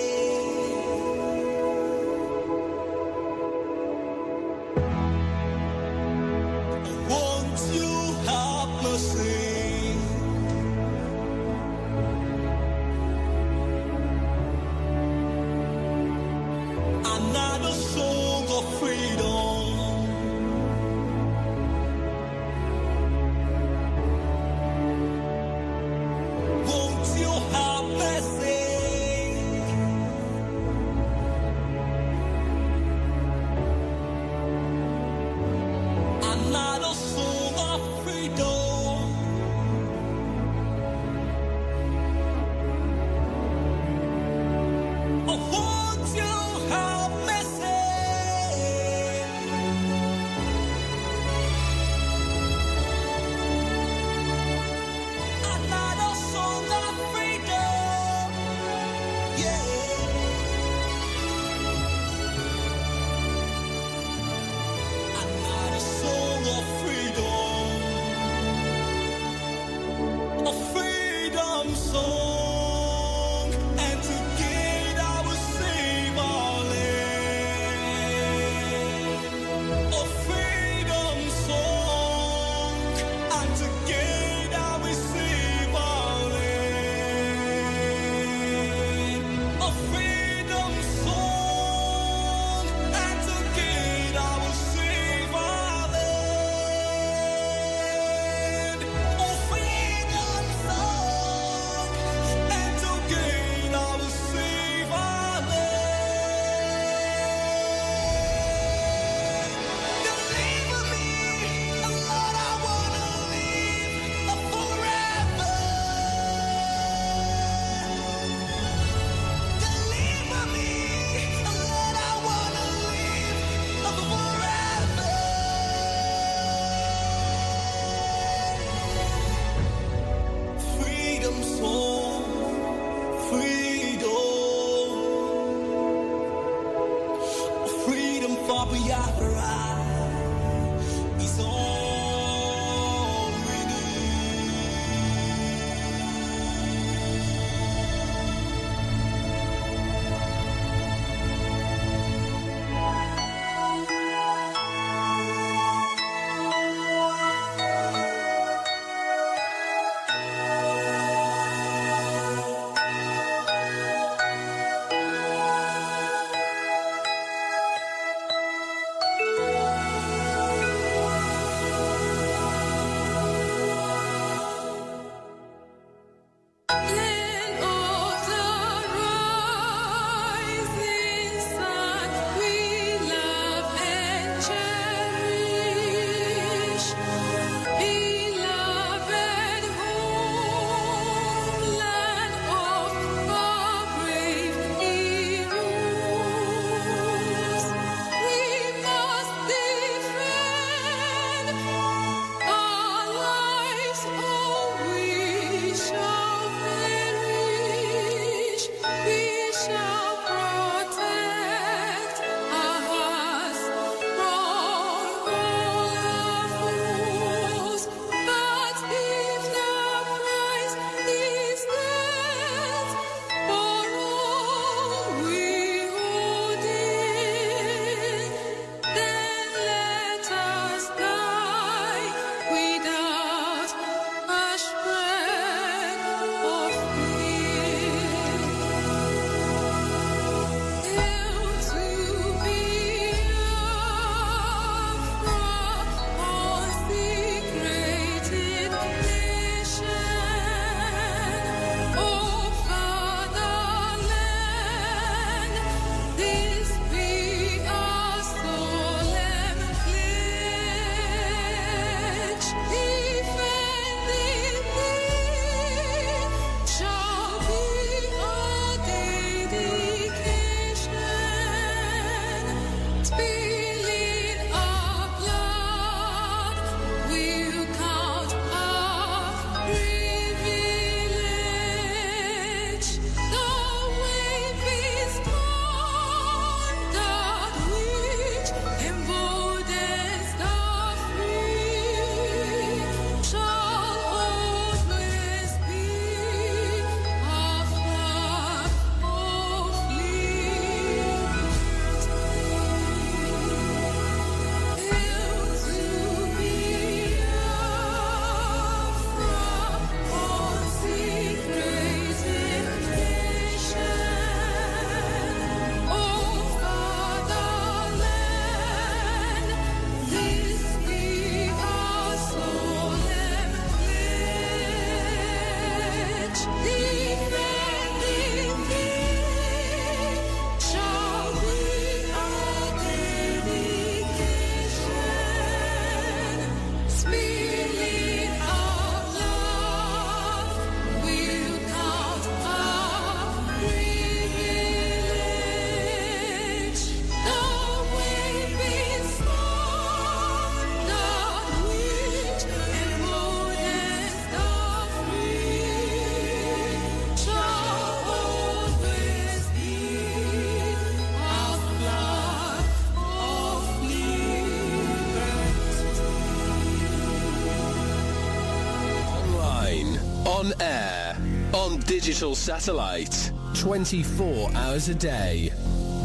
On air, on digital satellite, 24 hours a day.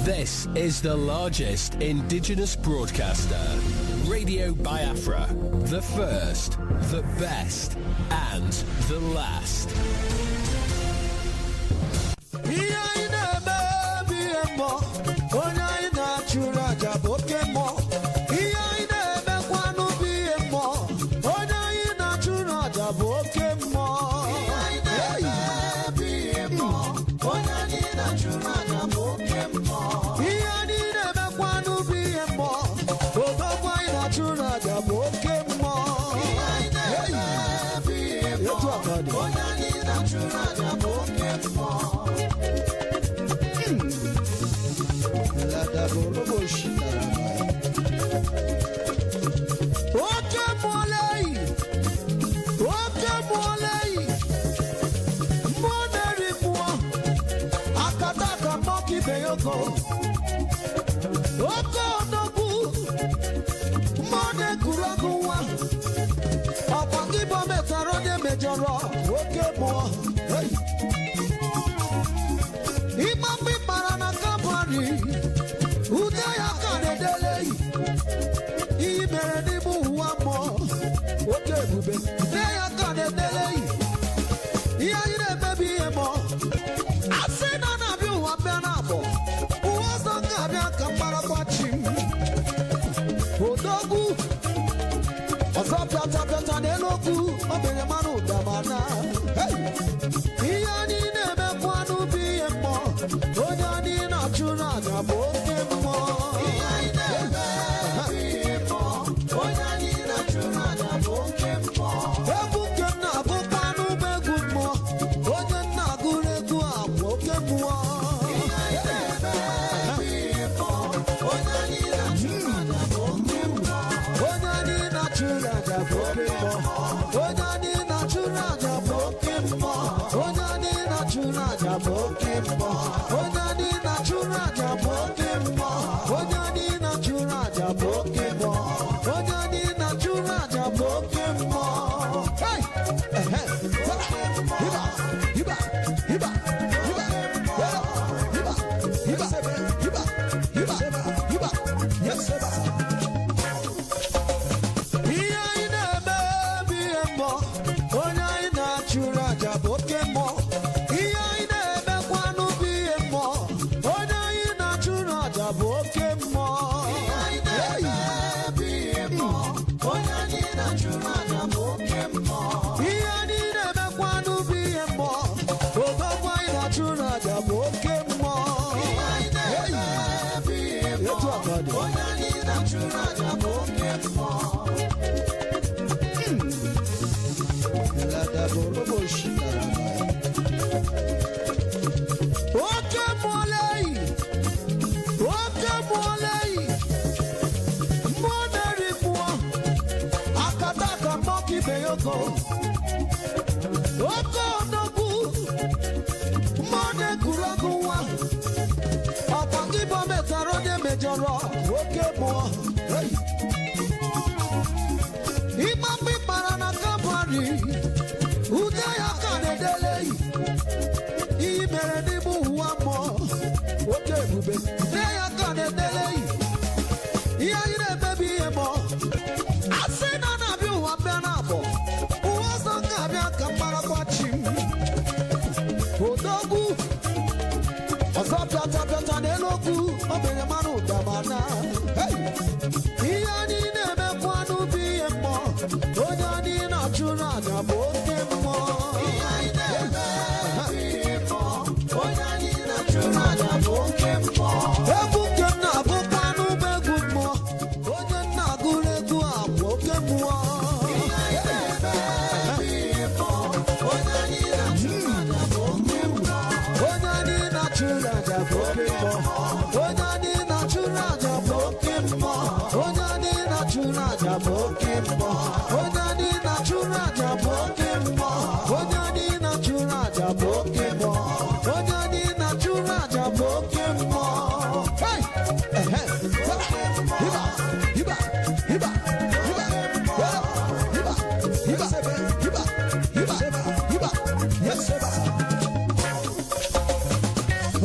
This is the largest indigenous broadcaster, Radio Biafra, the first, the best, and the last.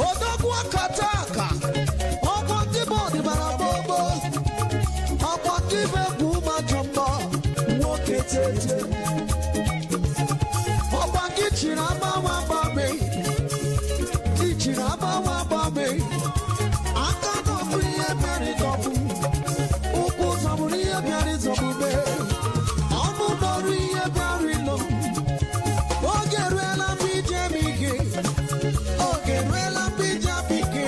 Odogwa kataka, ọkwa kibodi barabobo, ọkwa kibe kuma jọmbọ, nwoke tete. Ọkwa kichiri abawa babe, kichiri abawa babe. Aka dọbụ ihe bịara ịdọbụ, ụkwụ zọbụrụ ihe bịara ịzọbụbe. Ọnụ dọrọ ihe bịara ịlọ. Oge eruela mgbe ije m ige. Oge eruela mgbe ije apike.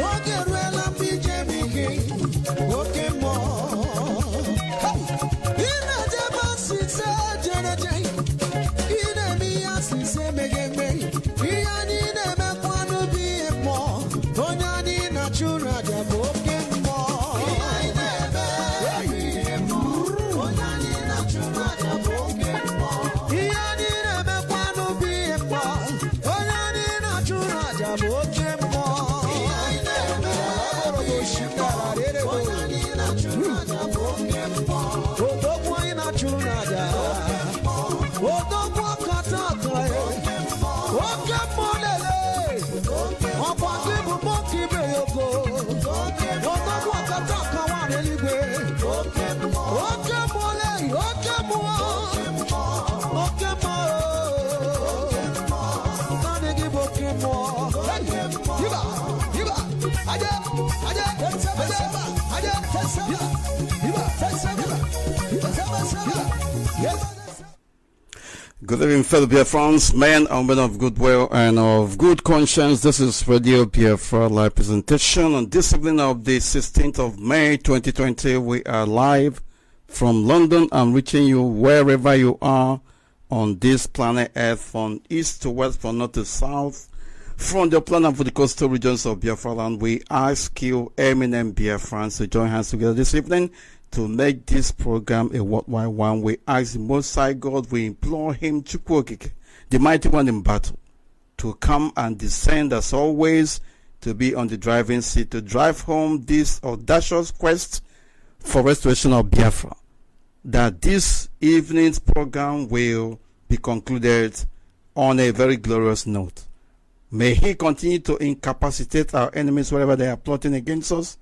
Oge eruela mgbe ije m ige. Oke mmụọ. Ị na-ejebe asịse jereje. Ị na-eme ihe asịse megeme. Ihe anyị na-emekwanụ bụ ihe mmụọ. Onye anyị na-achụrụ aja bụ oke mmụọ. Ihe anyị na-eme bụ ihe mmụọ. Onye anyị na-achụrụ aja bụ oke mmụọ. Ihe anyị na-emekwanụ bụ ihe mmụọ. Onye anyị na-achụrụ aja bụ oke mmụọ. Ihe anyị na-eme bụ ihe mmụọ. Onye anyị na-achụrụ aja bụ oke mmụọ. Odogwu anyị na-achụrụ aja. Odogwu akata aka ya. Oke mmụọ lele. Ọkwa gị bụ mọka ibe ya ogo. Odogwu akata aka nwa n'eluigwe. Oke mmụọ lele. Oke mmụọ. Oke mmụọ. Naanị gị bụ oke mmụọ. Yiba, yiba, aje, aje, aje, aje, yiba, yiba. Good evening, fellow Biafrans, men and women of goodwill and of good conscience. This is Radio Biafra live presentation on this evening of the 16th of May 2020. We are live from London and reaching you wherever you are on this planet Earth, from east to west, from north to south, from the planet and for the coastal regions of Biafra land. We ask you, eminent Biafrans, to join hands together this evening to make this program a worthwhile one. We ask the Most High God, we implore Him, Chukwokike, the mighty one in battle, to come and descend as always, to be on the driving seat, to drive home this audacious quest for restoration of Biafra. That this evening's program will be concluded on a very glorious note. May He continue to incapacitate our enemies wherever they are plotting against us.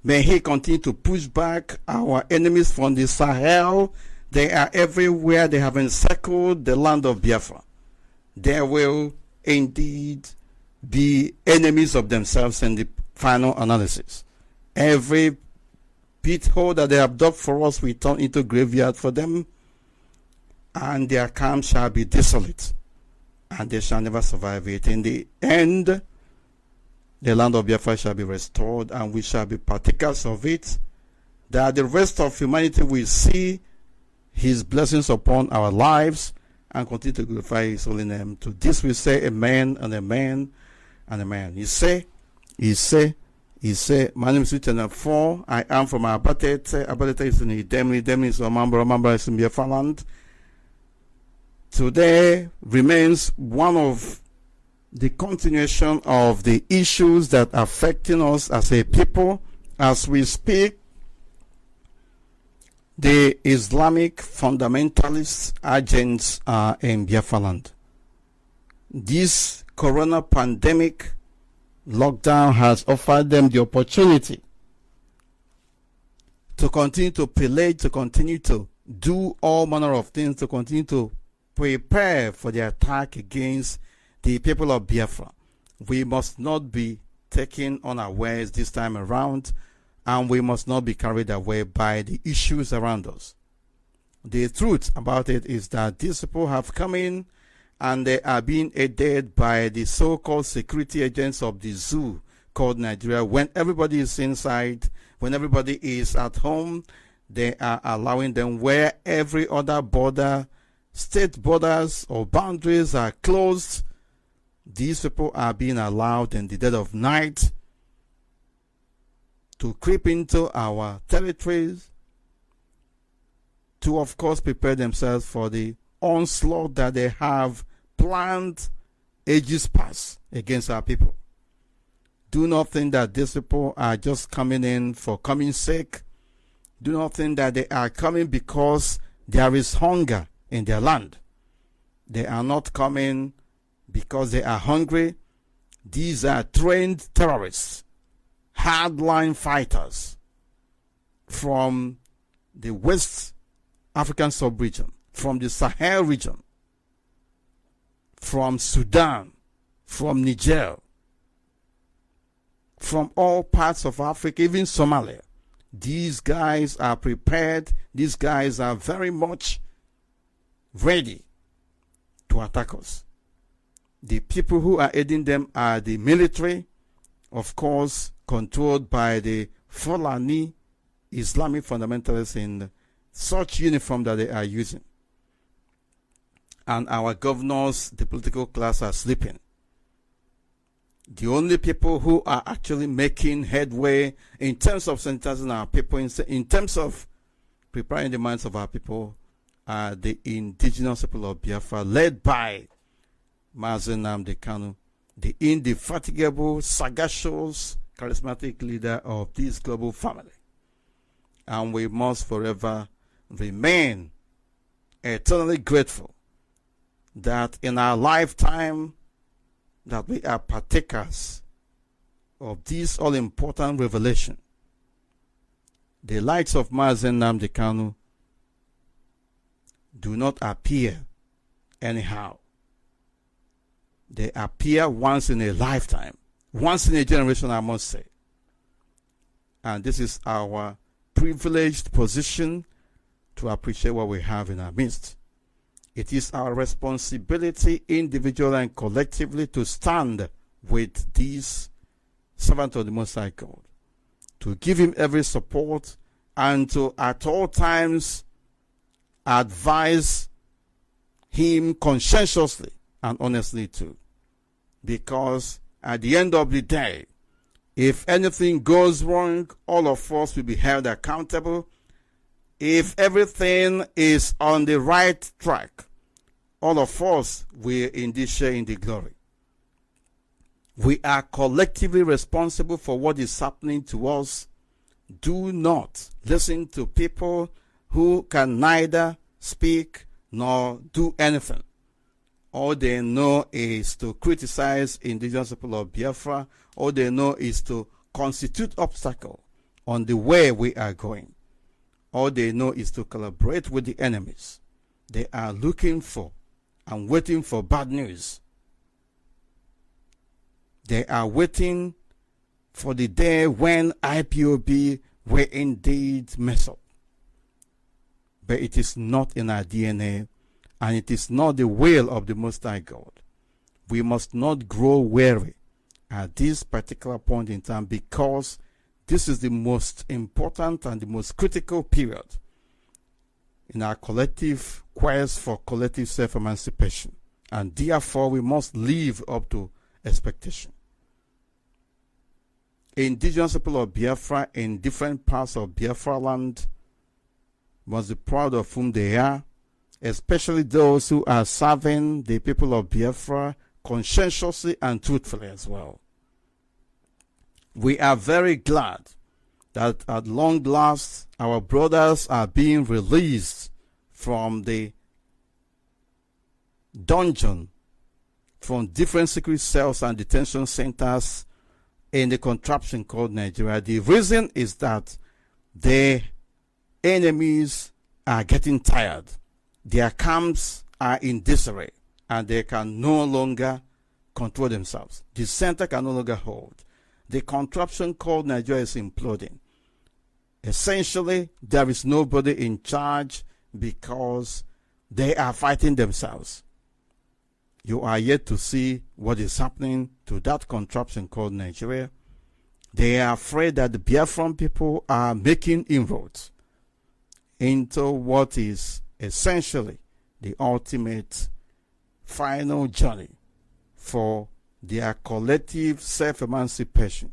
May He continue to push back our enemies from the Sahel. They are everywhere. They have encircled the land of Biafra. They will indeed be enemies of themselves in the final analysis. Every pit hole that they have dug for us, we turn into graveyard for them, and their camp shall be desolate, and they shall never survive it. In the end, the land of Biafra shall be restored, and we shall be partakers of it, that the rest of humanity will see His blessings upon our lives and continue to glorify His holy name. To this we say amen and amen and amen. He say, my name is Lieutenant 4. I am from Abatete. Abatete is in Idemli. Idemli is Omambra is in Biafra land. Today remains one of the continuation of the issues that are affecting us as a people. As we speak, the Islamic fundamentalist agents are in Biafra land. This corona pandemic lockdown has offered them the opportunity to continue to pillage, to continue to do all manner of things, to continue to prepare for the attack against the people of Biafra. We must not be taken unawares this time around, and we must not be carried away by the issues around us. The truth about it is that these people have come in and they are being aided by the so-called security agents of the zoo called Nigeria. When everybody is inside, when everybody is at home, they are allowing them where every other border, state borders or boundaries are closed. These people are being allowed in the dead of night to creep into our territories, to of course prepare themselves for the onslaught that they have planned ages past against our people. Do not think that these people are just coming in for coming sake. Do not think that they are coming because there is hunger in their land. They are not coming because they are hungry. These are trained terrorists, hardline fighters from the West African sub-region, from the Sahel region, from Sudan, from Niger, from all parts of Africa, even Somalia. These guys are prepared. These guys are very much ready to attack us. The people who are aiding them are the military, of course, controlled by the Fulani Islamic fundamentalists in such uniform that they are using. And our governors, the political class, are sleeping. The only people who are actually making headway in terms of sensitizing our people, in terms of preparing the minds of our people, are the indigenous people of Biafra, led by Mazi Nnamdi Kanu, the indefatigable, sagacious, charismatic leader of this global family. And we must forever remain eternally grateful that in our lifetime that we are partakers of this all-important revelation. The likes of Mazi Nnamdi Kanu do not appear anyhow. They appear once in a lifetime, once in a generation, I must say. And this is our privileged position to appreciate what we have in our midst. It is our responsibility, individually and collectively, to stand with these servants of the Most High God, to give him every support, and to at all times advise him conscientiously and honestly too. Because at the end of the day, if anything goes wrong, all of us will be held accountable. If everything is on the right track, all of us will indeed share in the glory. We are collectively responsible for what is happening to us. Do not listen to people who can neither speak nor do anything. All they know is to criticize indigenous people of Biafra. All they know is to constitute obstacle on the way we are going. All they know is to collaborate with the enemies. They are looking for and waiting for bad news. They are waiting for the day when IPOB will indeed mess up. But it is not in our DNA, and it is not the will of the Most High God. We must not grow weary at this particular point in time, because this is the most important and the most critical period in our collective quest for collective self-emancipation. And therefore, we must live up to expectation. Indigenous people of Biafra in different parts of Biafra land must be proud of whom they are, especially those who are serving the people of Biafra conscientiously and truthfully as well. We are very glad that at long last our brothers are being released from the dungeon, from different secret cells and detention centers in the contraption called Nigeria. The reason is that the enemies are getting tired. Their camps are in disarray, and they can no longer control themselves. The center can no longer hold. The contraption called Nigeria is imploding. Essentially, there is nobody in charge because they are fighting themselves. You are yet to see what is happening to that contraption called Nigeria. They are afraid that the Biafran people are making inroads into what is essentially the ultimate final journey for their collective self-emancipation.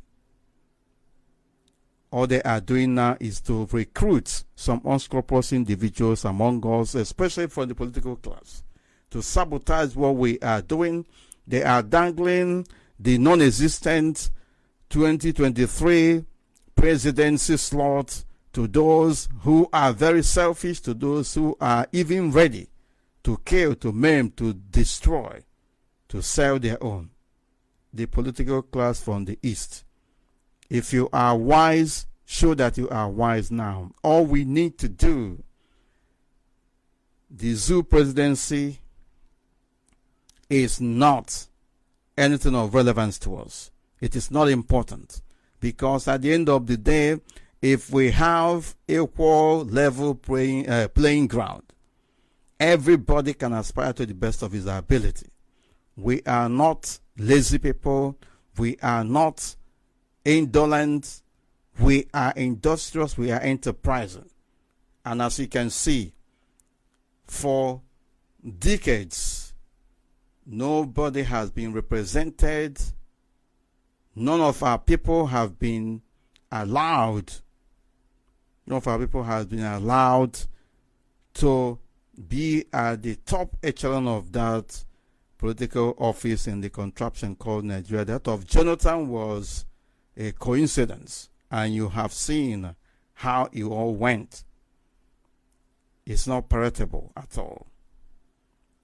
All they are doing now is to recruit some unscrupulous individuals among us, especially from the political class, to sabotage what we are doing. They are dangling the non-existent 2023 presidency slot to those who are very selfish, to those who are even ready to kill, to maim, to destroy, to sell their own. The political class from the East. If you are wise, show that you are wise now. All we need to do, the zoo presidency is not anything of relevance to us. It is not important, because at the end of the day, if we have equal level playing ground, everybody can aspire to the best of his ability. We are not lazy people. We are not indolent. We are industrious. We are enterprising. And as you can see, for decades, nobody has been represented. None of our people have been allowed. None of our people has been allowed to be at the top echelon of that political office in the contraption called Nigeria. That of Jonathan was a coincidence, and you have seen how it all went. It's not palatable at all.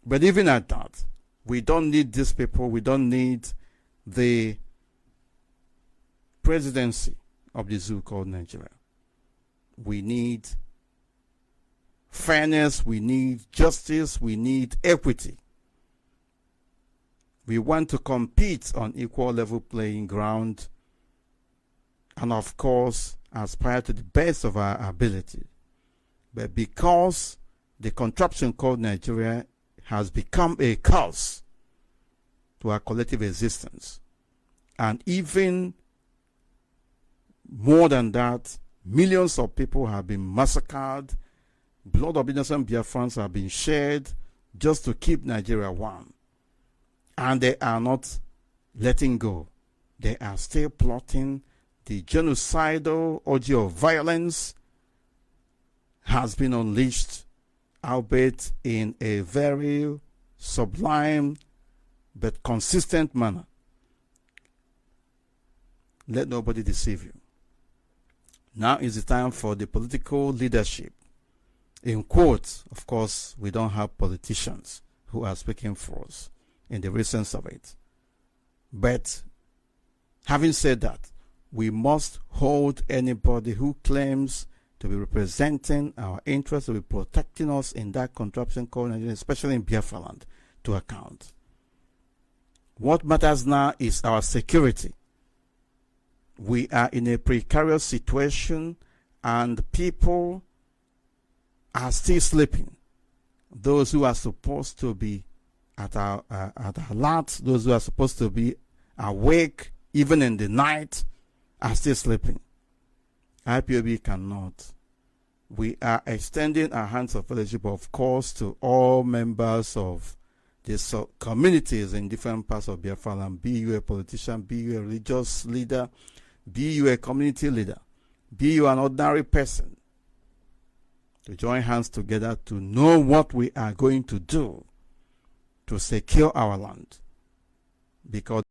But even at that, we don't need these people. We don't need the presidency of the zoo called Nigeria. We need fairness. We need justice. We need equity. We want to compete on equal level playing ground, and of course aspire to the best of our ability. But because the contraption called Nigeria has become a curse to our collective existence, and even more than that, millions of people have been massacred, blood of innocent Biafrans have been shed just to keep Nigeria warm. And they are not letting go. They are still plotting. The genocidal orgy of violence has been unleashed, albeit in a very sublime but consistent manner. Let nobody deceive you. Now is the time for the political leadership. In quotes, of course, we don't have politicians who are speaking for us in the real sense of it. But having said that, we must hold anybody who claims to be representing our interests, to be protecting us in that contraption called Nigeria, especially in Biafra land, to account. What matters now is our security. We are in a precarious situation, and people are still sleeping. Those who are supposed to be at alert, those who are supposed to be awake even in the night, are still sleeping. IPOB cannot. We are extending our hands of fellowship, of course, to all members of the communities in different parts of Biafra land. Be you a politician, be you a religious leader, be you a community leader, be you an ordinary person, to join hands together to know what we are going to do to secure our land. Because